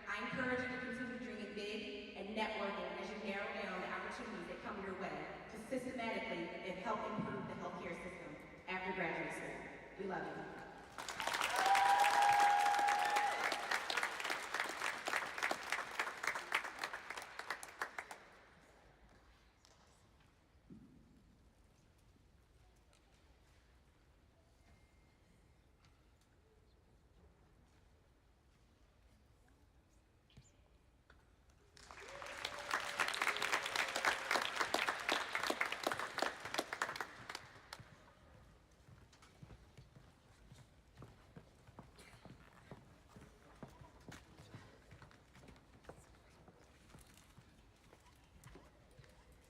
I encourage you to continue dreaming big and networking as you narrow down the opportunities that come your way to systematically help improve the healthcare system after graduate school. We love you.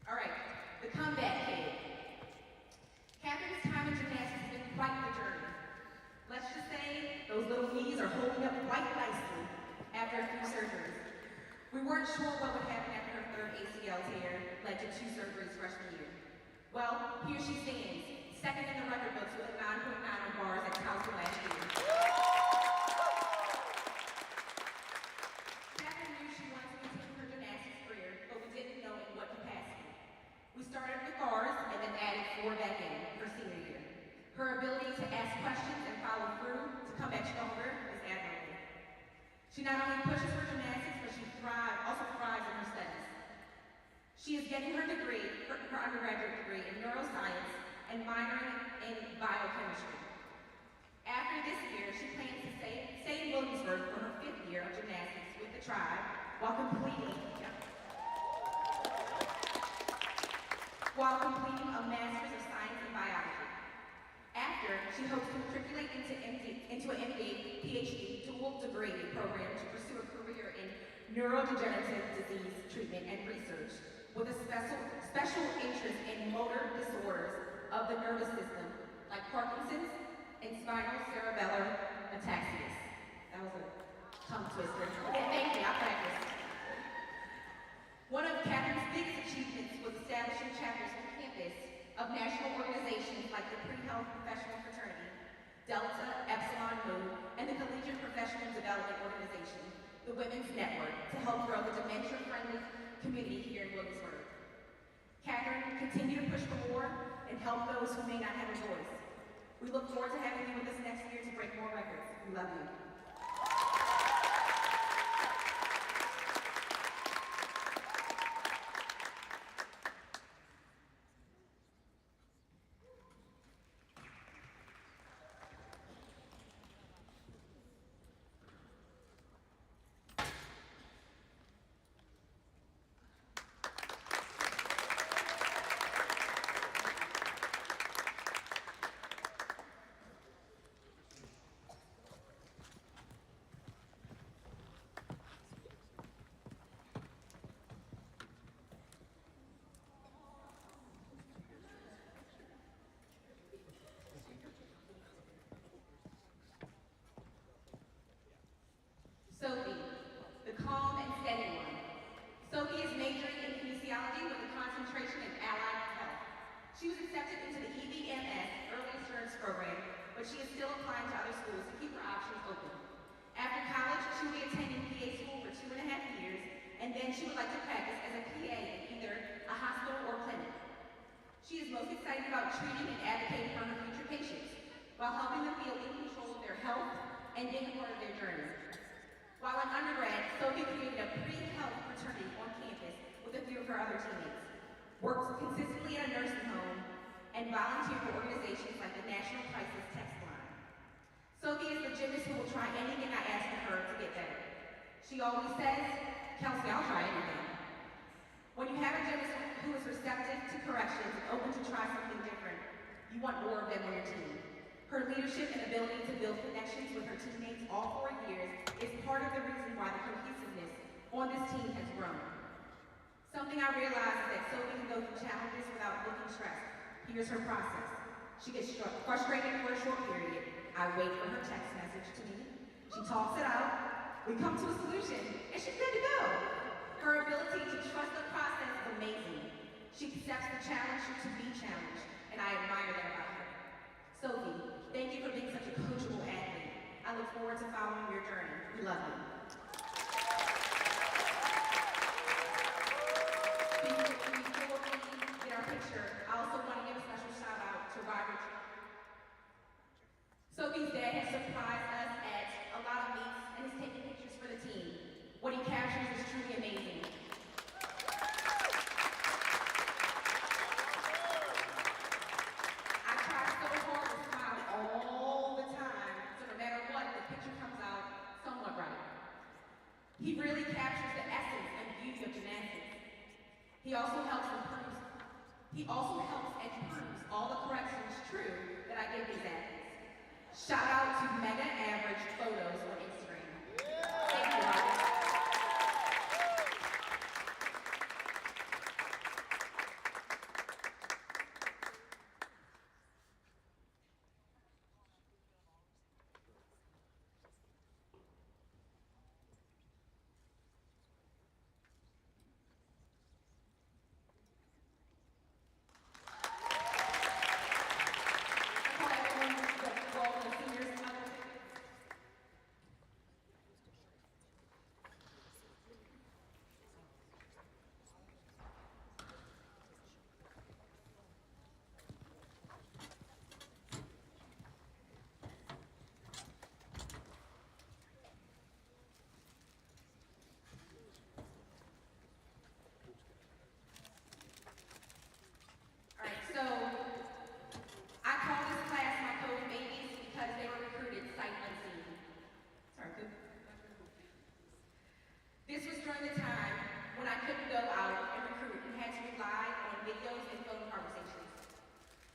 All right, the comeback kid. Catherine's time in gymnastics has been quite the journey. Let's just say those little knees are holding up quite nicely after a few surgeries. We weren't sure what would happen after her 3rd ACL tear led to 2 surgeries freshman year. Well, here she stands, second in the record books with a 9.9 on bars at Towson last year. Catherine knew she wanted to continue her gymnastics career, but we didn't know in what capacity. We started with bars and then added 4 back in her senior year. Her ability to ask questions and follow through to come at you over is admirable. She not only pushes for gymnastics, but she also thrives in her studies. She is getting her degree, her undergraduate degree in neuroscience and minoring in biochemistry. After this year, she plans to stay in Williamsburg for her 5th year of gymnastics with the tribe while completing a Master's of Science in Biology. After, she hopes to matriculate into an MD, PhD, dual degree program to pursue a career in neurodegenerative disease treatment and research with a special interest in motor disorders of the nervous system, like Parkinson's and spinal cerebellar ataxia. That was a tongue twister. Okay, thank you, I practiced. One of Catherine's biggest achievements was establishing chapters on campus of national organizations like the Pre-Health Professional Fraternity, Delta Epsilon Mu, and the Collegiate Professional Development Organization, the Women's Network, to help grow the dementia-friendly community here in Williamsburg. Catherine, continue to push for more and help those who may not have a voice. We look forward to having you with us next year to break more records. We love you. Sophie, the calm and steady one. Sophie is majoring in kinesiology with a concentration in allied health. She was accepted into the EVMS Early Assurance Program, but she is still applying to other schools to keep her options open. After college, she will be attending PA school for 2.5 years, and then she would like to practice as a PA in either a hospital or clinic. She is most excited about treating and advocating for her future patients, while helping them feel in control of their health and being a part of their journey. While an undergrad, Sophie created a pre-health fraternity on campus with a few of her other teammates, works consistently at a nursing home, and volunteered for organizations like the National Crisis Text Line. Sophie is the gymnast who will try anything I ask of her to get better. She always says, "Kelsey, I'll try anything." When you have a gymnast who is receptive to corrections and open to try something different, you want more of them on your team. Her leadership and ability to build connections with her teammates all 4 years is part of the reason why the cohesiveness on this team has grown. Something I realized is that Sophie can go through challenges without looking stressed. Here's her process. She gets frustrated for a short period. I wait for her text message to me. She talks it out. We come to a solution, and she's good to go. Her ability to trust the process is amazing. She accepts the challenge to be challenged, and I admire that about her. Sophie, thank you for being such a coachable athlete. I look forward to following your journey. We love you. Before we get our picture, I also want to give a special shout out to Robert. Sophie's dad has surprised us at a lot of meets and has taken pictures for the team. What he captures is truly amazing. I try so hard to smile all the time, so no matter what, the picture comes out somewhat right. He really captures the essence and beauty of gymnastics. He also helps and proves all the corrections true that I give these athletes. Shout out to Mega Average Photos on Instagram. Thank you, Robert.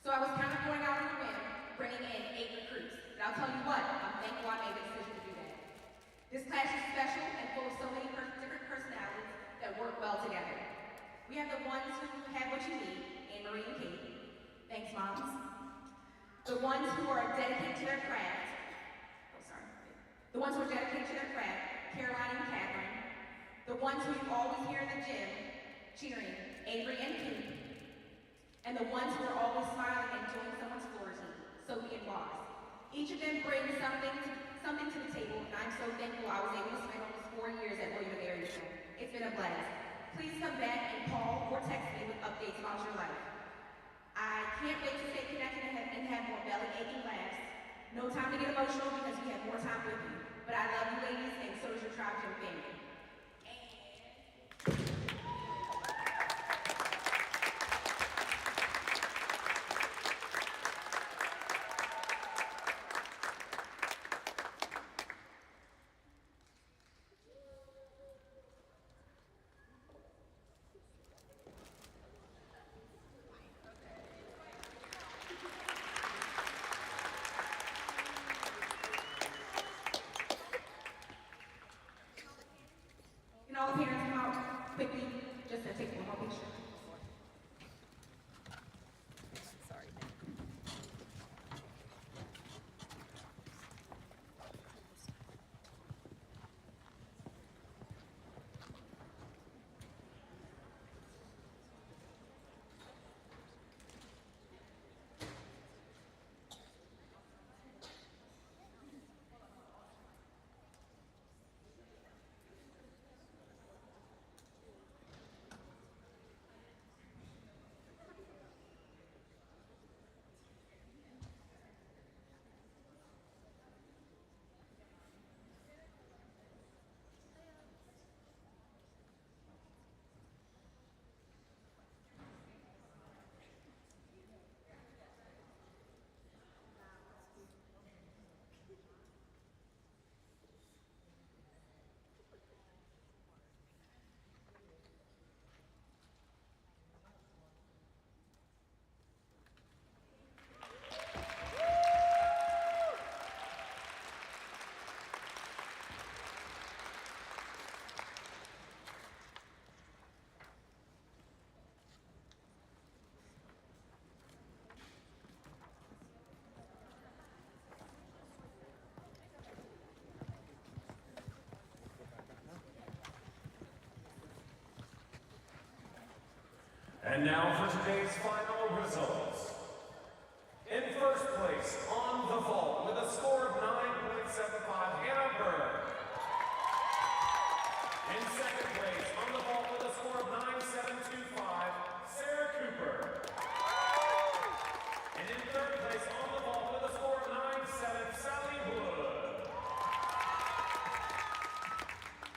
So I was kind of going out on a whim, bringing in 8 recruits. But I'll tell you what, I'm thankful I made the decision to do that. This class is special and full of so many different personalities that work well together. We have the ones who have what you need, Anne-Marie and Katie. Thanks, moms. The ones who are dedicated to their craft. The ones who are dedicated to their craft, Caroline and Catherine. The ones who you always hear in the gym cheering, Avery and Kate. And the ones who are always smiling and enjoying someone's floor team, Sophie and Ross. Each of them brings something to the table, and I'm so thankful I was able to spend almost 4 years at William & Mary. It's been a blast. Please come back and call or text me with updates about your life. I can't wait to stay connected and have more belly-aching laughs. No time to get emotional because we have more time with you. But I love you ladies, and so does your Tribe Gym family. All the parents come out quickly just to take one more picture. Sorry. And now for today's final results. In first place on the vault with a score of 9.75, Hannah Berg. In second place on the vault with a score of 9.725, Sarah Cooper. And in third place on the vault with a score of 9.7, Sally Wood.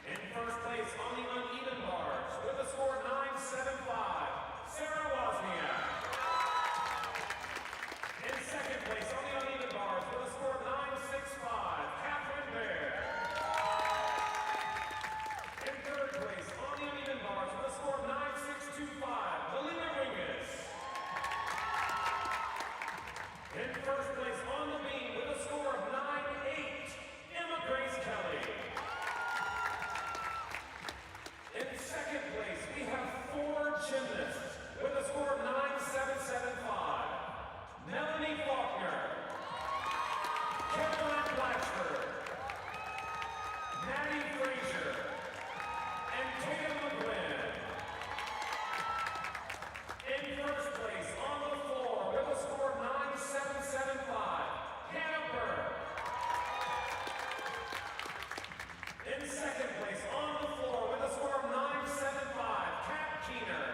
In first place on the uneven bars with a score of 9.75, Sarah Wozniak. In second place on the uneven bars with a score of 9.65, Catherine Baer. In third place on the uneven bars with a score of 9.625, Melina Wingus. In first place on the beam with a score of 9.8, Emma Grace Kelly. In second place, we have 4 gymnasts with a score of 9.775, Melanie Faulkner, Caroline Blatchford, Maddie Frazier, and Tatum McGuinn. In first place on the floor with a score of 9.775, Hannah Burke. In second place on the floor with a score of 9.75, Kat Keener.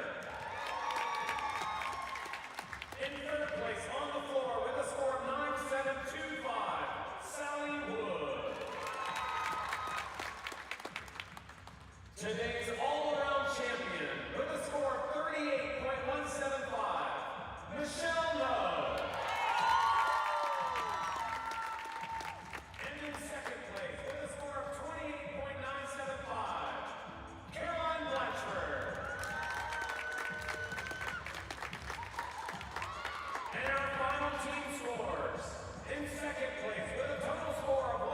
In third place on the floor with a score of 9.725, Sally Wood. Today's all-around champion with a score of 38.175, Michelle Love. And in second place with a score of 28.975, Caroline Blatchford. And our team scores. In second place with a total score of